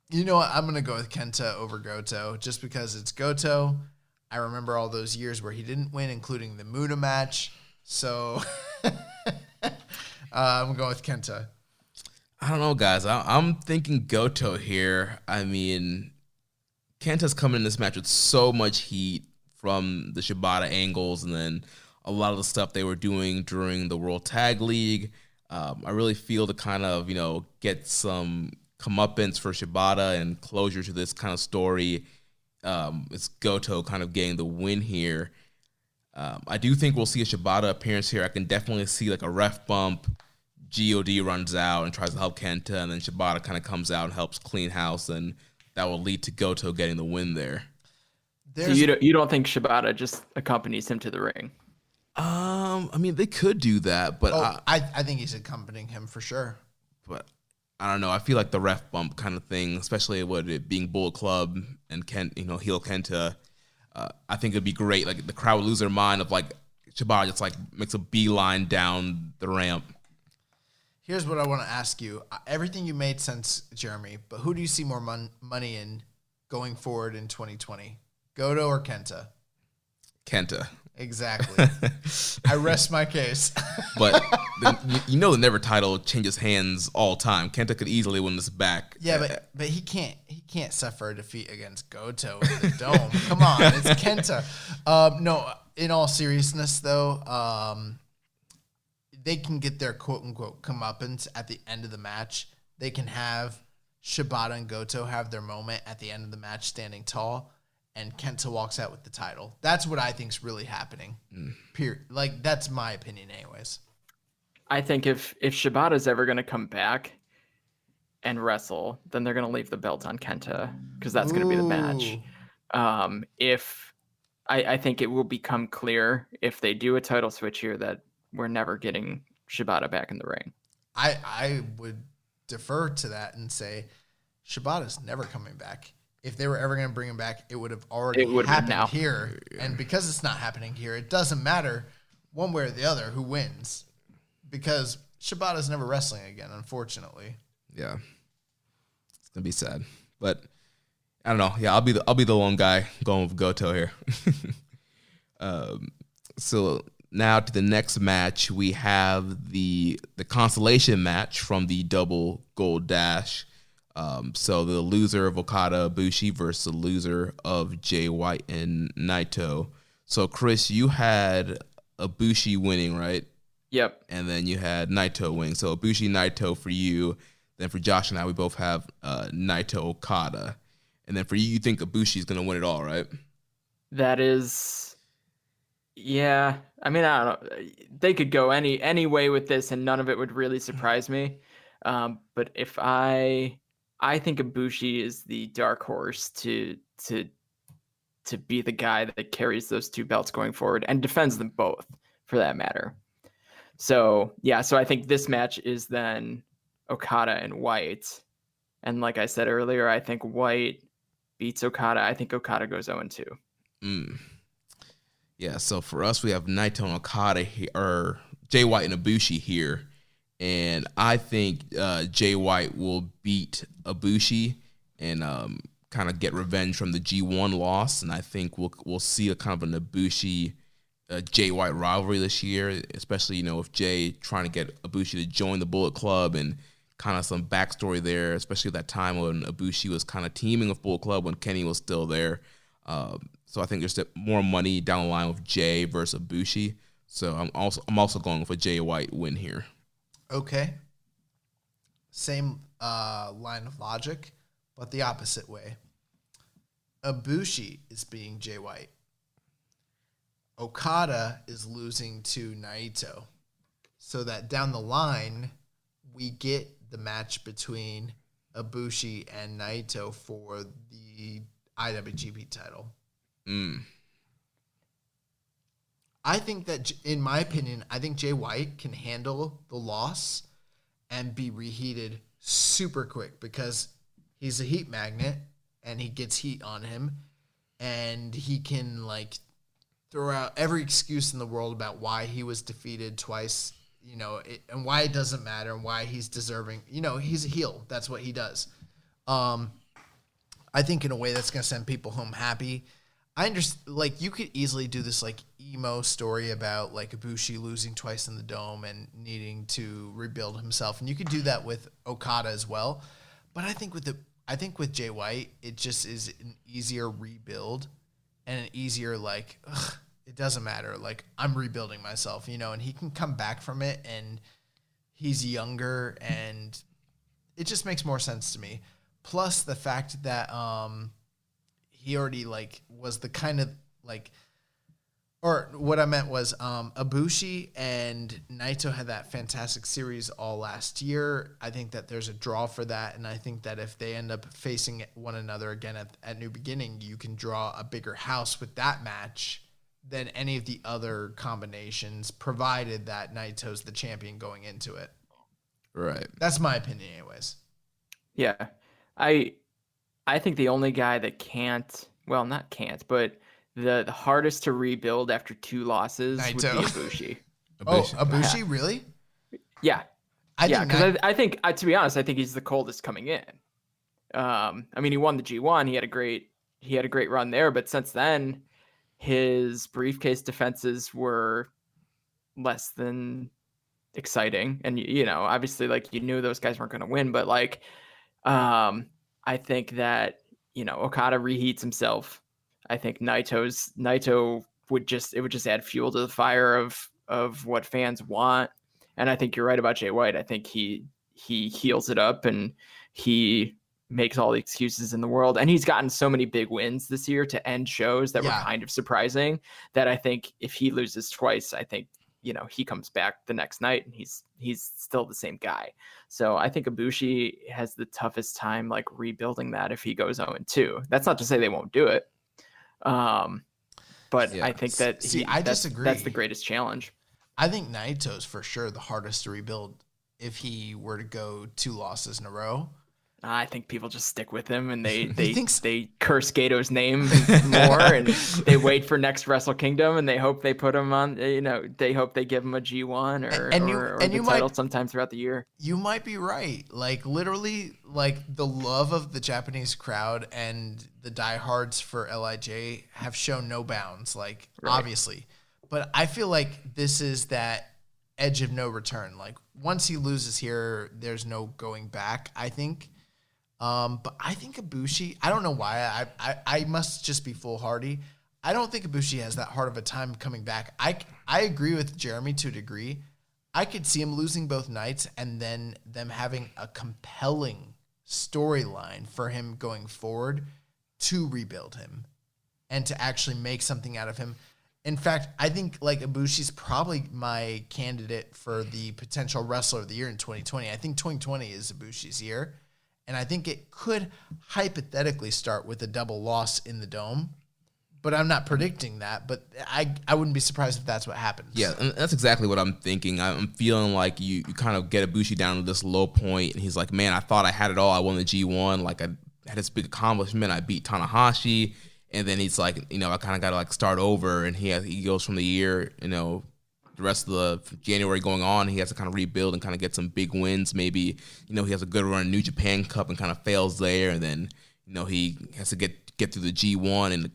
You know what? I'm going to go with Kenta over Goto just because it's Goto. I remember all those years where he didn't win, including the Muda match. So I'm going with Kenta. I don't know, guys. I'm thinking Goto here. I mean, Kenta's coming in this match with so much heat from the Shibata angles and then a lot of the stuff they were doing during the World Tag League. I really feel to kind of, get some comeuppance for Shibata and closure to this kind of story. It's Goto kind of getting the win here. I do think we'll see a Shibata appearance here. I can definitely see like a ref bump. God runs out and tries to help Kenta, and then Shibata kind of comes out and helps clean house, and that will lead to Goto getting the win there. So you don't think Shibata just accompanies him to the ring? I mean, they could do that, but I think he's accompanying him for sure. But I don't know. I feel like the ref bump kind of thing, especially with it being Bullet Club and heel Kenta, I think it'd be great. Like the crowd would lose their mind of like Shibata just like makes a beeline down the ramp. Here's what I want to ask you. Everything you made sense, Jeremy, but who do you see more money in going forward in 2020? Goto or Kenta? Kenta. Exactly. I rest my case. But the Never title changes hands all time. Kenta could easily win this back. Yeah, but he can't suffer a defeat against Goto in the Dome. Come on, it's Kenta. No, in all seriousness though, they can get their quote-unquote comeuppance at the end of the match. They can have Shibata and Goto have their moment at the end of the match standing tall, and Kenta walks out with the title. That's what I think's really happening. Period. Like, that's my opinion anyways. I think if Shibata's ever going to come back and wrestle, then they're going to leave the belt on Kenta because that's going to be the match. I think it will become clear if they do a title switch here that we're never getting Shibata back in the ring. I would defer to that and say Shibata's never coming back. If they were ever going to bring him back, it would have already happened here. And because it's not happening here, it doesn't matter one way or the other who wins. Because Shibata's never wrestling again, unfortunately. Yeah. It's going to be sad. But I don't know. Yeah, I'll be the lone guy going with Goto here. So now to the next match, we have the consolation match from the Double Gold Dash. So the loser of Okada Ibushi versus the loser of Jay White and Naito. So Chris, you had Ibushi winning, right? Yep. And then you had Naito winning. So Ibushi, Naito for you. Then for Josh and I, we both have Naito Okada. And then for you think Ibushi is going to win it all, right? That is, yeah. I mean, I don't know. They could go any way with this, and none of it would really surprise me. But if I think Ibushi is the dark horse to be the guy that carries those two belts going forward and defends them both, for that matter. So yeah, so I think this match is then Okada and White, and like I said earlier, I think White beats Okada. I think Okada goes 0-2. Yeah, so for us, we have Naito and Okada here, or Jay White and Ibushi here. And I think Jay White will beat Ibushi and kind of get revenge from the G1 loss. And I think we'll see a kind of an Ibushi Jay White rivalry this year, especially, with Jay trying to get Ibushi to join the Bullet Club and kind of some backstory there, especially that time when Ibushi was kind of teaming with Bullet Club when Kenny was still there. So I think there's more money down the line with Jay versus Ibushi. So I'm also going with a Jay White win here. Okay. Same line of logic, but the opposite way. Ibushi is beating Jay White. Okada is losing to Naito. So that down the line, we get the match between Ibushi and Naito for the IWGP title. I think that, in my opinion, I think Jay White can handle the loss and be reheated super quick because he's a heat magnet and he gets heat on him and he can throw out every excuse in the world about why he was defeated twice, and why it doesn't matter and why he's deserving. He's a heel. That's what he does. I think in a way that's going to send people home happy. I understand, you could easily do this, emo story about, Ibushi losing twice in the Dome and needing to rebuild himself. And you could do that with Okada as well. But I think with Jay White, it just is an easier rebuild and an easier, it doesn't matter. I'm rebuilding myself, and he can come back from it and he's younger and it just makes more sense to me. Plus the fact that, he already was the kind of or what I meant was Ibushi and Naito had that fantastic series all last year. I think that there's a draw for that, and I think that if they end up facing one another again at New Beginning, you can draw a bigger house with that match than any of the other combinations, provided that Naito's the champion going into it. Right. That's my opinion, anyways. Yeah, I think the only guy that not can't, but the hardest to rebuild after 2 losses would be Ibushi. Ibushi, really? Yeah. Because I think, to be honest, I think he's the coldest coming in. He won the G1. He had a great run there, but since then, his briefcase defenses were less than exciting. And, obviously, you knew those guys weren't going to win, but, I think that, Okada reheats himself. I think Naito would just add fuel to the fire of what fans want. And I think you're right about Jay White. I think he heals it up and he makes all the excuses in the world. And he's gotten so many big wins this year to end shows that were kind of surprising that I think if he loses twice, I think, he comes back the next night and he's still the same guy. So I think Ibushi has the toughest time rebuilding that if he goes 0-2. That's not to say they won't do it. But I think that I disagree. That's the greatest challenge. I think Naito's for sure the hardest to rebuild if he were to go 2 losses in a row. I think people just stick with him and they curse Gato's name more and they wait for next Wrestle Kingdom and they hope they put him on, they hope they give him a G1 or the title sometime throughout the year. You might be right. Literally, the love of the Japanese crowd and the diehards for LIJ have shown no bounds, obviously. But I feel like this is that edge of no return. Once he loses here, there's no going back, I think. But I think Ibushi, I don't know why, I must just be foolhardy. I don't think Ibushi has that hard of a time coming back. I agree with Jeremy to a degree. I could see him losing both nights and then them having a compelling storyline for him going forward to rebuild him and to actually make something out of him. In fact, I think Ibushi's probably my candidate for the potential wrestler of the year in 2020. I think 2020 is Ibushi's year. And I think it could hypothetically start with a double loss in the Dome. But I'm not predicting that. But I wouldn't be surprised if that's what happens. Yeah, and that's exactly what I'm thinking. I'm feeling like you kind of get Ibushi down to this low point. And he's like, man, I thought I had it all. I won the G1. had this big accomplishment. I beat Tanahashi, and then he's like, I kind of got to like start over, and he goes from the year, the rest of the January going on, he has to kind of rebuild and kind of get some big wins. Maybe, he has a good run in New Japan Cup and kind of fails there, and then, he has to get through the G1 and,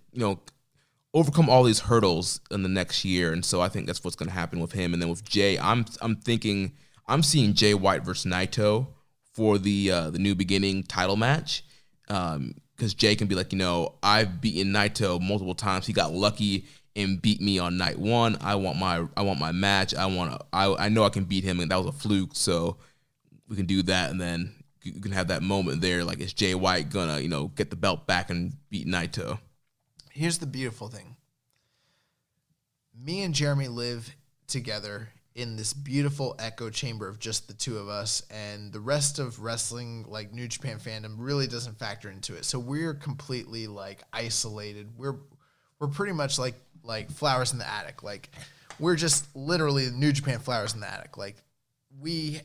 overcome all these hurdles in the next year. And so I think that's what's going to happen with him. And then with Jay, I'm seeing Jay White versus Naito for the New Beginning title match. Because Jay can be like, I've beaten Naito multiple times. He got lucky and beat me on night one. I want my match. I know I can beat him, and that was a fluke. So we can do that, and then you can have that moment there. Like, is Jay White gonna, get the belt back and beat Naito? Here's the beautiful thing. Me and Jeremy live together in this beautiful echo chamber of just the two of us, and the rest of wrestling, like New Japan fandom, really doesn't factor into it. So we're completely like isolated. We're pretty much like flowers in the attic. Like, we're just literally New Japan flowers in the attic. Like, we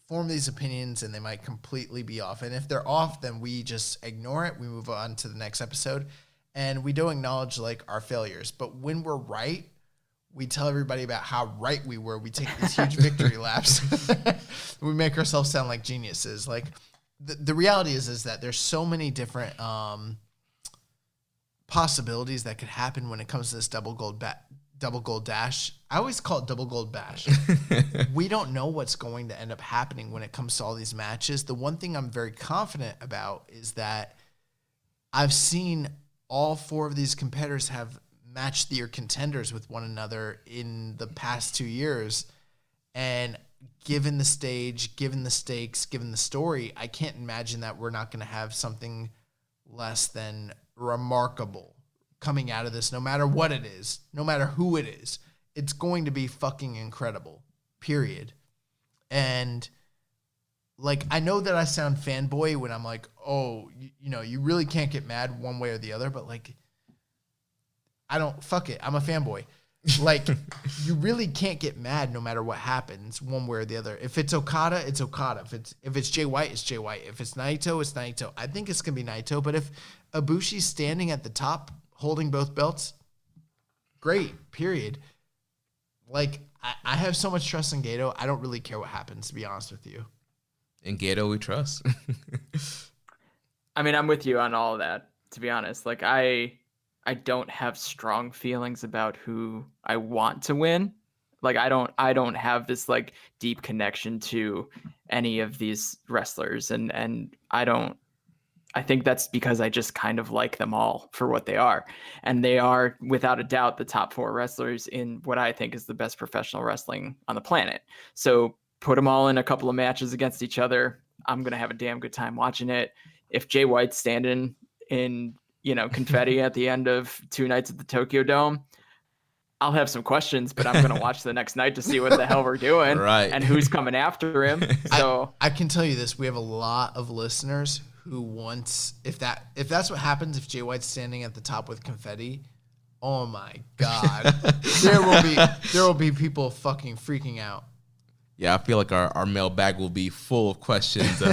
form these opinions and they might completely be off. And if they're off, then we just ignore it. We move on to the next episode, and we don't acknowledge like our failures. But when we're right, we tell everybody about how right we were. We take these huge victory laps. We make ourselves sound like geniuses. Like, the reality is that there's so many different possibilities that could happen when it comes to this double gold dash. I always call it double gold bash. We don't know what's going to end up happening when it comes to all these matches. The one thing I'm very confident about is that I've seen all four of these competitors have match of the year contenders with one another in the past 2 years. And given the stage, given the stakes, given the story, I can't imagine that we're not going to have something less than remarkable coming out of this, no matter what it is, no matter who it is. It's going to be fucking incredible, period. And like, I know that I sound fanboy when I'm like, oh, you really can't get mad one way or the other, but like, fuck it, I'm a fanboy. Like, you really can't get mad no matter what happens one way or the other. If it's Okada, it's Okada. If it's Jay White, it's Jay White. If it's Naito, it's Naito. I think it's going to be Naito, but if Ibushi's standing at the top holding both belts, great, period. Like, I have so much trust in Gato, I don't really care what happens, to be honest with you. In Gato, we trust. I mean, I'm with you on all of that, to be honest. Like, I don't have strong feelings about who I want to win. Like, I don't have this like deep connection to any of these wrestlers, and I think that's because I just kind of like them all for what they are. And they are, without a doubt, the top four wrestlers in what I think is the best professional wrestling on the planet. So put them all in a couple of matches against each other. I'm going to have a damn good time watching it. If Jay White's standing in, confetti at the end of 2 nights at the Tokyo Dome, I'll have some questions, but I'm going to watch the next night to see what the hell we're doing right. and who's coming after him. So I can tell you this, we have a lot of listeners who wants, if that's what happens, if Jay White's standing at the top with confetti, oh my God, there will be people fucking freaking out. Yeah, I feel like our mailbag will be full of questions.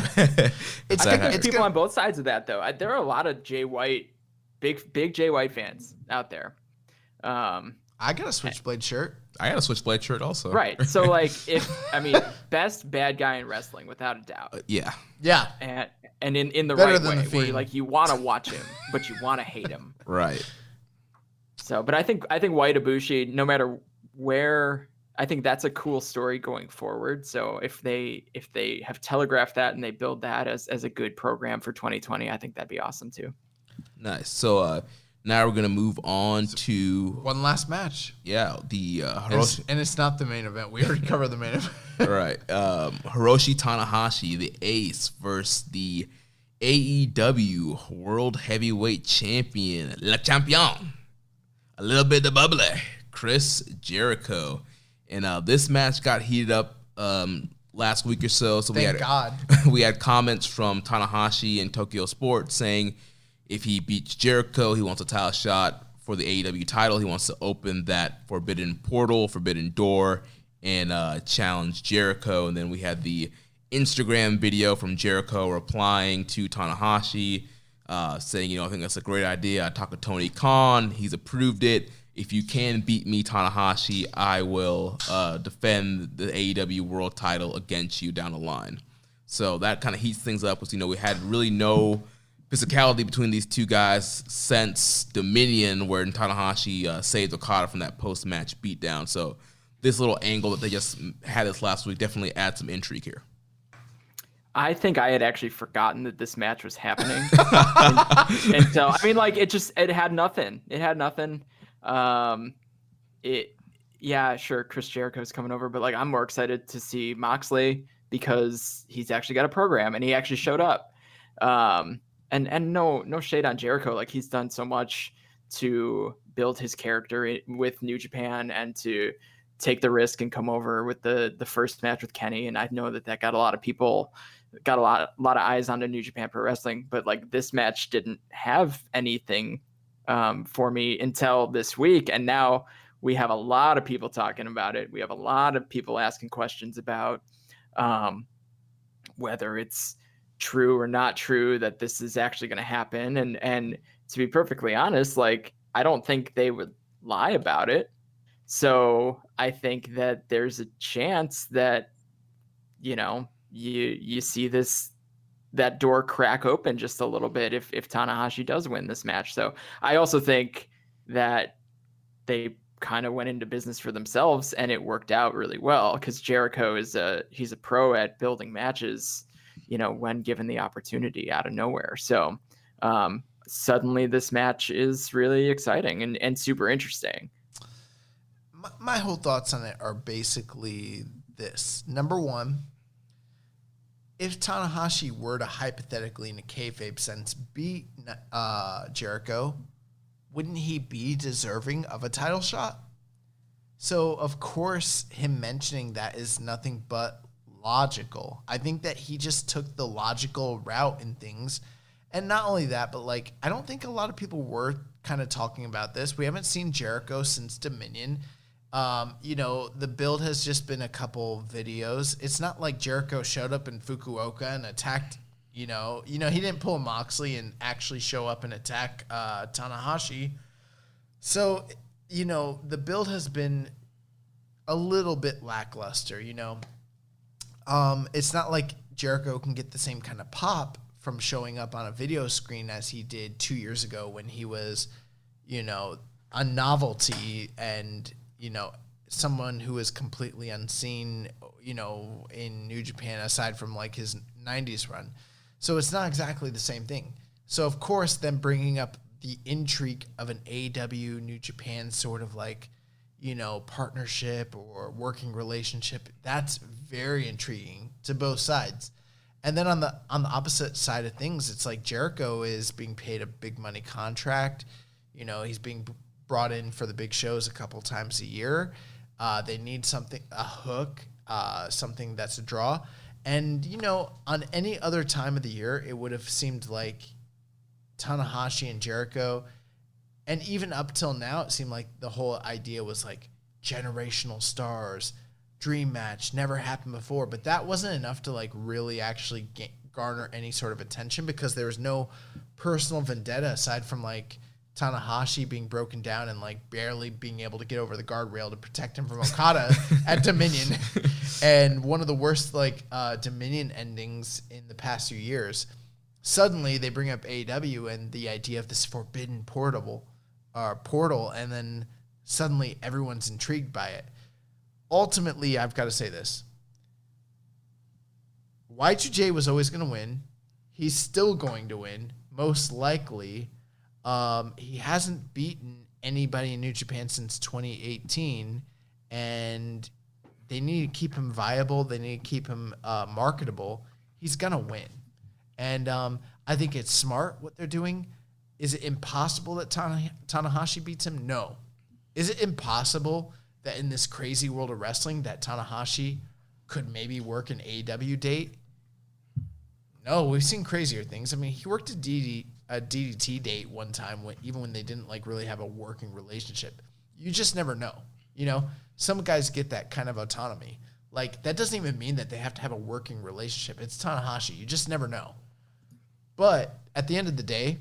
It's people on both sides of that, though. There are a lot of Jay White, big Jay White fans out there. I got a Switchblade shirt. I got a Switchblade shirt also. Right. So, like, best bad guy in wrestling, without a doubt. Yeah. Yeah. And in the better right than way, the where you want to watch him, but you want to hate him. Right. So, but I think White Ibushi, no matter where, I think that's a cool story going forward. So if they have telegraphed that and they build that as a good program for 2020, I think that'd be awesome too. Nice. So now we're gonna move on to one last match. Yeah, the Hiroshi, and it's not the main event. We already covered the main event. Right. Hiroshi Tanahashi, the Ace, versus the AEW World Heavyweight Champion, Le Champion, a little bit of bubbly, Chris Jericho. And this match got heated up last week or so. So Thank God. We had comments from Tanahashi and Tokyo Sports saying if he beats Jericho, he wants a title shot for the AEW title. He wants to open that forbidden portal, forbidden door, and challenge Jericho. And then we had the Instagram video from Jericho replying to Tanahashi saying, I think that's a great idea. I talked to Tony Khan. He's approved it. If you can beat me, Tanahashi, I will defend the AEW world title against you down the line. So that kind of heats things up because, we had really no physicality between these two guys since Dominion, where Tanahashi saved Okada from that post-match beatdown. So this little angle that they just had this last week definitely adds some intrigue here. I think I had actually forgotten that this match was happening. and so, I mean, like, it had nothing. It had nothing. Yeah, sure, Chris Jericho's coming over, but like, I'm more excited to see Moxley because he's actually got a program and he actually showed up. And no shade on Jericho. Like, he's done so much to build his character with New Japan and to take the risk and come over with the first match with Kenny. And I know that got a lot of people, got a lot of eyes onto New Japan Pro Wrestling, but like, this match didn't have anything for me until this week. And now we have a lot of people talking about it. We have a lot of people asking questions about whether it's true or not true that this is actually going to happen. And to be perfectly honest, like, I don't think they would lie about it. So I think that there's a chance that, you see that door crack open just a little bit if Tanahashi does win this match. So I also think that they kind of went into business for themselves and it worked out really well because Jericho he's a pro at building matches, when given the opportunity out of nowhere. So suddenly this match is really exciting and super interesting. My whole thoughts on it are basically this. Number one, if Tanahashi were to hypothetically, in a kayfabe sense, beat Jericho, wouldn't he be deserving of a title shot? So, of course, him mentioning that is nothing but logical. I think that he just took the logical route in things. And not only that, but like, I don't think a lot of people were kind of talking about this. We haven't seen Jericho since Dominion. The build has just been a couple videos. It's not like Jericho showed up in Fukuoka and attacked, he didn't pull Moxley and actually show up and attack Tanahashi. So, the build has been a little bit lackluster, It's not like Jericho can get the same kind of pop from showing up on a video screen as he did 2 years ago when he was, a novelty and, someone who is completely unseen, in New Japan aside from like his 90s run. So it's not exactly the same thing. So of course, them bringing up the intrigue of an AEW New Japan sort of like, partnership or working relationship, that's very intriguing to both sides. And then on the opposite side of things, it's like Jericho is being paid a big money contract. He's being brought in for the big shows a couple times a year. They need a hook, something that's a draw. And, on any other time of the year, it would have seemed like Tanahashi and Jericho, and even up till now, it seemed like the whole idea was like generational stars, dream match, never happened before. But that wasn't enough to like really actually garner any sort of attention because there was no personal vendetta aside from like Tanahashi being broken down and like barely being able to get over the guardrail to protect him from Okada at Dominion, and one of the worst like Dominion endings in the past few years. Suddenly they bring up AEW and the idea of this forbidden portal, and then suddenly everyone's intrigued by it. Ultimately, I've got to say this: Y2J was always going to win. He's still going to win, most likely. He hasn't beaten anybody in New Japan since 2018, and they need to keep him viable. They need to keep him marketable. He's going to win. And I think it's smart what they're doing. Is it impossible that Tanahashi beats him? No. Is it impossible that in this crazy world of wrestling that Tanahashi could maybe work an AEW date? No, we've seen crazier things. I mean, he worked a DDT date one time, even when they didn't like really have a working relationship. You just never know. Some guys get that kind of autonomy. Like, that doesn't even mean that they have to have a working relationship. It's Tanahashi. You just never know. But at the end of the day,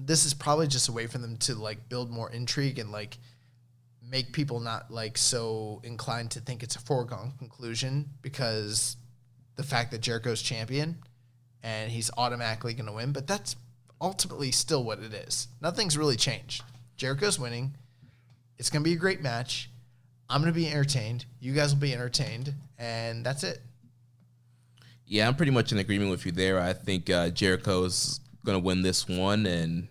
this is probably just a way for them to like build more intrigue and like make people not like so inclined to think it's a foregone conclusion, because the fact that Jericho's champion and he's automatically going to win, but that's ultimately still what it is. Nothing's really changed. Jericho's winning. It's going to be a great match. I'm going to be entertained. You guys will be entertained, and that's it. Yeah, I'm pretty much in agreement with you there. I think Jericho's going to win this one, and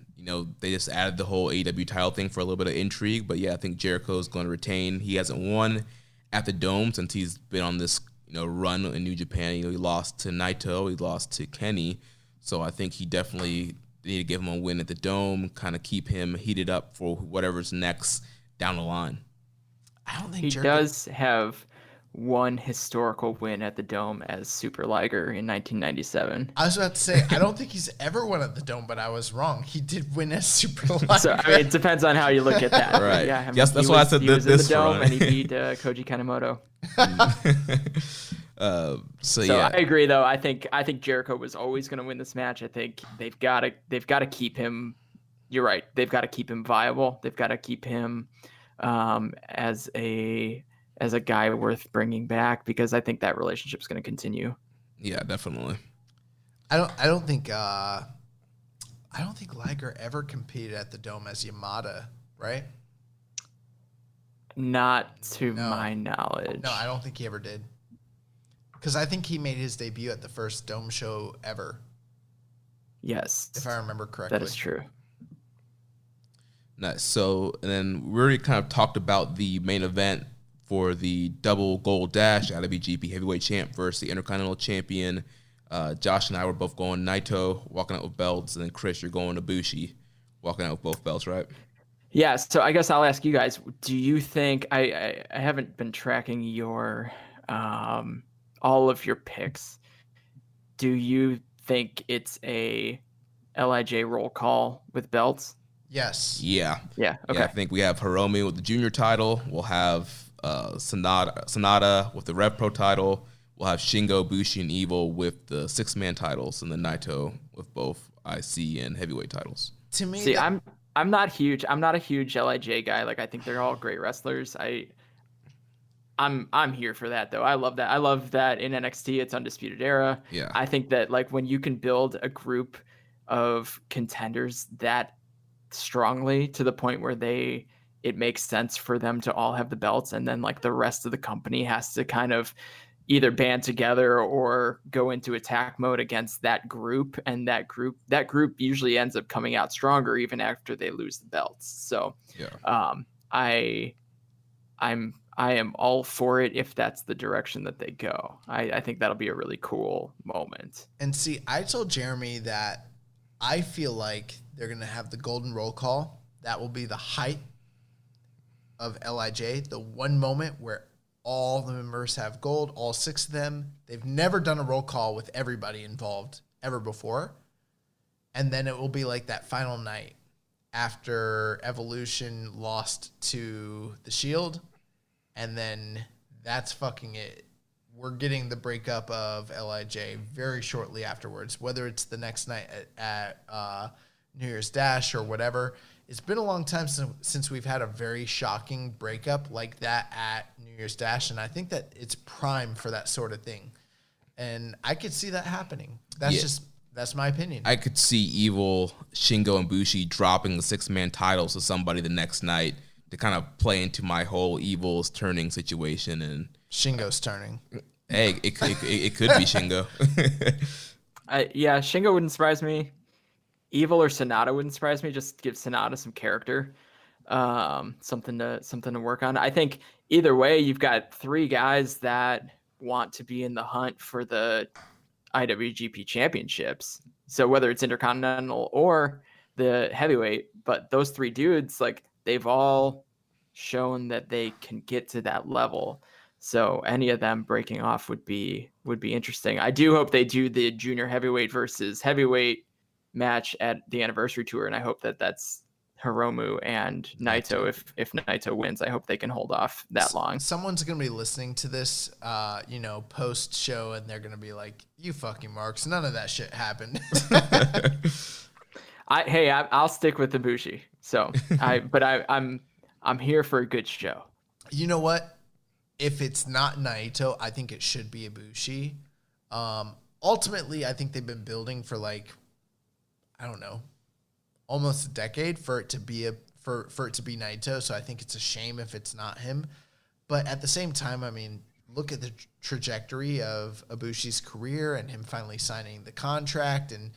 they just added the whole AEW title thing for a little bit of intrigue. But yeah, I think Jericho's going to retain. He hasn't won at the Dome since he's been on this run in New Japan. He lost to Naito, he lost to Kenny, so I think he definitely need to give him a win at the Dome, kind of keep him heated up for whatever's next down the line. I don't think he does have one historical win at the Dome as Super Liger in 1997. I was about to say, I don't think he's ever won at the Dome, but I was wrong. He did win as Super Liger. So, I mean, it depends on how you look at that. Right. Yeah, I mean, yes, that's why I said he was in the this Dome run. and he beat Koji Kanemoto. So I agree, though. I think Jericho was always going to win this match. I think they've got to keep him. You're right. They've got to keep him viable. They've got to keep him as a guy worth bringing back, because I think that relationship's going to continue. Yeah, definitely. I don't think Liger ever competed at the Dome as Yamada, right? Not to my knowledge. No, I don't think he ever did. Because I think he made his debut at the first Dome show ever. Yes. If I remember correctly. That is true. Nice. So, and then we already kind of talked about the main event for the double gold dash, IWGP Heavyweight Champ versus the Intercontinental Champion. Josh and I were both going Naito, walking out with belts, and then Chris, you're going Ibushi, walking out with both belts, right? Yeah, so I guess I'll ask you guys, do you think, I haven't been tracking your all of your picks. Do you think it's a LIJ roll call with belts? Yes. Yeah. Yeah, okay. Yeah, I think we have Hiromu with the junior title. We'll have Sonata with the Rev Pro title. We'll have Shingo, Bushi, and Evil with the 6-man titles, and then Naito with both IC and heavyweight titles. To me, see, I'm not huge. I'm not a huge LIJ guy. Like, I think they're all great wrestlers. I'm here for that, though. I love that. I love that in NXT it's Undisputed Era. Yeah. I think that like when you can build a group of contenders that strongly to the point where it makes sense for them to all have the belts, and then like the rest of the company has to kind of either band together or go into attack mode against that group, and that group usually ends up coming out stronger even after they lose the belts. So yeah. I am all for it if that's the direction that they go. I think that'll be a really cool moment. And see, I told Jeremy that I feel like they're going to have the golden roll call. That will be the height of LIJ, the one moment where all the members have gold, all 6 of them. They've never done a roll call with everybody involved ever before. And then it will be like that final night after Evolution lost to the Shield. And then that's fucking it. We're getting the breakup of LIJ very shortly afterwards, whether it's the next night at New Year's Dash or whatever. It's been a long time since we've had a very shocking breakup like that at New Year's Dash, and I think that it's prime for that sort of thing. And I could see that happening. That's my opinion. I could see Evil, Shingo, and Bushi dropping the 6-man titles to somebody the next night to kind of play into my whole Evil's turning situation. And Shingo's turning. Hey, it could be Shingo. Yeah, Shingo wouldn't surprise me. Evil or Sonata wouldn't surprise me. Just give Sonata some character, something to work on. I think either way, you've got 3 guys that want to be in the hunt for the IWGP championships. So whether it's Intercontinental or the heavyweight, but those 3 dudes, like, they've all shown that they can get to that level. So any of them breaking off would be interesting. I do hope they do the junior heavyweight versus heavyweight match at the anniversary tour, and I hope that that's Hiromu and Naito. If Naito wins, I hope they can hold off that long. Someone's gonna be listening to this, post show, and they're gonna be like, "You fucking marks! None of that shit happened." I'll stick with Ibushi. So I'm here for a good show. You know what? If it's not Naito, I think it should be Ibushi. Ultimately, I think they've been building for almost a decade for it to be for it to be Naito. So I think it's a shame if it's not him. But at the same time, I mean, look at the trajectory of Ibushi's career and him finally signing the contract, and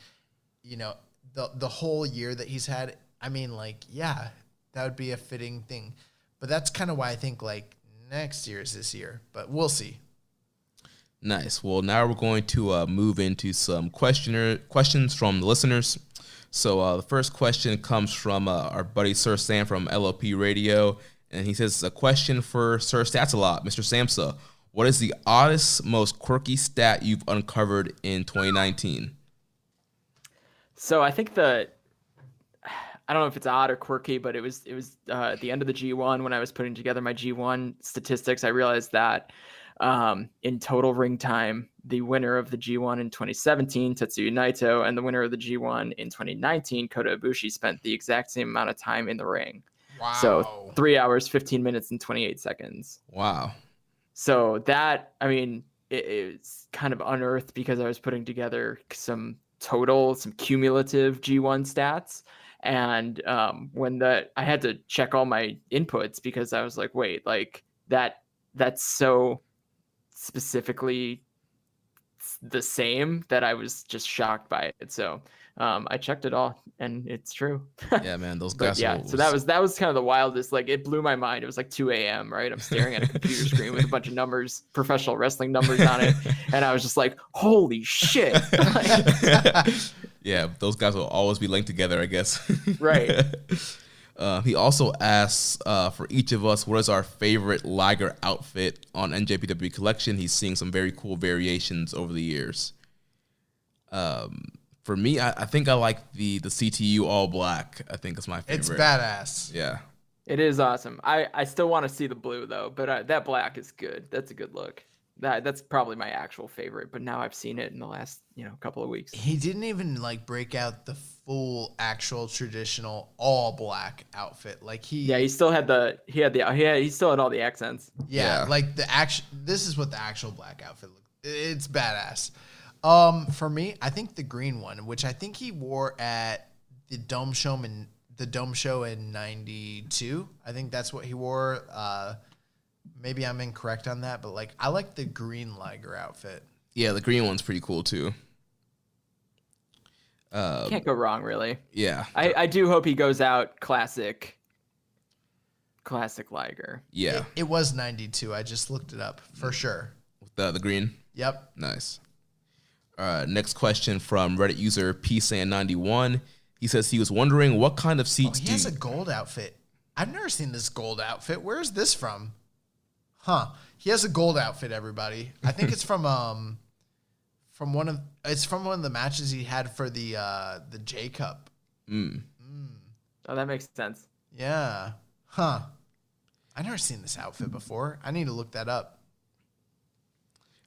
the whole year that he's had. I mean, that would be a fitting thing. But that's kind of why I think next year is this year. But we'll see. Nice. Well, now we're going to move into some questions from the listeners. So the first question comes from our buddy Sir Sam from LLP Radio, and he says, a question for Sir Stats-A-Lot, Mr. Samsa. What is the oddest, most quirky stat you've uncovered in 2019? So I think I don't know if it's odd or quirky, but it was at the end of the G1 when I was putting together my G1 statistics, I realized that in total ring time, the winner of the G1 in 2017, Tetsuya Naito, and the winner of the G1 in 2019, Kota Ibushi, spent the exact same amount of time in the ring. Wow. So 3 hours, 15 minutes, and 28 seconds. Wow. So that, I mean, it's kind of unearthed because I was putting together some cumulative G1 stats. And when I had to check all my inputs because I was like, wait, that's so specifically the same that I was just shocked by it. So I checked it all and it's true. Yeah, man, those guys. So that was kind of the wildest. It blew my mind. It was 2 a.m. right? I'm staring at a computer screen with a bunch of numbers, professional wrestling numbers on it, and I was just like, holy shit. Yeah, those guys will always be linked together, I guess. Right. He also asks for each of us, what is our favorite Liger outfit on NJPW Collection? He's seeing some very cool variations over the years. For me, I think I like the CTU all black. I think it's my favorite. It's badass. Yeah. It is awesome. I still want to see the blue though, but that black is good. That's a good look. That's probably my actual favorite, but now I've seen it in the last couple of weeks. He didn't even break out the full actual traditional all black outfit. He still had he still had all the accents. Yeah. This is what the actual black outfit looks. It's badass. For me, I think the green one, which I think he wore at the Dome Show in '92. I think that's what he wore. Maybe I'm incorrect on that, but I like the green Liger outfit. Yeah, the green one's pretty cool too. Can't go wrong, really. Yeah. I do hope he goes out classic Liger. Yeah. It was 92. I just looked it up for sure. The green? Yep. Nice. Next question from Reddit user PSan91. He says he was wondering what kind of seats he has a gold outfit. I've never seen this gold outfit. Where is this from? Huh. He has a gold outfit, everybody. I think it's from one of the matches he had for the J Cup. Oh, that makes sense. Yeah. Huh. I've never seen this outfit before. I need to look that up.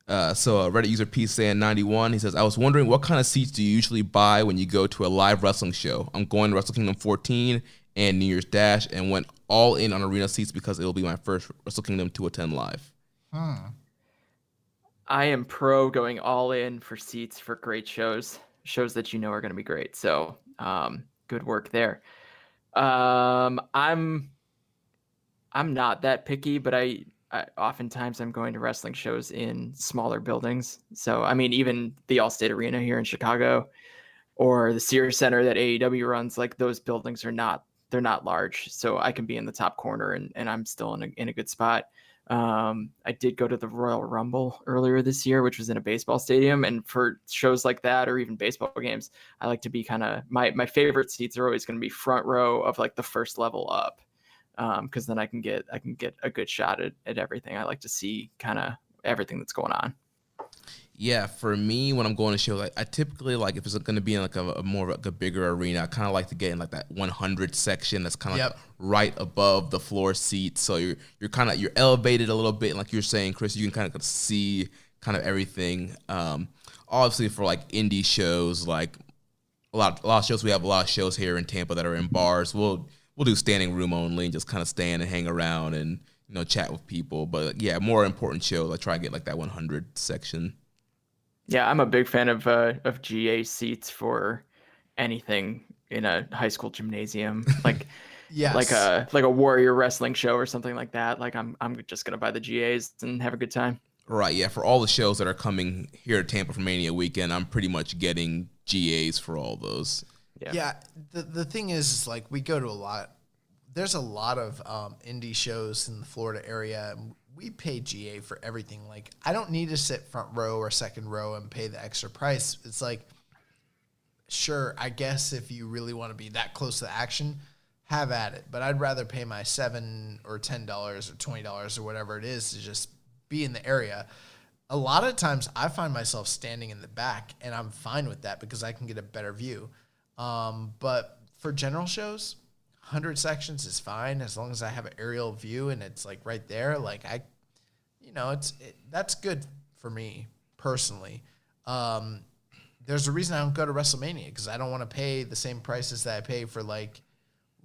So Reddit user PSan91, he says, I was wondering what kind of seats do you usually buy when you go to a live wrestling show? I'm going to Wrestle Kingdom 14 and New Year's Dash and went all in on arena seats because it'll be my first Wrestle Kingdom to attend live. I am pro going all in for seats for great shows that are going to be great. So good work there. I'm not that picky, but I oftentimes I'm going to wrestling shows in smaller buildings. So, I mean, even the Allstate Arena here in Chicago or the Sears Center that AEW runs, those buildings they're not large. So I can be in the top corner and I'm still in a good spot. I did go to the Royal Rumble earlier this year, which was in a baseball stadium. And for shows like that, or even baseball games, I like to be my favorite seats are always going to be front row of the first level up. Cause then I can get a good shot at everything. I like to see kind of everything that's going on. Yeah, for me, when I'm going to shows, I typically like if it's going to be in like a more of like a bigger arena, I kind of like to get in like that 100 section that's kind of like right above the floor seats. So you're kind of you're elevated a little bit, and like you're saying, Chris, you can kind of see kind of everything. Obviously, for like indie shows, like a lot of shows, we have a lot of shows here in Tampa that are in bars. We'll do standing room only and just kind of stand and hang around and chat with people. But yeah, more important shows, I try to get like that 100 section. Yeah, I'm a big fan of GA seats for anything in a high school gymnasium, like like a Warrior Wrestling show or something like that. Like I'm just gonna buy the GAs and have a good time. Right, yeah. For all the shows that are coming here at Tampa for Mania weekend, I'm pretty much getting GAs for all those. Yeah. The thing is like we go to a lot. There's a lot of indie shows in the Florida area. We pay GA for everything. Like, I don't need to sit front row or second row and pay the extra price. It's like, sure, I guess if you really want to be that close to the action, have at it. But I'd rather pay my $7 or $10 or $20 or whatever it is to just be in the area. A lot of times I find myself standing in the back, and I'm fine with that because I can get a better view. But for general shows, 100 sections is fine as long as I have an aerial view and it's like right there. Like that's good for me personally. There's a reason I don't go to WrestleMania because I don't want to pay the same prices that I pay for like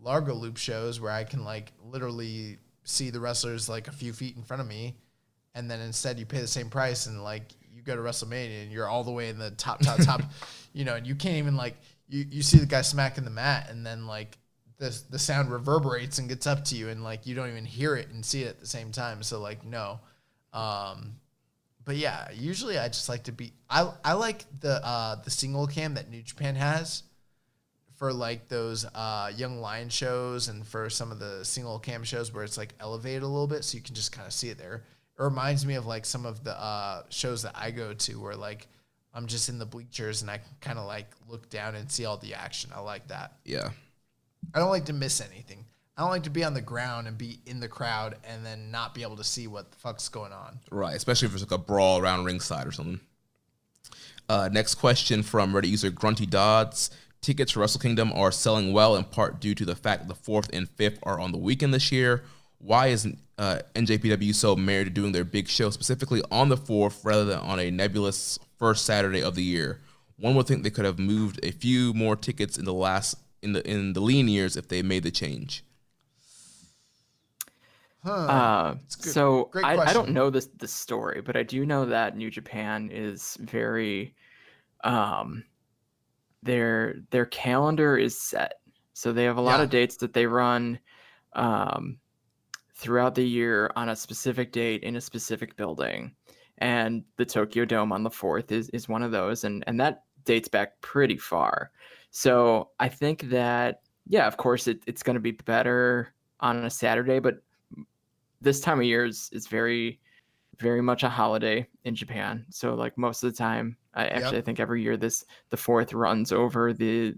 Largo Loop shows where I can like literally see the wrestlers like a few feet in front of me, and then instead you pay the same price and like you go to WrestleMania and you're all the way in the top, and you can't even like you see the guy smacking the mat and then like the sound reverberates and gets up to you and like you don't even hear it and see it at the same time. So like no. But yeah, usually I just like to be I like the single cam that New Japan has for like those Young Lion shows and for some of the single cam shows where it's like elevated a little bit so you can just kind of see it there. It reminds me of like some of the shows that I go to where like I'm just in the bleachers and I can kind of like look down and see all the action. I like that. Yeah. I don't like to miss anything. I don't like to be on the ground and be in the crowd and then not be able to see what the fuck's going on. Right, especially if it's like a brawl around ringside or something. Next question from Reddit user Grunty Dodds. Tickets for Wrestle Kingdom are selling well in part due to the fact that the 4th and 5th are on the weekend this year. Why is NJPW so married to doing their big show specifically on the 4th rather than on a nebulous first Saturday of the year? One would think they could have moved a few more tickets in the lean years if they made the change. So I don't know the story, but I do know that New Japan is very their calendar is set. So they have a lot of dates that they run throughout the year on a specific date in a specific building. And the Tokyo Dome on the 4th is one of those, and that dates back pretty far. So I think that, yeah, of course it's going to be better on a Saturday, but this time of year is very, very much a holiday in Japan. So like most of the time, I think every year the 4th runs over the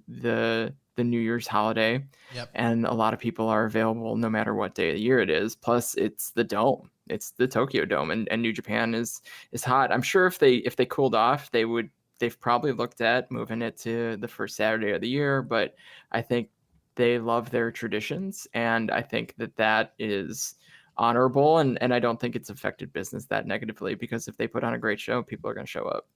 New Year's holiday. Yep. And a lot of people are available no matter what day of the year it is. Plus it's the dome. It's the Tokyo Dome, and New Japan is hot. I'm sure if they cooled off, they've probably looked at moving it to the first Saturday of the year, but I think they love their traditions, and I think that is honorable, and I don't think it's affected business that negatively, because if they put on a great show, people are going to show up.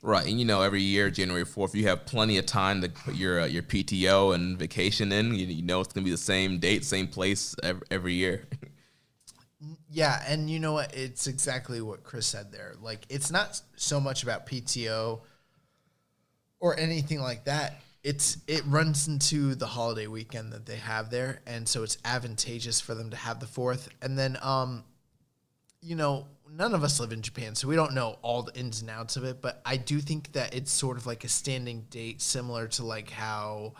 Right, and every year, January 4th, you have plenty of time to put your PTO and vacation in. You know it's going to be the same date, same place every year. Yeah, and you know what? It's exactly what Chris said there. Like, it's not so much about PTO or anything like that. It runs into the holiday weekend that they have there, and so it's advantageous for them to have the 4th. And then, none of us live in Japan, so we don't know all the ins and outs of it, but I do think that it's sort of like a standing date, similar to like how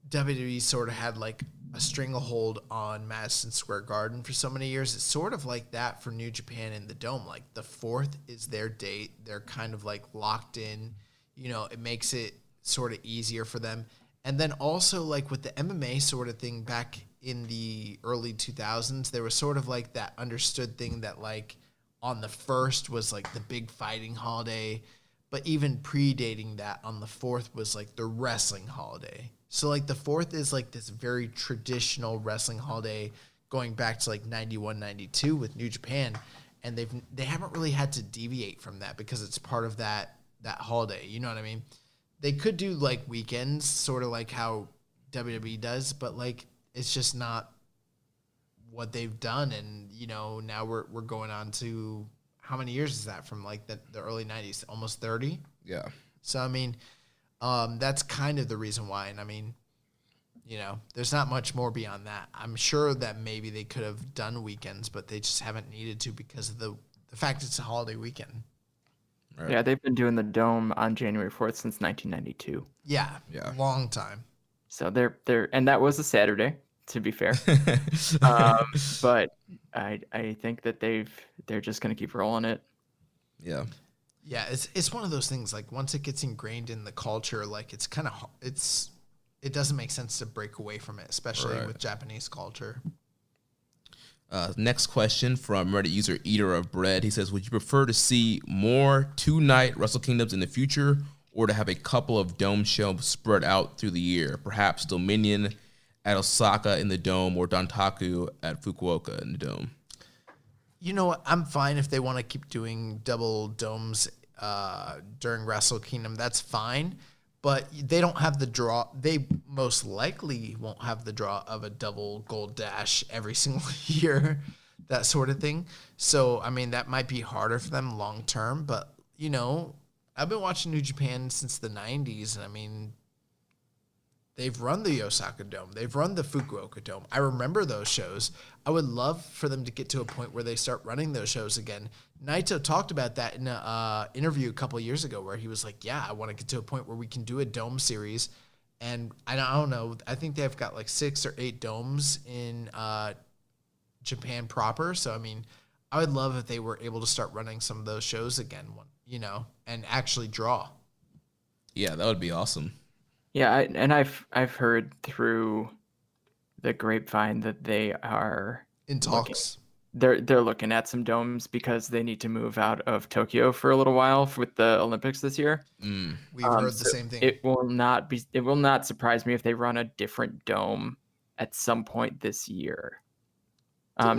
WWE sort of had like a stranglehold on Madison Square Garden for so many years. It's sort of like that for New Japan in the Dome. Like the 4th is their date. They're kind of like locked in. It makes it sort of easier for them. And then also like with the MMA sort of thing back in the early 2000s, there was sort of like that understood thing that like on the 1st was like the big fighting holiday, but even predating that, on the 4th was like the wrestling holiday. So like the 4th is like this very traditional wrestling holiday going back to like 91, 92 with New Japan. And they haven't really had to deviate from that because it's part of that holiday. You know what I mean? They could do like weekends, sort of like how WWE does, but like it's just not what they've done. And now we're going on to, how many years is that from like the early 90s? Almost 30. Yeah. So I mean, that's kind of the reason why. And I mean, there's not much more beyond that. I'm sure that maybe they could have done weekends, but they just haven't needed to because of the fact it's a holiday weekend. Right. Yeah, they've been doing the Dome on January 4th since 1992. Yeah. Yeah. Long time. So they're and that was a Saturday, to be fair. But I think that they're just going to keep rolling it. Yeah. Yeah, it's one of those things, like once it gets ingrained in the culture, like it's kind of it doesn't make sense to break away from it, especially with Japanese culture. Next question from Reddit user Eater of Bread. He says, would you prefer to see more 2-night Wrestle Kingdoms in the future, or to have a couple of Dome shows spread out through the year? Perhaps Dominion at Osaka in the Dome, or Dantaku at Fukuoka in the Dome. You know what? I'm fine if they want to keep doing double domes during Wrestle Kingdom. That's fine. But they don't have the draw. They most likely won't have the draw of a double gold dash every single year, that sort of thing. So, I mean, that might be harder for them long term. But, I've been watching New Japan since the 90s. And, I mean, they've run the Osaka Dome. They've run the Fukuoka Dome. I remember those shows. I would love for them to get to a point where they start running those shows again. Naito talked about that in an interview a couple of years ago where he was like, yeah, I want to get to a point where we can do a Dome series. And I don't know. I think they've got like 6 or 8 domes in Japan proper. So, I mean, I would love if they were able to start running some of those shows again, and actually draw. Yeah, that would be awesome. Yeah, I've heard through the grapevine that they are in talks. They're looking at some domes because they need to move out of Tokyo for a little while with the Olympics this year. We've heard the same thing. It will not surprise me if they run a different dome at some point this year.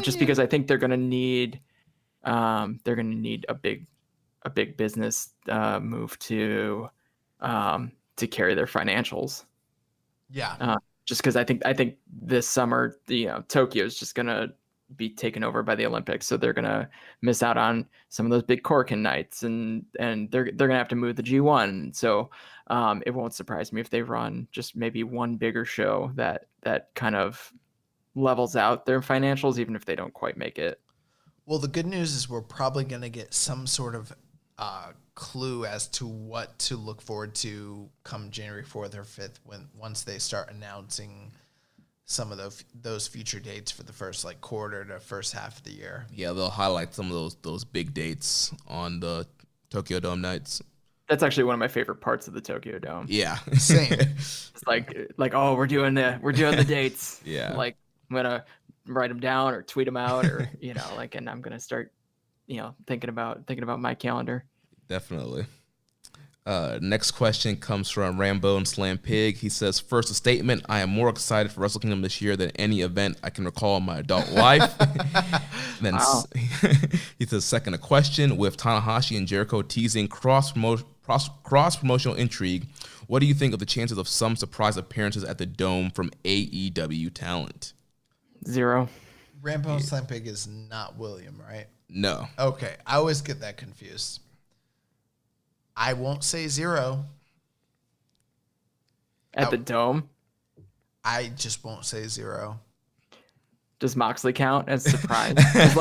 Just because I think they're going to need a big business move to carry their financials. Yeah. Just because I think this summer, Tokyo is just gonna be taken over by the Olympics, so they're gonna miss out on some of those big Korakuen nights, and they're gonna have to move the G1. So it won't surprise me if they run just maybe one bigger show that kind of levels out their financials, even if they don't quite make it. Well, the good news is we're probably gonna get some sort of clue as to what to look forward to come January 4th or 5th once they start announcing some of those future dates for the first quarter to first half of the year. Yeah, they'll highlight some of those big dates on the Tokyo Dome nights. That's actually one of my favorite parts of the Tokyo Dome. Yeah. Same. It's like oh, we're doing the dates. Yeah. Like I'm gonna write them down or tweet them out or and I'm gonna start thinking about my calendar. Definitely. Next question comes from Rambo and Slam Pig. He says, first, a statement. I am more excited for Wrestle Kingdom this year than any event I can recall in my adult life. Then wow. He says, second, a question. With Tanahashi and Jericho teasing cross-promotional intrigue, what do you think of the chances of some surprise appearances at the Dome from AEW talent? 0. Rambo and Slam Pig is not William, right? No. Okay. I always get that confused. I won't say 0. At the Dome? I just won't say 0. Does Moxley count as surprise? That's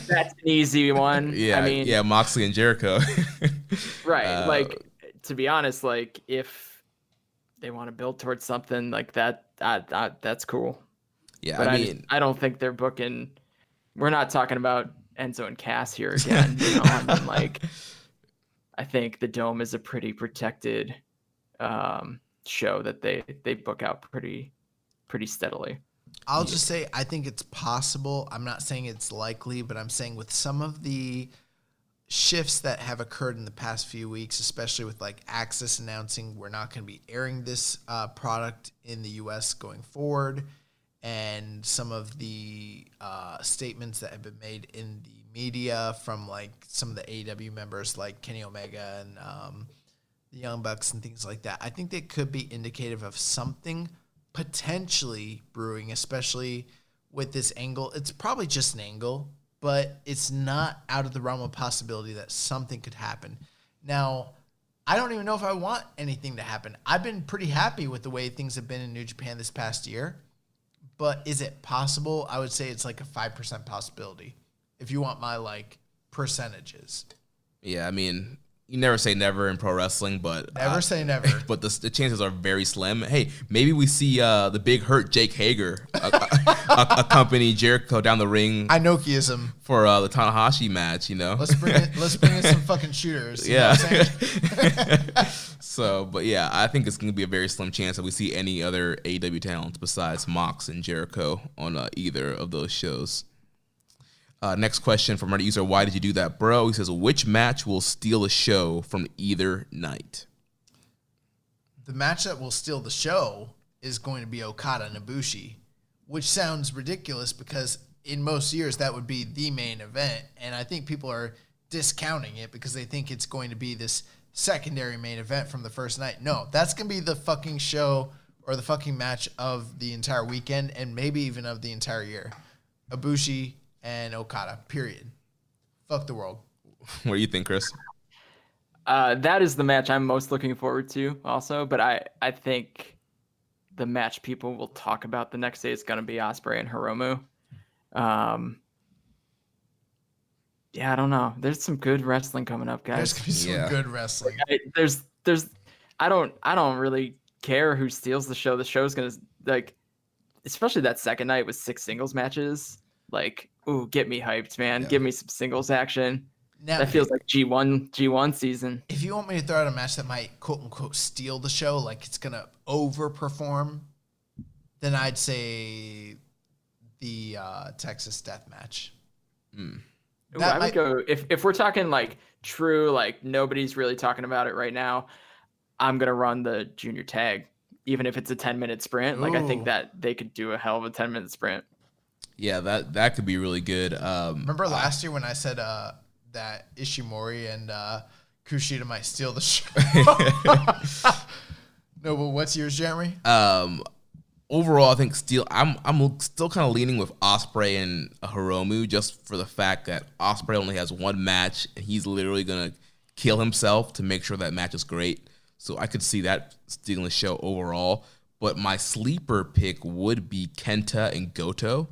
an easy one. Yeah, I mean, yeah, Moxley and Jericho. Right. To be honest, if they want to build towards something like that, that's cool. Yeah, but I don't think they're booking. We're not talking about Enzo and Cass here again. I think the Dome is a pretty protected show that they book out pretty steadily. I'll just say I think it's possible. I'm not saying it's likely, but I'm saying with some of the shifts that have occurred in the past few weeks, especially with like Axis announcing we're not going to be airing this product in the U.S. going forward, and some of the statements that have been made in the media from like some of the AEW members like Kenny Omega and the Young Bucks and things like that, I think they could be indicative of something potentially brewing, especially with this angle. It's probably just an angle, but it's not out of the realm of possibility that something could happen. Now, I don't even know if I want anything to happen. I've been pretty happy with the way things have been in New Japan this past year, but is it possible? I would say it's like a 5% possibility if you want my like percentages. Yeah, I mean, you never say never in pro wrestling, but Never say never. But the chances are very slim. Hey, maybe we see the big hurt Jake Hager accompany Jericho down the ring. Inokiism. For the Tanahashi match, you know. Let's bring in some fucking shooters. You know Yeah. what I'm saying? So, but yeah, I think it's going to be a very slim chance that we see any other AEW talents besides Mox and Jericho on either of those shows. Next question from Reddit user, why did you do that, bro? He says, which match will steal a show from either night? The match that will steal the show is going to be Okada and Ibushi, which sounds ridiculous because in most years that would be the main event, and I think people are discounting it because they think it's going to be this secondary main event from the first night. No, that's going to be the fucking show or the fucking match of the entire weekend and maybe even of the entire year. Ibushi and Okada, period. Fuck the world. What do you think, Chris? That is the match I'm most looking forward to also, but I think the match people will talk about the next day is going to be Ospreay and Hiromu. Yeah, I don't know. There's some good wrestling coming up, guys. There's going to be some good wrestling. I don't really care who steals the show. The show's going to, like, especially that second night with 6 singles matches. Like, ooh, get me hyped, man. Yeah. Give me some singles action. Now, That feels like G1 season. if you want me to throw out a match that might quote unquote steal the show, like it's gonna overperform, then I'd say the Texas Death Match. Ooh, I would go if we're talking like true, like nobody's really talking about it right now. I'm gonna run the junior tag, even if it's a 10-minute sprint. Like I think Ooh. that they could do a hell of a 10-minute sprint. Yeah, that could be really good. Remember last year when I said that Ishimori and Kushida might steal the show? No, but what's yours, Jeremy? Overall, I think I'm still kind of leaning with Ospreay and Hiromu just for the fact that Ospreay only has one match and he's literally gonna kill himself to make sure that match is great. So I could see that stealing the show overall. But my sleeper pick would be Kenta and Goto.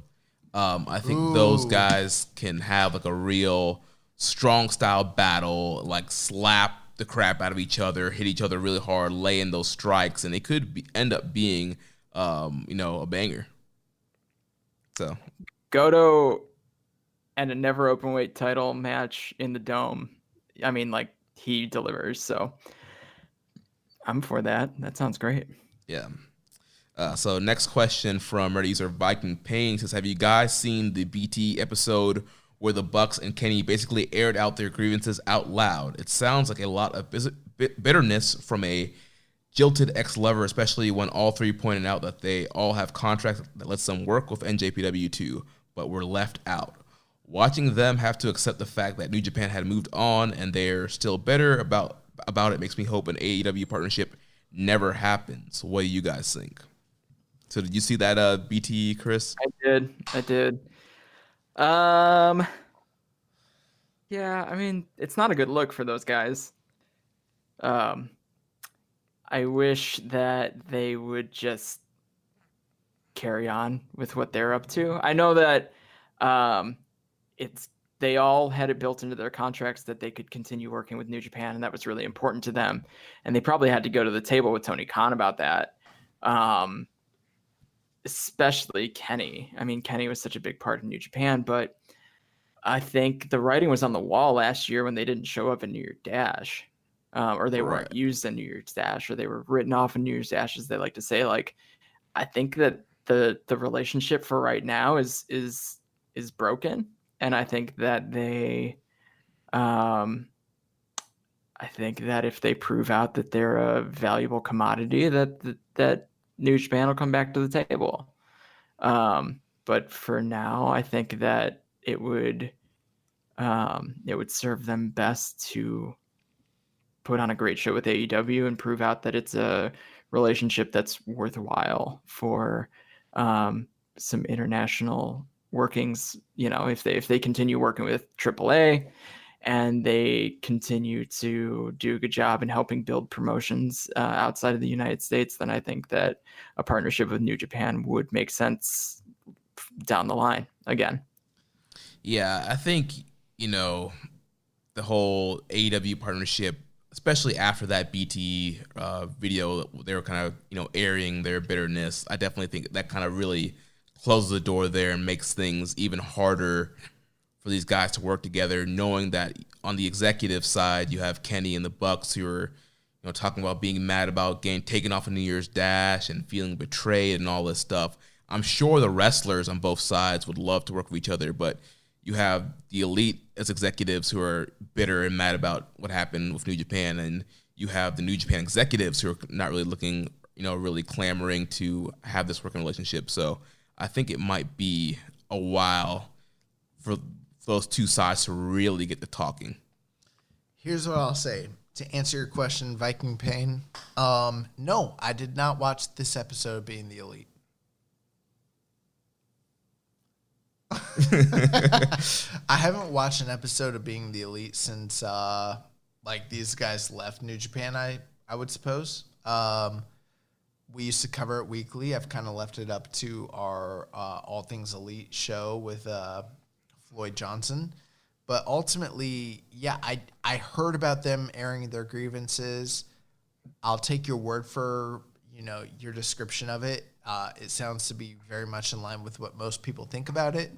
I think those guys can have like a real strong style battle, like slap the crap out of each other, hit each other really hard, lay in those strikes, and it could end up being, a banger. So Goto and a never open weight title match in the Dome. I mean, like he delivers. So I'm for that. That sounds great. yeah. So next question from Reddit user Viking Payne says, have you guys seen the BT episode where the Bucks and Kenny basically aired out their grievances out loud? It sounds like a lot of bitterness from a jilted ex-lover, especially when all three pointed out that they all have contracts that lets them work with NJPW too, but were left out. Watching them have to accept the fact that New Japan had moved on and they're still bitter about it makes me hope an AEW partnership never happens. What do you guys think? So did you see that BT, Chris? I did. Yeah, I mean, it's not a good look for those guys. I wish that they would just carry on with what they're up to. I know that they all had it built into their contracts that they could continue working with New Japan, and that was really important to them. And they probably had to go to the table with Tony Khan about that. Especially Kenny. I mean, Kenny was such a big part of New Japan, but I think the writing was on the wall last year when they didn't show up in New Year's Dash, or they weren't used in New Year's Dash, or they were written off in New Year's Dash, as they like to say. Like, I think that the relationship for right now is broken, and I think that I think that if they prove out that they're a valuable commodity, that New Japan will come back to the table. But for now, I think that it would serve them best to put on a great show with AEW and prove out that it's a relationship that's worthwhile for some international workings. If they continue working with AAA and they continue to do a good job in helping build promotions outside of the United States, then I think that a partnership with New Japan would make sense down the line again. Yeah, I think, the whole AEW partnership, especially after that BTE video, they were kind of, airing their bitterness. I definitely think that kind of really closes the door there and makes things even harder for these guys to work together, knowing that on the executive side, you have Kenny and the Bucks who are, talking about being mad about getting taken off a New Year's Dash and feeling betrayed and all this stuff. I'm sure the wrestlers on both sides would love to work with each other, but you have the Elite as executives who are bitter and mad about what happened with New Japan, and you have the New Japan executives who are not really looking, really clamoring to have this working relationship. So I think it might be a while for those two sides to really get to talking. Here's what I'll say. To answer your question, Viking Pain, no, I did not watch this episode of Being the Elite. I haven't watched an episode of Being the Elite since these guys left New Japan, I would suppose. We used to cover it weekly. I've kind of left it up to our All Things Elite show with Floyd Johnson. But ultimately, yeah, I heard about them airing their grievances. I'll take your word for, your description of it. It sounds to be very much in line with what most people think about it.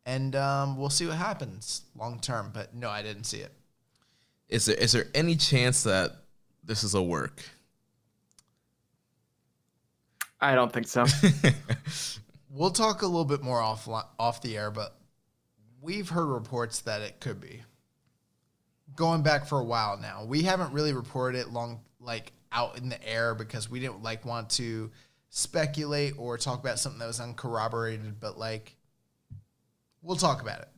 And we'll see what happens long term. But no, I didn't see it. Is there any chance that this is a work? I don't think so. We'll talk a little bit more off the air, but we've heard reports that it could be. Going back for a while now. We haven't really reported it out in the air because we didn't want to speculate or talk about something that was uncorroborated, but we'll talk about it.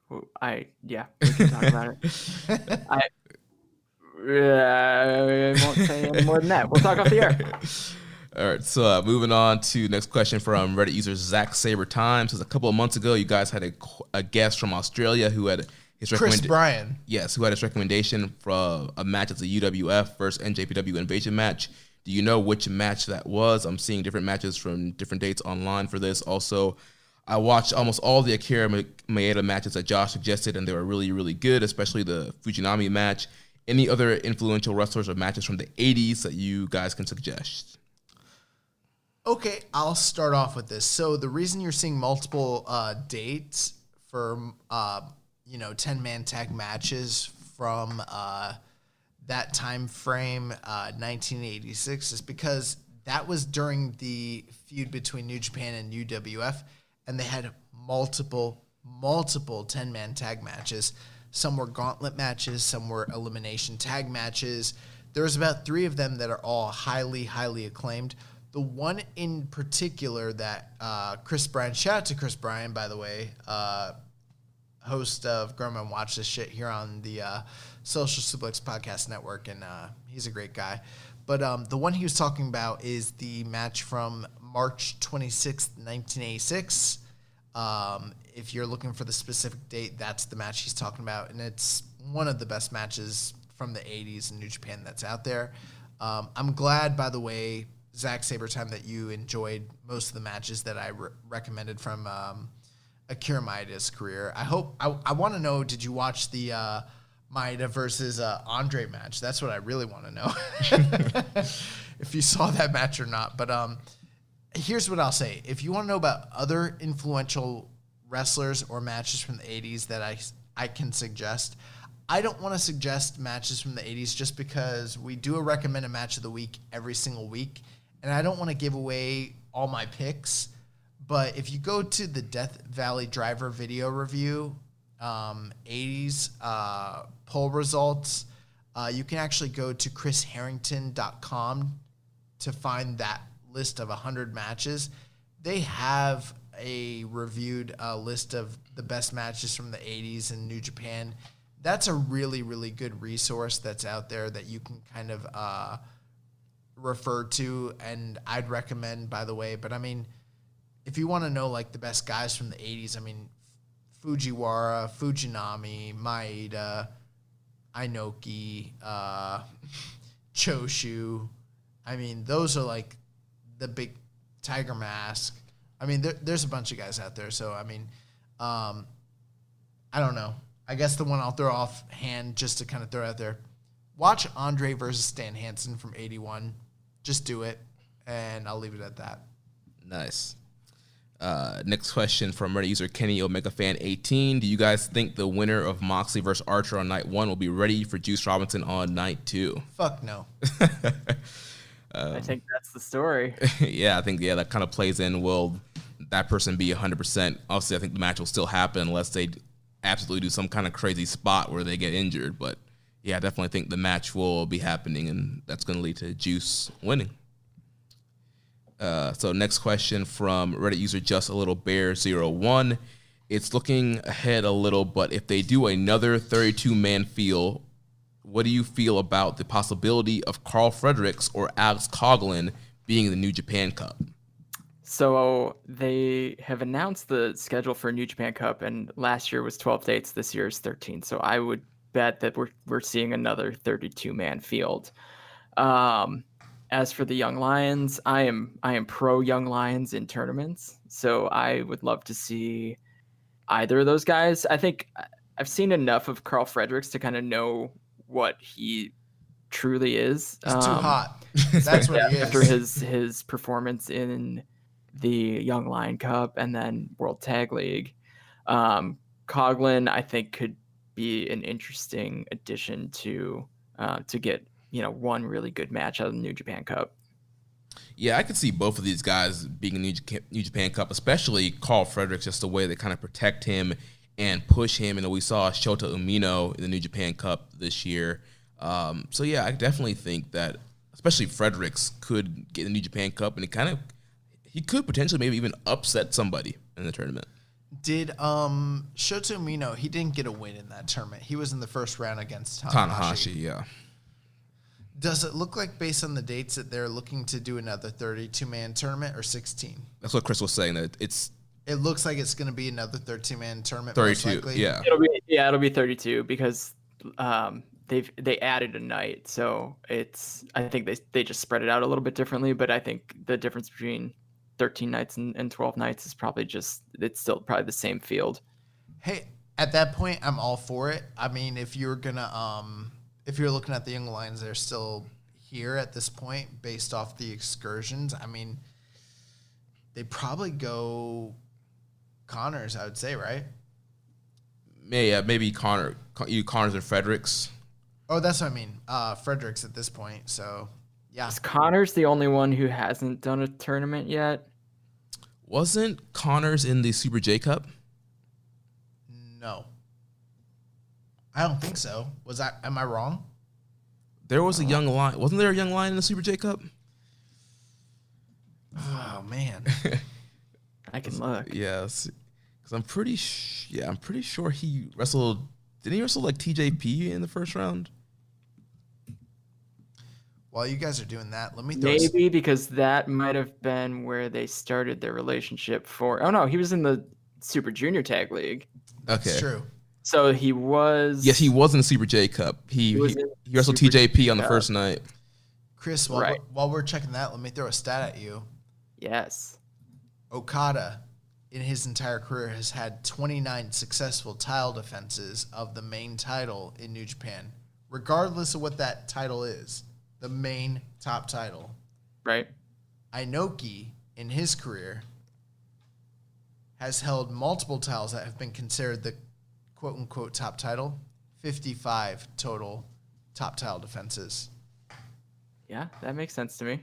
We can talk about it. I won't say any more than that. We'll talk off the air. All right, so moving on to next question from Reddit user Zach Saber Time. Says a couple of months ago, you guys had a guest from Australia who had his Chris Bryan. Yes, who had his recommendation for a match as a UWF versus NJPW Invasion match. Do you know which match that was? I'm seeing different matches from different dates online for this. Also, I watched almost all the Akira Maeda matches that Josh suggested, and they were really, really good, especially the Fujinami match. Any other influential wrestlers or matches from the 80s that you guys can suggest? Okay, I'll start off with this. So the reason you're seeing multiple dates for 10-man tag matches from that time frame, 1986, is because that was during the feud between New Japan and UWF, and they had multiple 10-man tag matches. Some were gauntlet matches, some were elimination tag matches. There's about 3 of them that are all highly, highly acclaimed. The one in particular that Chris Bryan, shout out to Chris Bryan, by the way, host of Grown Men Watch This Shit here on the Social Suplex Podcast Network, and he's a great guy. But the one he was talking about is the match from March 26th, 1986. If you're looking for the specific date, that's the match he's talking about, and it's one of the best matches from the 80s in New Japan that's out there. I'm glad, by the way, Zach Sabertime, that you enjoyed most of the matches that I recommended from Akira Maeda's career. I want to know, did you watch the Maeda versus Andre match? That's what I really want to know. If you saw that match or not. But here's what I'll say. If you want to know about other influential wrestlers or matches from the 80s that I can suggest, I don't want to suggest matches from the 80s just because we do a recommended match of the week every single week. and I don't want to give away all my picks, but if you go to the Death Valley Driver video review, 80s poll results, you can actually go to chrisharrington.com to find that list of 100 matches. They have a reviewed list of the best matches from the 80s in New Japan. That's a really, really good resource that's out there that you can kind of refer to, and I'd recommend, by the way. But, I mean, if you want to know, like, the best guys from the 80s, I mean, Fujiwara, Fujinami, Maeda, Inoki, Choshu. I mean, those are, like, the big Tiger Mask. I mean, there's a bunch of guys out there. So, I mean, I don't know. I guess the one I'll throw offhand just to kind of throw out there, watch Andre versus Stan Hansen from 81. Just do it, and I'll leave it at that. Nice. Next question from Reddit user Kenny Omega Fan 18. Do you guys think the winner of Moxley versus Archer on night 1 will be ready for Juice Robinson on night 2? Fuck no. I think that's the story. Yeah, I think that kind of plays in. Will that person be 100%? Obviously, I think the match will still happen unless they absolutely do some kind of crazy spot where they get injured. But yeah, I definitely think the match will be happening, and that's going to lead to Juice winning. So next question from Reddit user Just a Little Bear 01. It's looking ahead a little, but if they do another 32-man field, what do you feel about the possibility of Carl Fredericks or Alex Coughlin being in the New Japan Cup? So they have announced the schedule for New Japan Cup, and last year was 12 dates. This year is 13. So I would bet that we're seeing another 32-man field. As for the Young Lions, I am pro Young Lions in tournaments. So I would love to see either of those guys. I think I've seen enough of Carl Fredericks to kind of know what he truly is. He's too hot. That's what he is. After his performance in the Young Lion Cup and then World Tag League. Coughlin, I think, could be an interesting addition to get, one really good match out of the New Japan Cup. Yeah, I could see both of these guys being in New Japan Cup, especially Carl Fredericks, just the way they kind of protect him and push him. And we saw Shota Umino in the New Japan Cup this year. So yeah, I definitely think that, especially Fredericks could get the New Japan Cup, and he could potentially maybe even upset somebody in the tournament. Did Shota Umino, he didn't get a win in that tournament. He was in the first round against Tanahashi. Yeah. Does it look like, based on the dates, that they're looking to do another 32-man tournament or 16? That's what Chris was saying, that it looks like it's going to be another 13-man tournament. 32, yeah. It'll be 32 because they added a night, so I think they just spread it out a little bit differently. But I think the difference between 13 nights and 12 nights is probably it's still probably the same field. Hey, at that point, I'm all for it. I mean, if you're looking at the Young Lions, they're still here at this point based off the excursions. I mean, they probably go Connors, I would say, right? Yeah, maybe Connors and Fredericks. Oh, that's what I mean. Fredericks at this point. So, yeah. Is Connors the only one who hasn't done a tournament yet? Wasn't Connors in the Super J Cup? No. I don't think so. Am I wrong? There was a Young Lion. Wasn't there a Young Lion in the Super J Cup? Oh, man. I can look. Yes. Because I'm pretty sure he wrestled. Didn't he wrestle like TJP in the first round? While you guys are doing that, let me throw because that might have been where they started their relationship for. Oh no, he was in the Super Junior Tag League. Okay, that's true. So he was. Yes, he was in the Super J Cup. He wrestled Super TJP on the first night. Chris, while we're checking that, let me throw a stat at you. Yes. Okada, in his entire career, has had 29 successful title defenses of the main title in New Japan, regardless of what that title is. The main top title. Right. Inoki, in his career, has held multiple titles that have been considered the quote-unquote top title. 55 total top title defenses. Yeah, that makes sense to me.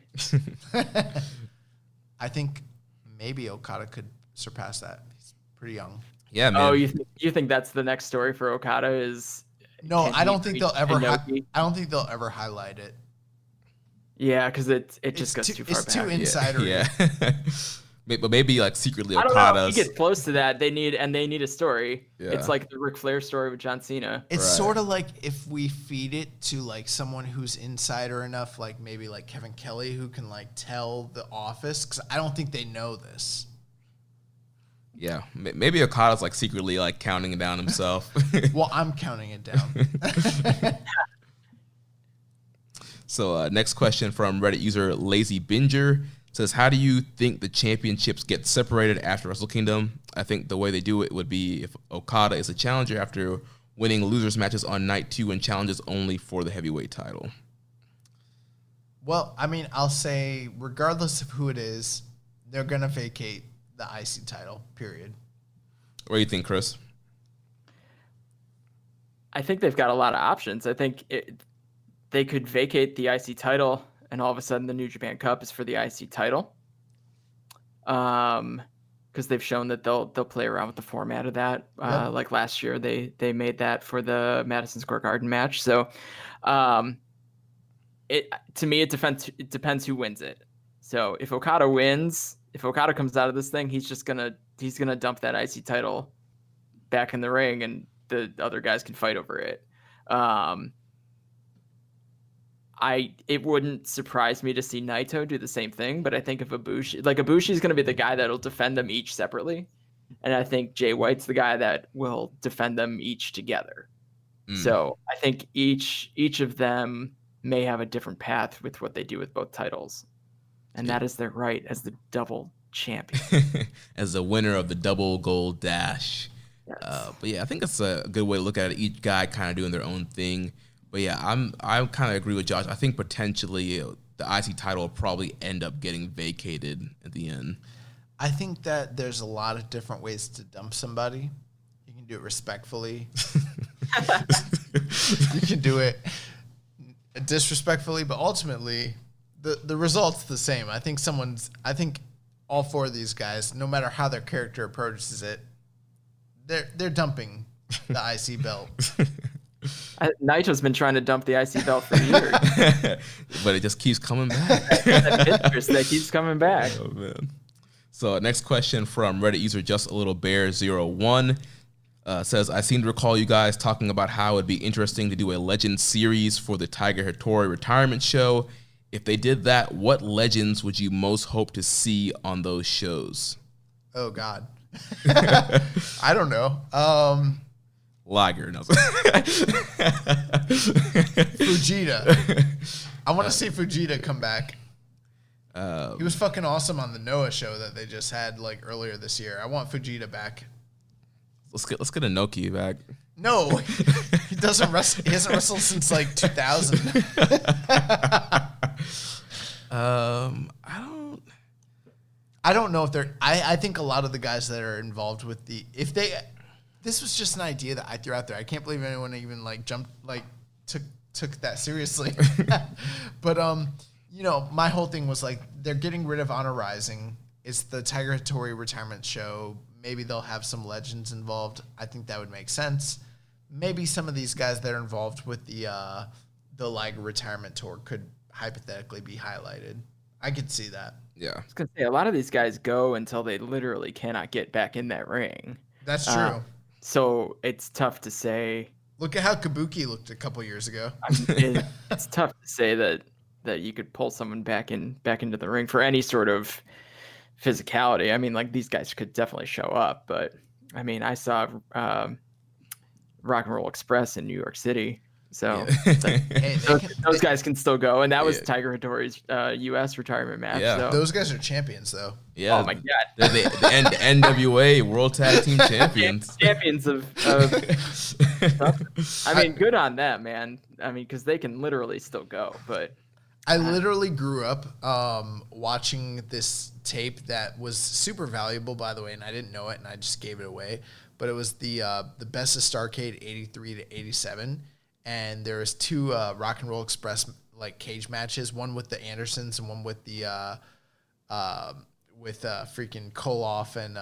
I think maybe Okada could surpass that. He's pretty young. Yeah, man. Oh, you think that's the next story for Okada is? No, I don't think they'll ever. Inoki? I don't think they'll ever highlight it. Yeah, because it just goes too far It's back. too insider. Yeah. But maybe like secretly I don't know. If Okada's. he gets close to that, they need a story. Yeah. It's like the Ric Flair story with John Cena. It's Right. sort of like if we feed it to like someone who's insider enough, like maybe like Kevin Kelly, who can like tell the office, because I don't think they know this. Yeah, maybe Okada's like secretly like counting it down himself. Well, I'm counting it down. So next question from Reddit user Lazy Binger says, how do you think the championships get separated after Wrestle Kingdom? I think the way they do it would be if Okada is a challenger after winning losers matches on night 2 and challenges only for the heavyweight title. Well, I mean, I'll say regardless of who it is, they're gonna vacate the IC title. Period. What do you think, Chris? I think they've got a lot of options. I think they could vacate the IC title, and all of a sudden the New Japan Cup is for the IC title. Because they've shown that they'll play around with the format of that. Yep. Like last year, they made that for the Madison Square Garden match. So, to me, it depends who wins it. So if Okada wins, if Okada comes out of this thing, he's gonna dump that IC title back in the ring, and the other guys can fight over it. It wouldn't surprise me to see Naito do the same thing, but I think if Ibushi is going to be the guy that'll defend them each separately, and I think Jay White's the guy that will defend them each together. So I think each of them may have a different path with what they do with both titles, and that is their right as the double champion, as the winner of the double gold dash. Yes. But yeah, I think that's a good way to look at it. Each guy kind of doing their own thing. But yeah, I kind of agree with Josh. I think potentially the IC title will probably end up getting vacated at the end. I think that there's a lot of different ways to dump somebody. You can do it respectfully. You can do it disrespectfully, but ultimately the result's the same. I think all 4 of these guys, no matter how their character approaches it, they're dumping the IC belt. Naito's been trying to dump the IC belt for years. But it just keeps coming back. That keeps coming back. Oh, man. So next question from Reddit user Just a Little Bear 01 says, I seem to recall you guys talking about how it'd be interesting to do a legend series for the Tiger Hattori retirement show. If they did that, what legends would you most hope to see on those shows? Oh, God. I don't know. Liger. No. Fujita. I want to see Fujita come back. He was fucking awesome on the Noah show that they just had like earlier this year. I want Fujita back. Let's get Inoki back. No, he doesn't wrestle. He hasn't wrestled since like 2000. I don't know if they're. I think a lot of the guys that are involved with this was just an idea that I threw out there. I can't believe anyone even like jumped like took that seriously. But my whole thing was like they're getting rid of Honor Rising. It's the Tiger Hattori retirement show. Maybe they'll have some legends involved. I think that would make sense. Maybe some of these guys that are involved with the Liger retirement tour could hypothetically be highlighted. I could see that. Yeah. I was gonna say a lot of these guys go until they literally cannot get back in that ring. That's true. So it's tough to say. Look at how Kabuki looked a couple years ago. It's tough to say that you could pull someone back into the ring for any sort of physicality. I mean, like these guys could definitely show up, but I mean, I saw Rock and Roll Express in New York City, so those guys can still go, and that was Tiger Hattori's U.S. retirement match. Yeah. So. Those guys are champions, though. Yeah. Oh my God. They're the NWA World Tag Team Champions. Champions of stuff. I mean, good on them, man. I mean, because they can literally still go. But I literally grew up watching this tape that was super valuable, by the way, and I didn't know it, and I just gave it away. But it was the Best of Starrcade 83 to 87, and there was 2 Rock and Roll Express like cage matches, one with the Andersons and one with the freaking Koloff and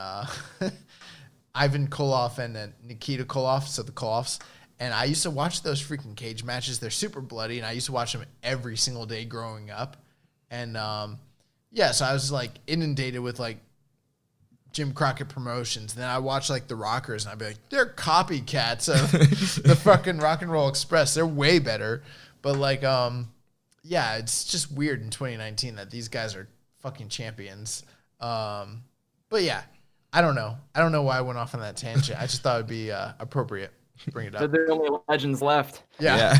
Ivan Koloff and Nikita Koloff, so the Koloffs. And I used to watch those freaking cage matches. They're super bloody, and I used to watch them every single day growing up. And so I was like inundated with like Jim Crockett Promotions. And then I watched like the Rockers, and I'd be like, they're copycats of the fucking Rock and Roll Express. They're way better. But like, it's just weird in 2019 that these guys are fucking champions. But yeah, I don't know. I don't know why I went off on that tangent. I just thought it'd be appropriate to bring it up. They're the only legends left. Yeah.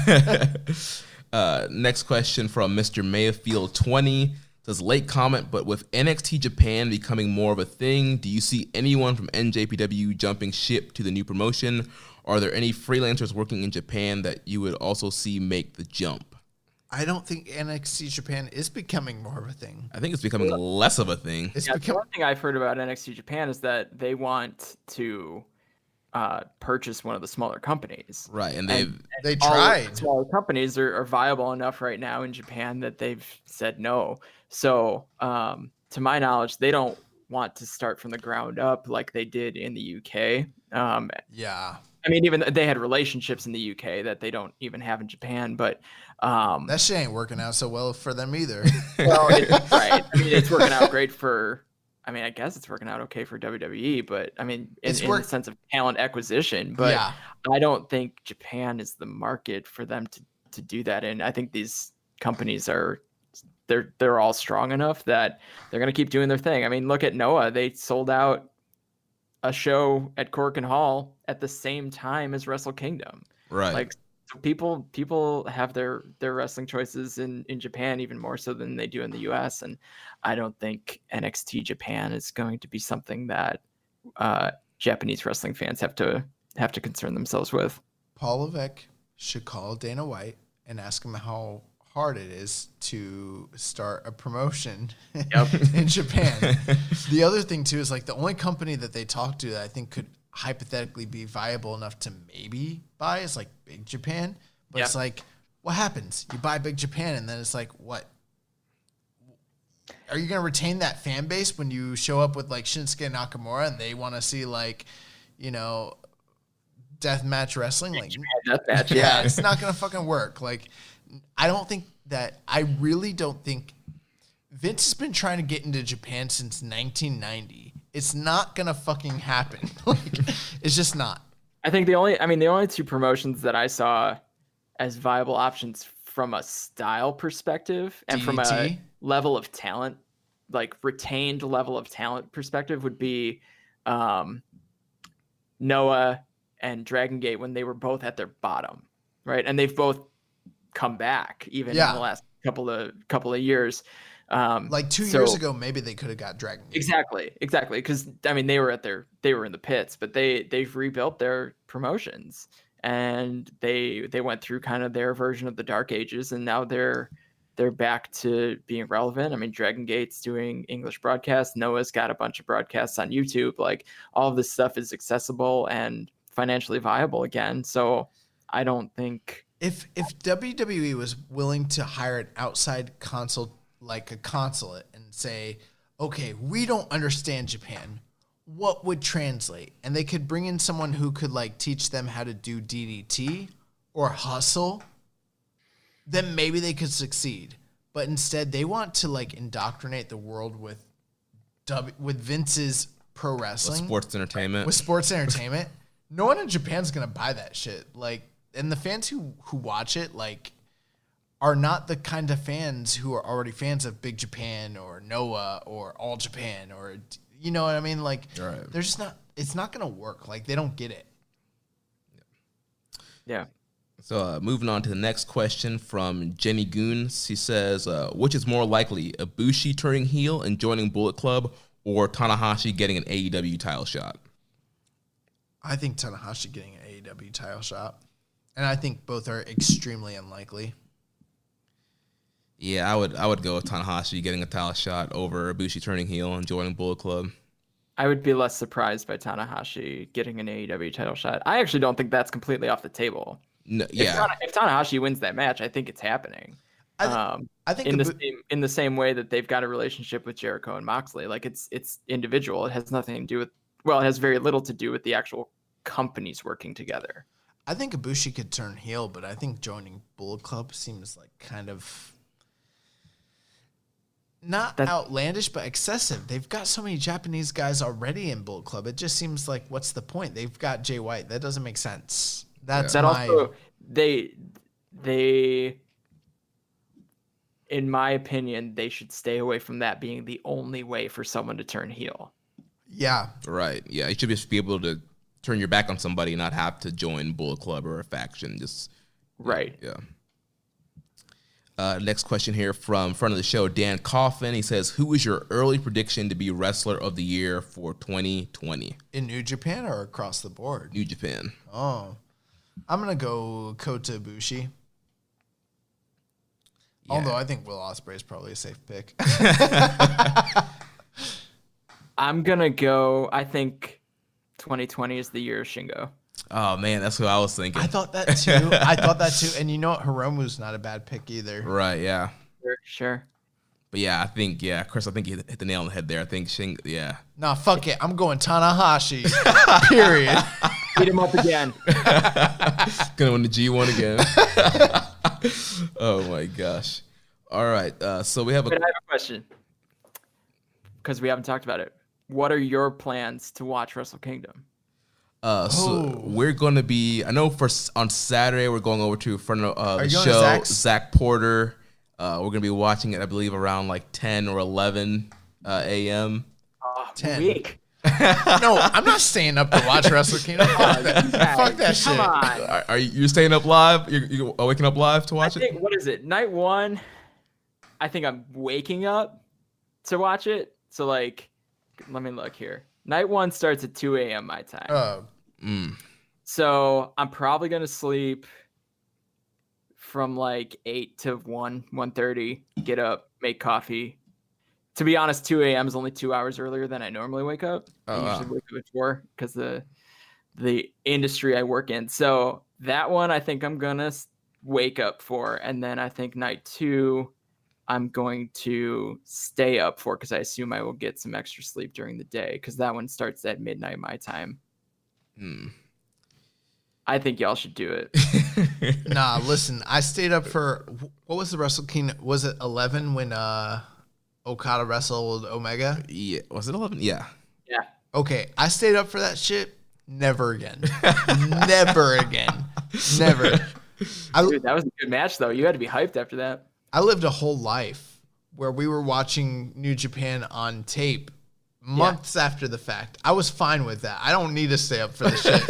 Next question from Mr. Mayfield 20 says, late comment, but with NXT Japan becoming more of a thing, do you see anyone from NJPW jumping ship to the new promotion? Are there any freelancers working in Japan that you would also see make the jump? I don't think NXT Japan is becoming more of a thing. I think it's becoming less of a thing. The one thing I've heard about NXT Japan is that they want to purchase one of the smaller companies. Right, and they tried. Smaller companies are viable enough right now in Japan that they've said no. So, to my knowledge, they don't want to start from the ground up like they did in the UK. I mean, even they had relationships in the UK that they don't even have in Japan, but that shit ain't working out so well for them either. Well, right. I mean, it's working out great for. I mean, I guess it's working out okay for WWE, but I mean, in the sense of talent acquisition. But yeah. I don't think Japan is the market for them to do that in. I think these companies they're all strong enough that they're going to keep doing their thing. I mean, look at Noah. They sold out a show at Cork Hall at the same time as Wrestle Kingdom. Right. Like people have their wrestling choices in Japan even more so than they do in the US. And I don't think NXT Japan is going to be something that Japanese wrestling fans have to concern themselves with. Paul Levesque should call Dana White and ask him how hard it is to start a promotion in Japan. The other thing too is like the only company that they talk to that I think could hypothetically be viable enough to maybe buy is like Big Japan. But it's like, what happens? You buy Big Japan and then it's like, what? Are you going to retain that fan base when you show up with like Shinsuke Nakamura and they want to see like, you know, deathmatch wrestling? Like, deathmatch, yeah, it's not going to fucking work. Like, I really don't think Vince has been trying to get into Japan since 1990. It's not going to fucking happen. Like, it's just not. I think the only two promotions that I saw as viable options from a style perspective and from a level of talent, like retained level of talent perspective would be Noah and Dragon Gate when they were both at their bottom, right? And they've both come back even in the last couple of years. Like 2 years ago, maybe they could have got Dragon Gate. Exactly. Because I mean, they were in the pits, but they've rebuilt their promotions and they went through kind of their version of the Dark Ages, and now they're back to being relevant. I mean, Dragon Gate's doing English broadcasts. Noah's got a bunch of broadcasts on YouTube. Like, all of this stuff is accessible and financially viable again. So I don't think if WWE was willing to hire an outside consulate and say, okay, we don't understand Japan, what would translate? And they could bring in someone who could like teach them how to do DDT or hustle, then maybe they could succeed. But instead they want to like indoctrinate the world with Vince's pro wrestling. With sports entertainment. No one in Japan's going to buy that shit. Like, and the fans who watch it, like, are not the kind of fans who are already fans of Big Japan or Noah or All Japan or, you know what I mean? Like, they're just not, it's not going to work. Like, they don't get it. Yeah. So moving on to the next question from Jenny Goons. She says, which is more likely, Ibushi turning heel and joining Bullet Club or Tanahashi getting an AEW title shot? I think Tanahashi getting an AEW title shot. And I think both are extremely unlikely. Yeah, I would go with Tanahashi getting a title shot over Ibushi turning heel and joining Bullet Club. I would be less surprised by Tanahashi getting an AEW title shot. I actually don't think that's completely off the table. No, yeah. If Tanahashi wins that match, I think it's happening. I think in the same way that they've got a relationship with Jericho and Moxley. Like it's individual. It has nothing to do with, well, it has very little to do with the actual companies working together. I think Ibushi could turn heel, but I think joining Bullet Club seems like kind of not outlandish, but excessive. They've got so many Japanese guys already in Bullet Club. It just seems like, what's the point? They've got Jay White. That doesn't make sense. Also, they in my opinion, they should stay away from that being the only way for someone to turn heel. Yeah. Right. Yeah. You should just be able to turn your back on somebody and not have to join Bullet Club or a faction. Just right. Yeah. Next question here from front of the show, Dan Coffin. He says, who is your early prediction to be Wrestler of the Year for 2020? In New Japan or across the board? New Japan. Oh. I'm going to go Kota Ibushi. Yeah. Although I think Will Ospreay is probably a safe pick. I'm going to go, I think 2020 is the year of Shingo. Oh, man, that's what I was thinking. I thought that too. And you know what? Hiromu's not a bad pick either. Right, yeah. Sure. But yeah, Chris, I think you hit the nail on the head there. I think Shingo, yeah. Nah, fuck it. I'm going Tanahashi. Period. Beat him up again. Gonna win the G1 again. Oh my gosh. All right. So I have a question. Because we haven't talked about it. What are your plans to watch Wrestle Kingdom? So we're gonna be. I know on Saturday we're going over to front of the show. Zach Porter. We're gonna be watching it. I believe around like 10 or 11 a.m. 10. Week. No, I'm not staying up to watch Wrestle Kingdom. Fuck that shit. Come on. Are you staying up live? You waking up live to watch it? What is it? Night one. I think I'm waking up to watch it. So like, let me look here. Night one starts at 2 a.m. my time. So I'm probably going to sleep from like 8 to 1:30, get up, make coffee. To be honest, 2 a.m. is only 2 hours earlier than I normally wake up. I usually wake up at 4 because the industry I work in. So that one I think I'm going to wake up for. And then I think night two, I'm going to stay up for because I assume I will get some extra sleep during the day because that one starts at midnight my time. I think y'all should do it. Nah, listen, I stayed up for, what was the Wrestle Kingdom? Was it 11 when Okada wrestled Omega? Yeah. Was it 11? Yeah. Yeah. Okay, I stayed up for that shit. Never again. Never again. Never. Dude, that was a good match though. You had to be hyped after that. I lived a whole life where we were watching New Japan on tape months after the fact. I was fine with that. I don't need to stay up for the shit.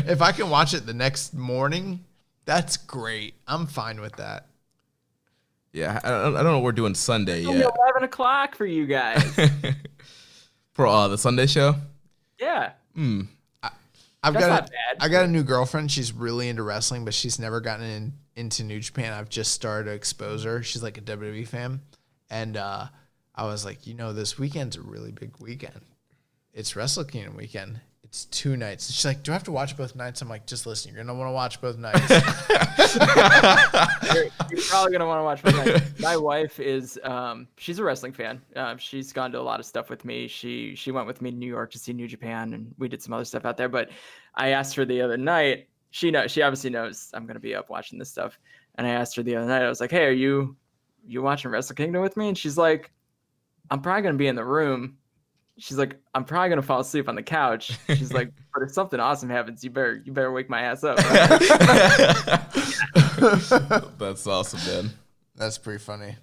If I can watch it the next morning, that's great. I'm fine with that. Yeah, I don't know what we're doing Sunday yet. 11 o'clock for you guys. For the Sunday show? Yeah. I got a new girlfriend. She's really into wrestling, but she's never gotten into New Japan. I've just started to expose her. She's like a WWE fan. And I was like, this weekend's a really big weekend. It's Wrestle Kingdom weekend. It's 2 nights. She's like, do I have to watch both nights? I'm like, just listen, you're going to want to watch both nights. You're probably going to want to watch both nights. My wife is, she's a wrestling fan. She's gone to a lot of stuff with me. She went with me to New York to see New Japan, and we did some other stuff out there. But I asked her the other night, she obviously knows I'm going to be up watching this stuff. And I asked her the other night, I was like, hey, are you watching Wrestle Kingdom with me? And she's like, I'm probably going to be in the room. She's like, I'm probably going to fall asleep on the couch. She's like, but if something awesome happens, you better wake my ass up. That's awesome, man. That's pretty funny.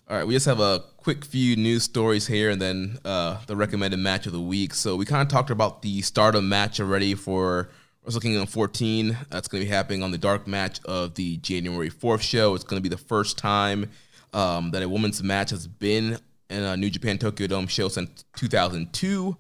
All right, we just have a quick few news stories here and then the recommended match of the week. So we kind of talked about the Stardom match already for Wrestle Kingdom 14. That's going to be happening on the dark match of the January 4th show. It's going to be the first time that a women's match has been in a New Japan Tokyo Dome show since 2002.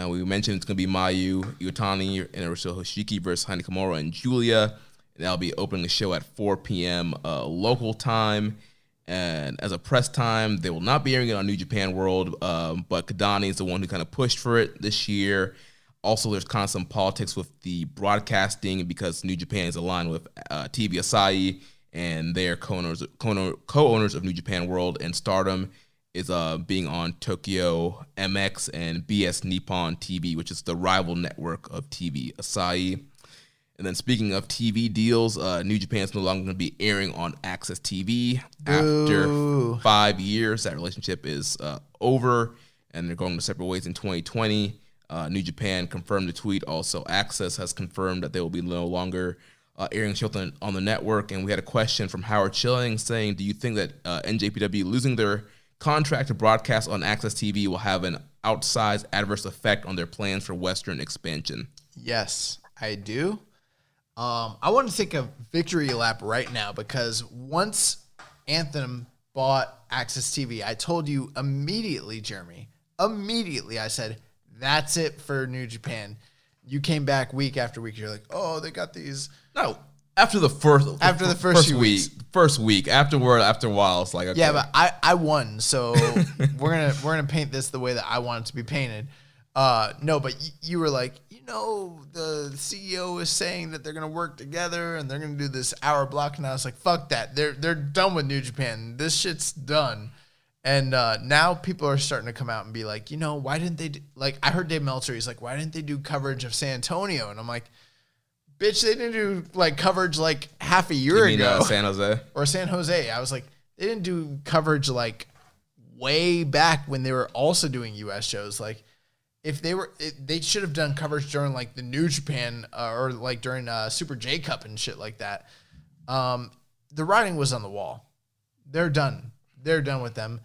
We mentioned it's going to be Mayu Iwatani and Arisa Hoshiki versus Hana Kimura and Julia. And that'll be opening the show at 4 p.m. Local time. And as a press time, they will not be airing it on New Japan World, but Kadani is the one who kind of pushed for it this year. Also, there's kind of some politics with the broadcasting because New Japan is aligned with TV Asahi, and they are co-owners of New Japan World, and Stardom is being on Tokyo MX and BS Nippon TV, which is the rival network of TV Asahi. And then speaking of TV deals, New Japan is no longer going to be airing on Access TV. After 5 years, that relationship is over, and they're going to separate ways in 2020. New Japan confirmed the tweet. Also, Access has confirmed that they will be no longer airing shows on the network. And we had a question from Howard Chilling saying, do you think that NJPW losing their contract to broadcast on Access TV will have an outsized adverse effect on their plans for Western expansion? Yes, I do. I want to take a victory lap right now because once Anthem bought Access TV, I told you immediately, Jeremy, I said, that's it for New Japan. You came back week after week. You're like, oh, they got these. No, after the first week. After a while, it's like, okay. Yeah, but I won, so we're gonna paint this the way that I want it to be painted. No, but you were like, the CEO is saying that they're gonna work together and they're gonna do this hour block, and I was like, fuck that. They're done with New Japan. This shit's done. And now people are starting to come out and be like, why didn't they I heard Dave Meltzer, he's like, why didn't they do coverage of San Antonio? And I'm like, bitch, they didn't do coverage half a year ago. San Jose? Or San Jose. I was like, they didn't do coverage way back when they were also doing US shows. If they should have done coverage during the New Japan or during Super J Cup and shit like that. The writing was on the wall. They're done. They're done with them.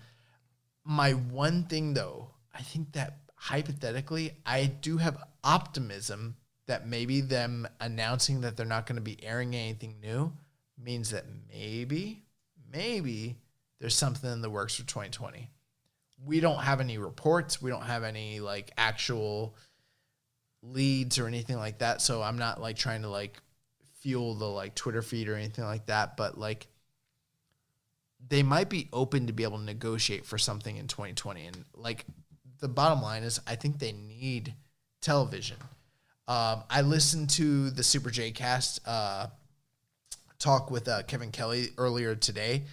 My one thing though, I think that hypothetically, I do have optimism that maybe them announcing that they're not going to be airing anything new means that maybe there's something in the works for 2020. We don't have any reports. We don't have any actual leads or anything like that. So I'm not trying to fuel the Twitter feed or anything like that. But they might be open to be able to negotiate for something in 2020. And the bottom line is I think they need television. I listened to the Super J Cast talk with Kevin Kelly earlier today,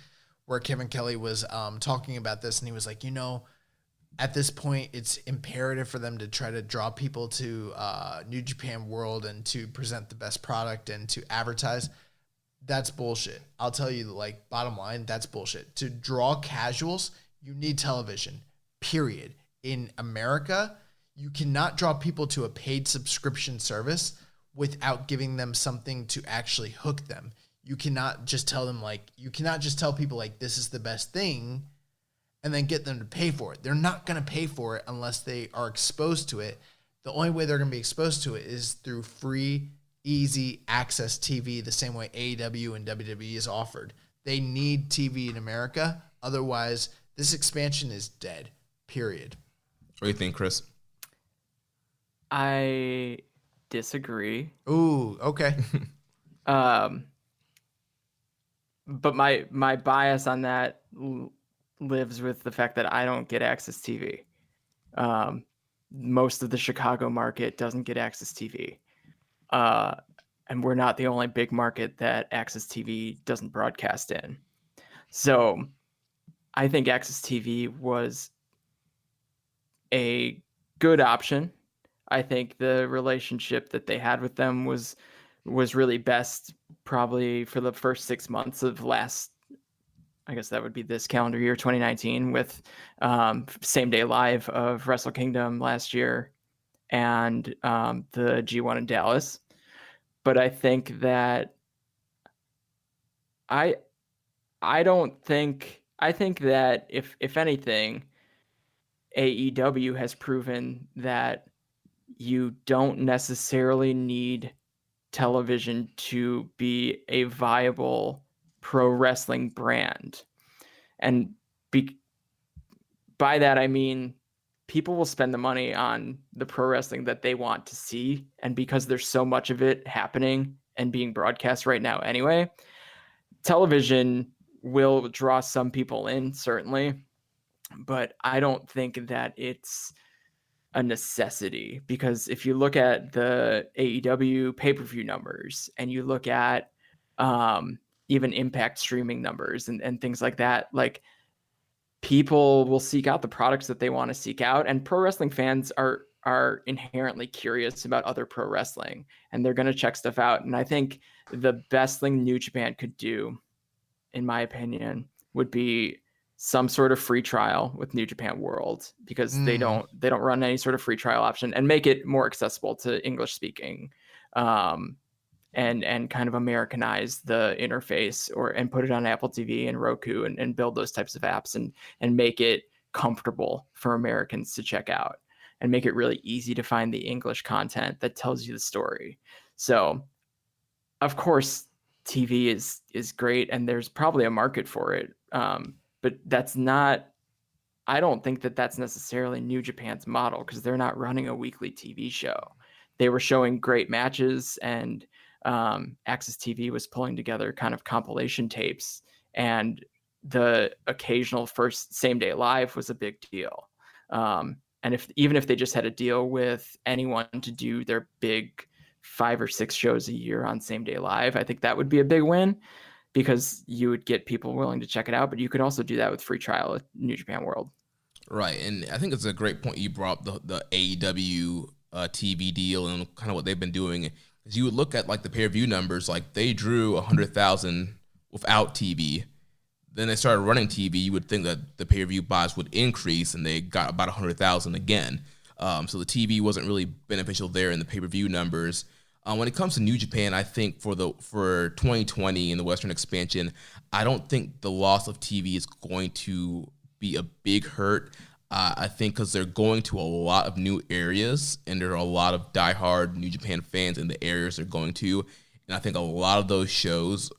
where Kevin Kelly was talking about this, and he was like, at this point, it's imperative for them to try to draw people to New Japan World and to present the best product and to advertise. That's bullshit. I'll tell you, bottom line, that's bullshit. To draw casuals, you need television, period. In America, you cannot draw people to a paid subscription service without giving them something to actually hook them. You cannot just tell them you cannot just tell people this is the best thing and then get them to pay for it. They're not going to pay for it unless they are exposed to it. The only way they're going to be exposed to it is through free, easy access TV, the same way AEW and WWE is offered. They need TV in America. Otherwise, this expansion is dead, period. What do you think, Chris? I disagree. Ooh, okay. But my bias on that lives with the fact that I don't get Access TV. Most of the Chicago market doesn't get Access TV. And we're not the only big market that Access TV doesn't broadcast in. So I think Access TV was a good option. I think the relationship that they had with them was really best probably for the first 6 months of I guess that would be this calendar year, 2019, with Same Day Live of Wrestle Kingdom last year and the G1 in Dallas. But I think that I think that if anything, AEW has proven that you don't necessarily need television to be a viable pro wrestling brand. And by that, I mean, people will spend the money on the pro wrestling that they want to see. And because there's so much of it happening and being broadcast right now anyway, television will draw some people in, certainly. But I don't think that it's a necessity, because if you look at the AEW pay-per-view numbers and you look at even impact streaming numbers and things like that. Like, people will seek out the products that they want to seek out, and pro wrestling fans are inherently curious about other pro wrestling, and they're going to check stuff out. And I think the best thing New Japan could do, in my opinion, would be some sort of free trial with New Japan World, because they don't run any sort of free trial option, and make it more accessible to English speaking, and kind of Americanize the interface, and put it on Apple TV and Roku, and build those types of apps, and make it comfortable for Americans to check out, and make it really easy to find the English content that tells you the story. So of course TV is great, and there's probably a market for it. But I don't think that that's necessarily New Japan's model, because they're not running a weekly TV show. They were showing great matches, and Access TV was pulling together kind of compilation tapes, and the occasional first same day live was a big deal. And even if they just had a deal with anyone to do their big 5 or 6 shows a year on same day live, I think that would be a big win, because you would get people willing to check it out. But you could also do that with free trial at New Japan World. Right, and I think it's a great point you brought up, the AEW TV deal and kind of what they've been doing. Because you would look at like the pay-per-view numbers, like they drew 100,000 without TV. Then they started running TV. You would think that the pay-per-view buys would increase, and they got about 100,000 again. So the TV wasn't really beneficial there in the pay-per-view numbers. When it comes to New Japan, I think for 2020 and the Western expansion, I don't think the loss of TV is going to be a big hurt. I think because they're going to a lot of new areas, and there are a lot of diehard New Japan fans in the areas they're going to. And I think a lot of those shows,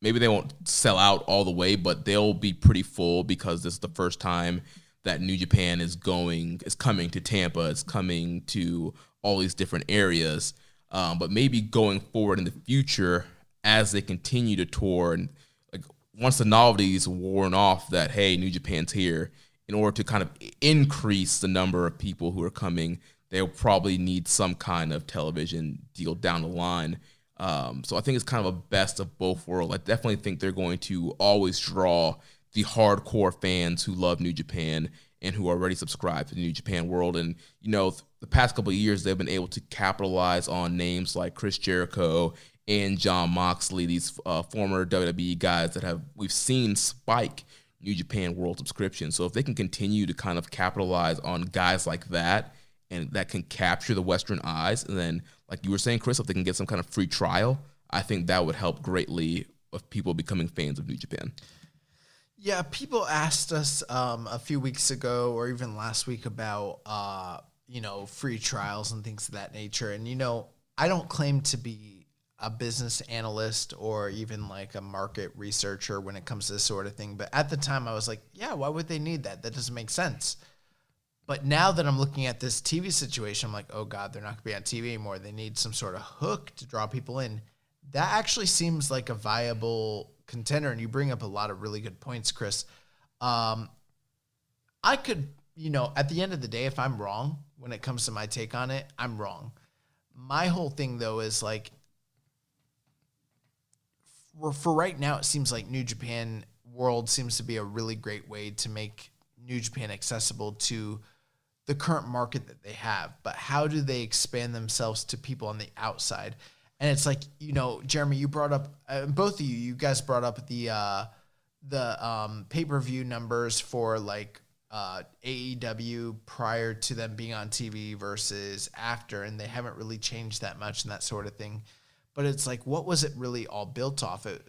maybe they won't sell out all the way, but they'll be pretty full, because this is the first time that New Japan is coming to Tampa, it's coming to all these different areas. But maybe going forward in the future, as they continue to tour, and like once the novelty is worn off that, hey, New Japan's here, in order to kind of increase the number of people who are coming, they'll probably need some kind of television deal down the line. So I think it's kind of a best of both worlds. I definitely think they're going to always draw the hardcore fans who love New Japan and who are already subscribed to the New Japan World. And, you know, the past couple of years, they've been able to capitalize on names like Chris Jericho and Jon Moxley, these former WWE guys that we've seen spike New Japan World subscription. So if they can continue to kind of capitalize on guys like that, and that can capture the Western eyes, and then, like you were saying, Chris, if they can get some kind of free trial, I think that would help greatly with people becoming fans of New Japan. Yeah, people asked us a few weeks ago, or even last week, about free trials and things of that nature. And I don't claim to be a business analyst or even like a market researcher when it comes to this sort of thing. But at the time, I was like, yeah, why would they need that? That doesn't make sense. But now that I'm looking at this TV situation, I'm like, oh God, they're not going to be on TV anymore. They need some sort of hook to draw people in. That actually seems like a viable contender. And you bring up a lot of really good points, Chris. I could, at the end of the day, if I'm wrong when it comes to my take on it, I'm wrong. My whole thing, though, is like, for right now, it seems like New Japan World seems to be a really great way to make New Japan accessible to the current market that they have. But how do they expand themselves to people on the outside? And it's like, Jeremy, you brought up, both of you guys brought up the pay-per-view numbers for like AEW prior to them being on TV versus after, and they haven't really changed that much and that sort of thing. But it's like, what was it really all built off of?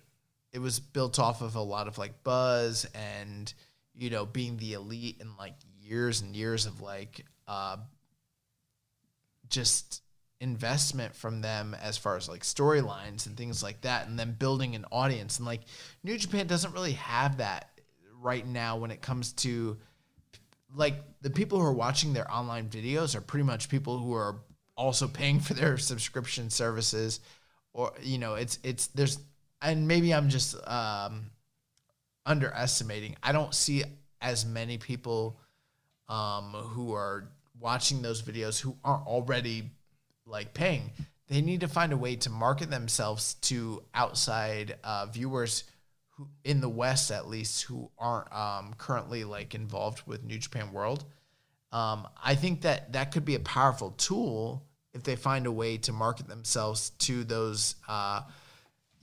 It was built off of a lot of like buzz and, being the elite, and like years and years of like just investment from them as far as like storylines and things like that, and then building an audience. And like New Japan doesn't really have that right now when it comes to like the people who are watching their online videos are pretty much people who are also paying for their subscription services. Or, there's, and maybe I'm just underestimating. I don't see as many people who are watching those videos who aren't already like paying. they need to find a way to market themselves to outside viewers who, in the West at least, who aren't currently like involved with New Japan World. I think that could be a powerful tool if they find a way to market themselves to those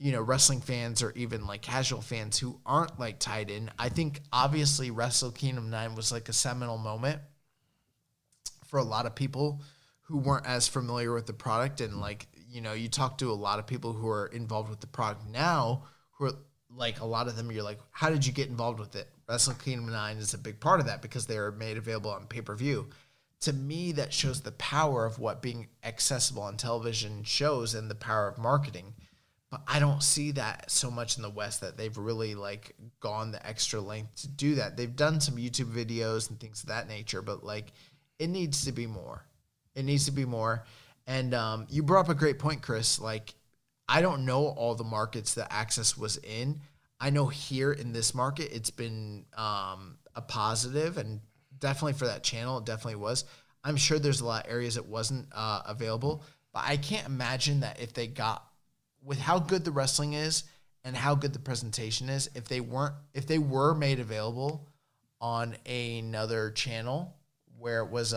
wrestling fans or even like casual fans who aren't like tied in. I think obviously Wrestle Kingdom 9 was like a seminal moment for a lot of people who weren't as familiar with the product. And like, you talk to a lot of people who are involved with the product now who are like, a lot of them, you're like, how did you get involved with it? Wrestle Kingdom 9 is a big part of that because they are made available on pay-per-view. To me, that shows the power of what being accessible on television shows and the power of marketing. But I don't see that so much in the West that they've really like gone the extra length to do that. They've done some YouTube videos and things of that nature, but like it needs to be more. It needs to be more. And you brought up a great point, Chris. Like, I don't know all the markets that Access was in. I know here in this market, it's been a positive, and definitely for that channel, it definitely was. I'm sure there's a lot of areas it wasn't available, but I can't imagine that if they got, with how good the wrestling is and how good the presentation is, if they were made available on another channel where it was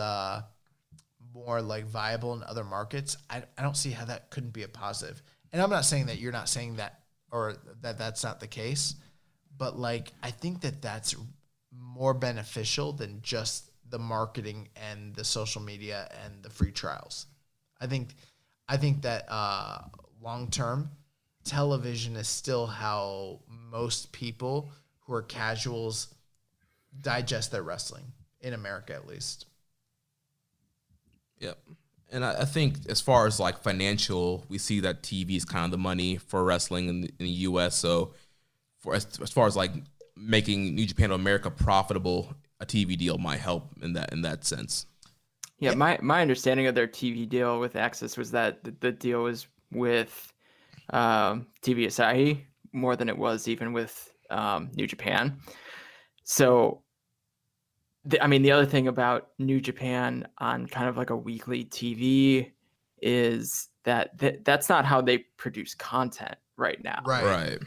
more like viable in other markets, I don't see how that couldn't be a positive. And I'm not saying that you're not saying that or that that's not the case, but like I think that that's more beneficial than just the marketing and the social media and the free trials. I think that long-term, television is still how most people who are casuals digest their wrestling, in America at least. Yep. And I think as far as like financial, we see that TV is kind of the money for wrestling in the U.S. So as far as like making New Japan America profitable, a TV deal might help in that sense. Yeah, my understanding of their TV deal with Access was that the deal was with TV Asahi more than it was even with New Japan. So, the other thing about New Japan on kind of like a weekly TV is that that's not how they produce content right now. Right.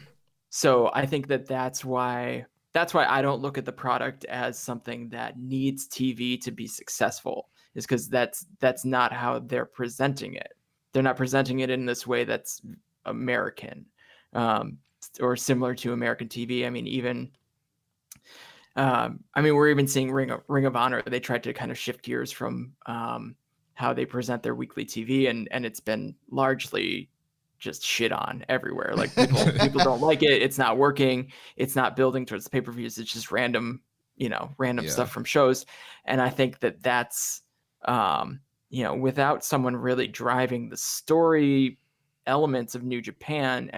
So I think that's why I don't look at the product as something that needs TV to be successful, is because that's not how they're presenting it. They're not presenting it in this way that's American or similar to American TV. We're even seeing Ring of Honor. They tried to kind of shift gears from how they present their weekly TV, and it's been largely just shit on everywhere. Like people don't like it. It's not working. It's not building towards the pay-per-views. It's just random stuff from shows. And I think that's without someone really driving the story elements of New Japan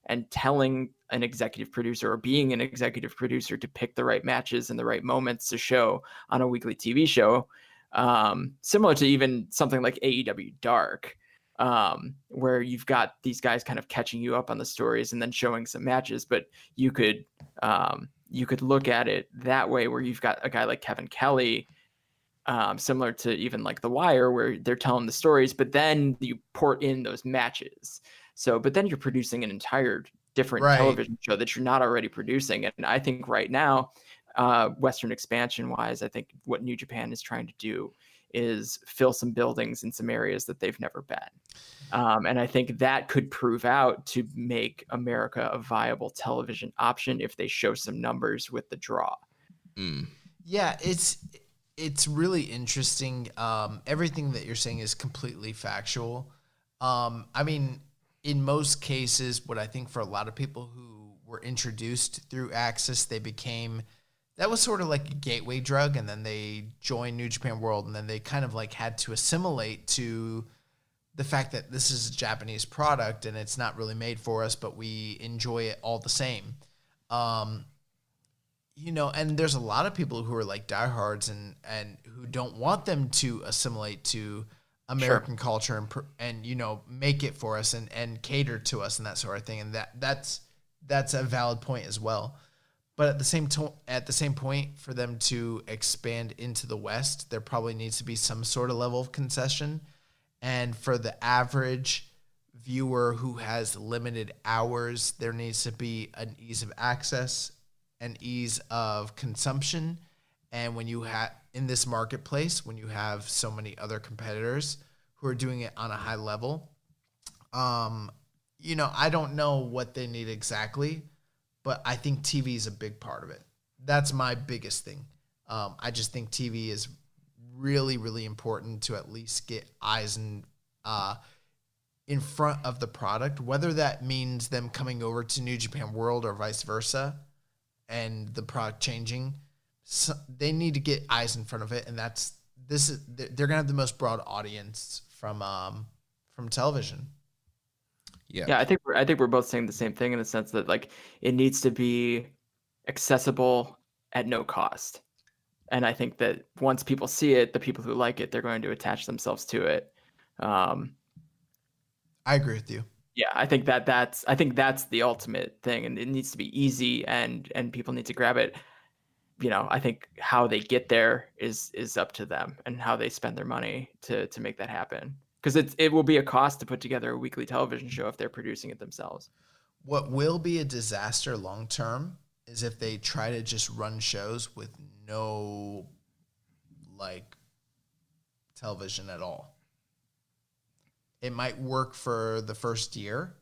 and telling an executive producer or being an executive producer to pick the right matches and the right moments to show on a weekly TV show, similar to even something like AEW Dark, where you've got these guys kind of catching you up on the stories and then showing some matches. But you could look at it that way, where you've got a guy like Kevin Kelly, similar to even like The Wire, where they're telling the stories, but then you port in those matches. So, but then you're producing an entire different television show that you're not already producing. And I think right now, Western expansion wise, I think what New Japan is trying to do is fill some buildings in some areas that they've never been. And I think that could prove out to make America a viable television option if they show some numbers with the draw. Yeah, it's really interesting. Everything that you're saying is completely factual. In most cases, what I think for a lot of people who were introduced through Access, that was sort of like a gateway drug, and then they joined New Japan World, and then they kind of like had to assimilate to the fact that this is a Japanese product and it's not really made for us, but we enjoy it all the same. And there's a lot of people who are like diehards and who don't want them to assimilate to American culture and make it for us and cater to us and that sort of thing. And that's a valid point as well. But at the same point, for them to expand into the West, there probably needs to be some sort of level of concession. And for the average viewer who has limited hours. There needs to be an ease of access, an ease of consumption. And when you have in this marketplace, when you have so many other competitors who are doing it on a high level, I don't know what they need exactly, but I think TV is a big part of it. That's my biggest thing. I just think TV is really, really important to at least get eyes in front of the product, whether that means them coming over to New Japan World or vice versa and the product changing. So they need to get eyes in front of it, and they're gonna have the most broad audience from television. Yeah, I think we're both saying the same thing in the sense that like it needs to be accessible at no cost. And I think that once people see it, the people who like it, they're going to attach themselves to it. I agree with you. Yeah, I think that's the ultimate thing, and it needs to be easy, and people need to grab it. I think how they get there is up to them, and how they spend their money to make that happen. Because it will be a cost to put together a weekly television show if they're producing it themselves. What will be a disaster long term is if they try to just run shows with no television at all. It might work for the first year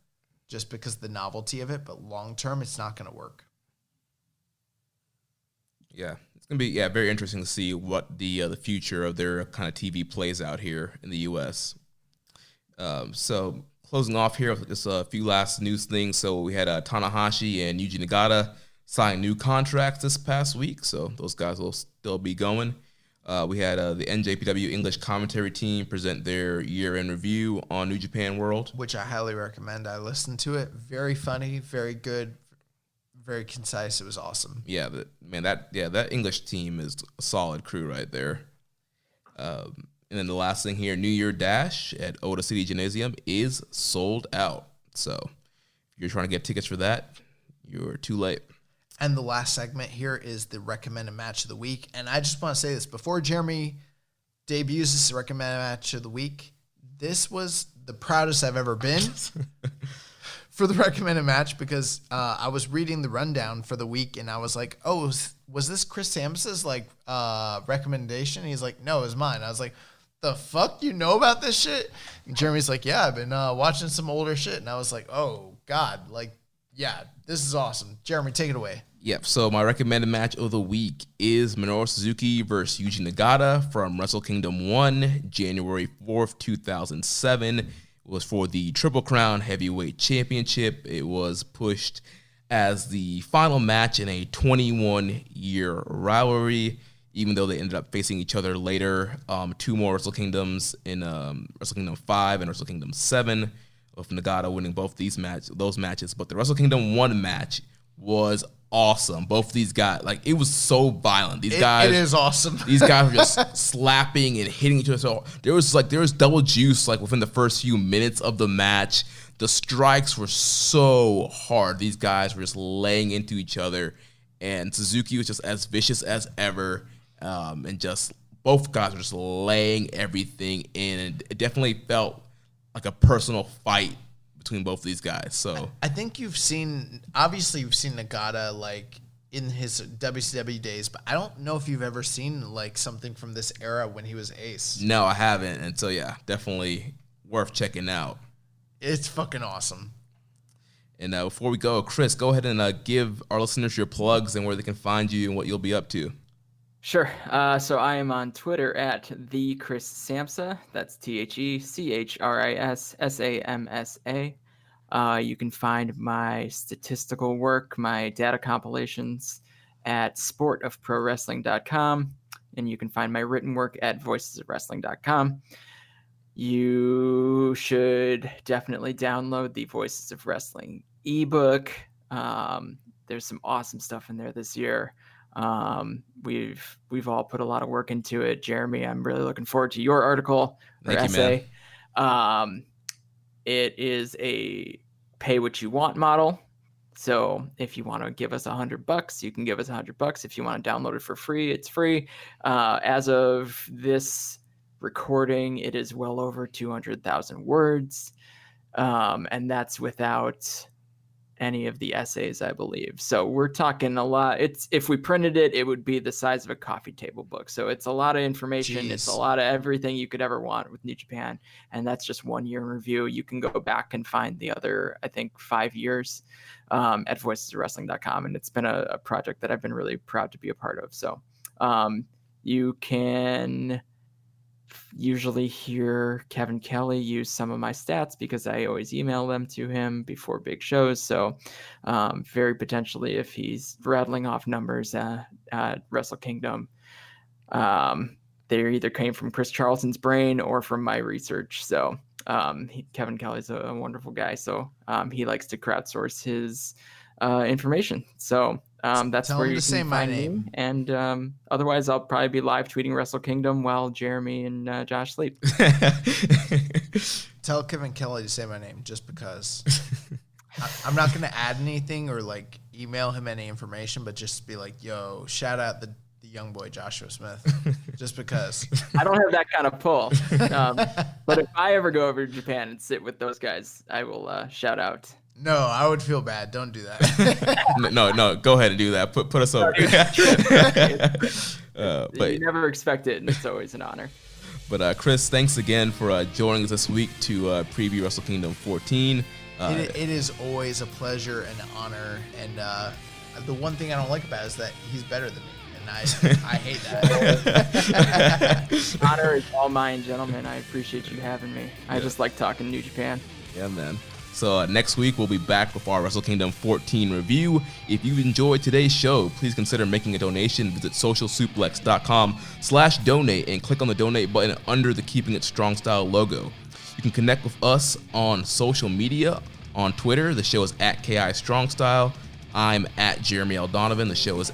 just because of the novelty of it, but long term it's not going to work. Yeah, it's going to be very interesting to see what the future of their kind of TV plays out here in the U.S. So closing off here with just a few last news things. So we had Tanahashi and Yuji Nagata sign new contracts this past week, so those guys will still be going. We had the NJPW English commentary team present their year-end review on New Japan World, which I highly recommend. I listened to it. Very funny, very good, very concise. It was awesome. Yeah, that English team is a solid crew right there. And then the last thing here, New Year Dash at Oda City Gymnasium is sold out. So if you're trying to get tickets for that, you're too late. And the last segment here is the recommended match of the week. And I just want to say this. Before Jeremy debuts this recommended match of the week, this was the proudest I've ever been for the recommended match, because I was reading the rundown for the week and I was like, oh, was this Chris Samus's recommendation? And he's like, no, it was mine. I was like, the fuck, you know about this shit? And Jeremy's like, yeah, I've been watching some older shit. And I was like, oh God, yeah, this is awesome. Jeremy, take it away. Yep, so my recommended match of the week is Minoru Suzuki versus Yuji Nagata from Wrestle Kingdom 1, January 4th, 2007. It was for the Triple Crown Heavyweight Championship. It was pushed as the final match in a 21-year rivalry, even though they ended up facing each other later. Two more Wrestle Kingdoms in Wrestle Kingdom 5 and Wrestle Kingdom 7, with Nagata winning both those matches. But the Wrestle Kingdom 1 match was awesome. Both of these guys, it was so violent. It is awesome. These guys were just slapping and hitting each other. So there was double juice within the first few minutes of the match. The strikes were so hard. These guys were just laying into each other, and Suzuki was just as vicious as ever. And just both guys were just laying everything in, and it definitely felt like a personal fight between both these guys. So I think you've seen Nagata in his WCW days, but I don't know if you've ever seen something from this era when he was Ace. No, I haven't. And so yeah, definitely worth checking out. It's fucking awesome. And before we go, Chris, go ahead and give our listeners your plugs and where they can find you and what you'll be up to. Sure. So I am on Twitter at the Chris Samsa. That's TheChrisSamsa. You can find my statistical work, my data compilations at sportofprowrestling.com, and you can find my written work at voicesofwrestling.com. You should definitely download the Voices of Wrestling ebook. There's some awesome stuff in there this year. We've all put a lot of work into it. Jeremy, I'm really looking forward to your article or essay. It is a pay what you want model. So if you want to give us $100, you can give us $100. If you want to download it for free, it's free. As of this recording, it is well over 200,000 words. And that's without any of the essays, I believe. So we're talking a lot. If we printed it, it would be the size of a coffee table book. So it's a lot of information. Jeez. It's a lot of everything you could ever want with New Japan. And that's just 1 year in review. You can go back and find the other, I think, 5 years at voicesofwrestling.com. And it's been a project that I've been really proud to be a part of. So you can usually hear Kevin Kelly use some of my stats because I always email them to him before big shows. So very potentially, if he's rattling off numbers at Wrestle Kingdom, they either came from Chris Charlton's brain or from my research. So Kevin Kelly's a wonderful guy. So he likes to crowdsource his information. So that's Tell where him you to can say my find me. name. And otherwise, I'll probably be live tweeting Wrestle Kingdom while Jeremy and Josh sleep. Tell Kevin Kelly to say my name just because. I'm not going to add anything or like email him any information, but just be like, yo, shout out the young boy Joshua Smith, just because. I don't have that kind of pull. But if I ever go over to Japan and sit with those guys, I will shout out. No, I would feel bad. Don't do that. No, go ahead and do that. Put us over. But you never expect it, and it's always an honor. But Chris, thanks again for joining us this week to preview Wrestle Kingdom 14. It is always a pleasure and an honor. And the one thing I don't like about it is that he's better than me. And I hate that. Honor is all mine, gentlemen. I appreciate you having me. I just like talking New Japan. Yeah, man. So next week, we'll be back with our Wrestle Kingdom 14 review. If you enjoyed today's show, please consider making a donation. Visit socialsuplex.com/donate and click on the donate button under the Keeping It Strong Style logo. You can connect with us on social media. On Twitter, the show is at KI Strong Style. I'm at Jeremy L. Donovan. The show is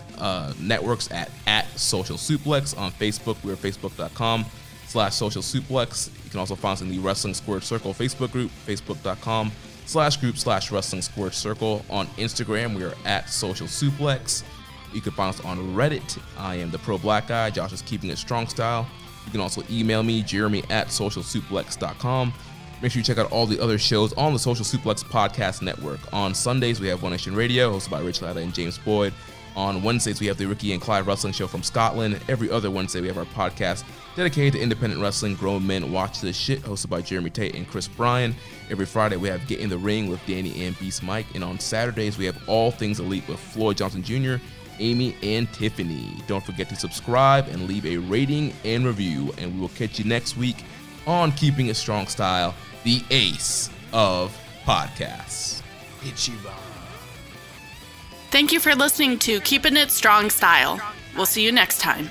networks at Social Suplex. On Facebook, we're facebook.com/Social Suplex. You can also find us in the Wrestling Squared Circle Facebook group, facebook.com/group/Wrestling Squared Circle. On Instagram, we are at Social Suplex. You can find us on Reddit. I am the Pro Black Guy. Josh is Keeping It Strong Style. You can also email me, jeremy@socialsuplex.com. Make sure you check out all the other shows on the Social Suplex Podcast Network. On Sundays, we have One Nation Radio, hosted by Rich Latta and James Boyd. On Wednesdays, we have the Ricky and Clyde Wrestling Show from Scotland. Every other Wednesday, we have our podcast dedicated to independent wrestling. Grown Men Watch This Shit, hosted by Jeremy Tate and Chris Bryan. Every Friday, we have Get in the Ring with Danny and Beast Mike. And on Saturdays, we have All Things Elite with Floyd Johnson Jr., Amy, and Tiffany. Don't forget to subscribe and leave a rating and review. And we will catch you next week on Keeping It Strong Style, the ace of podcasts. Ichiban. Thank you for listening to Keepin' It Strong Style. We'll see you next time.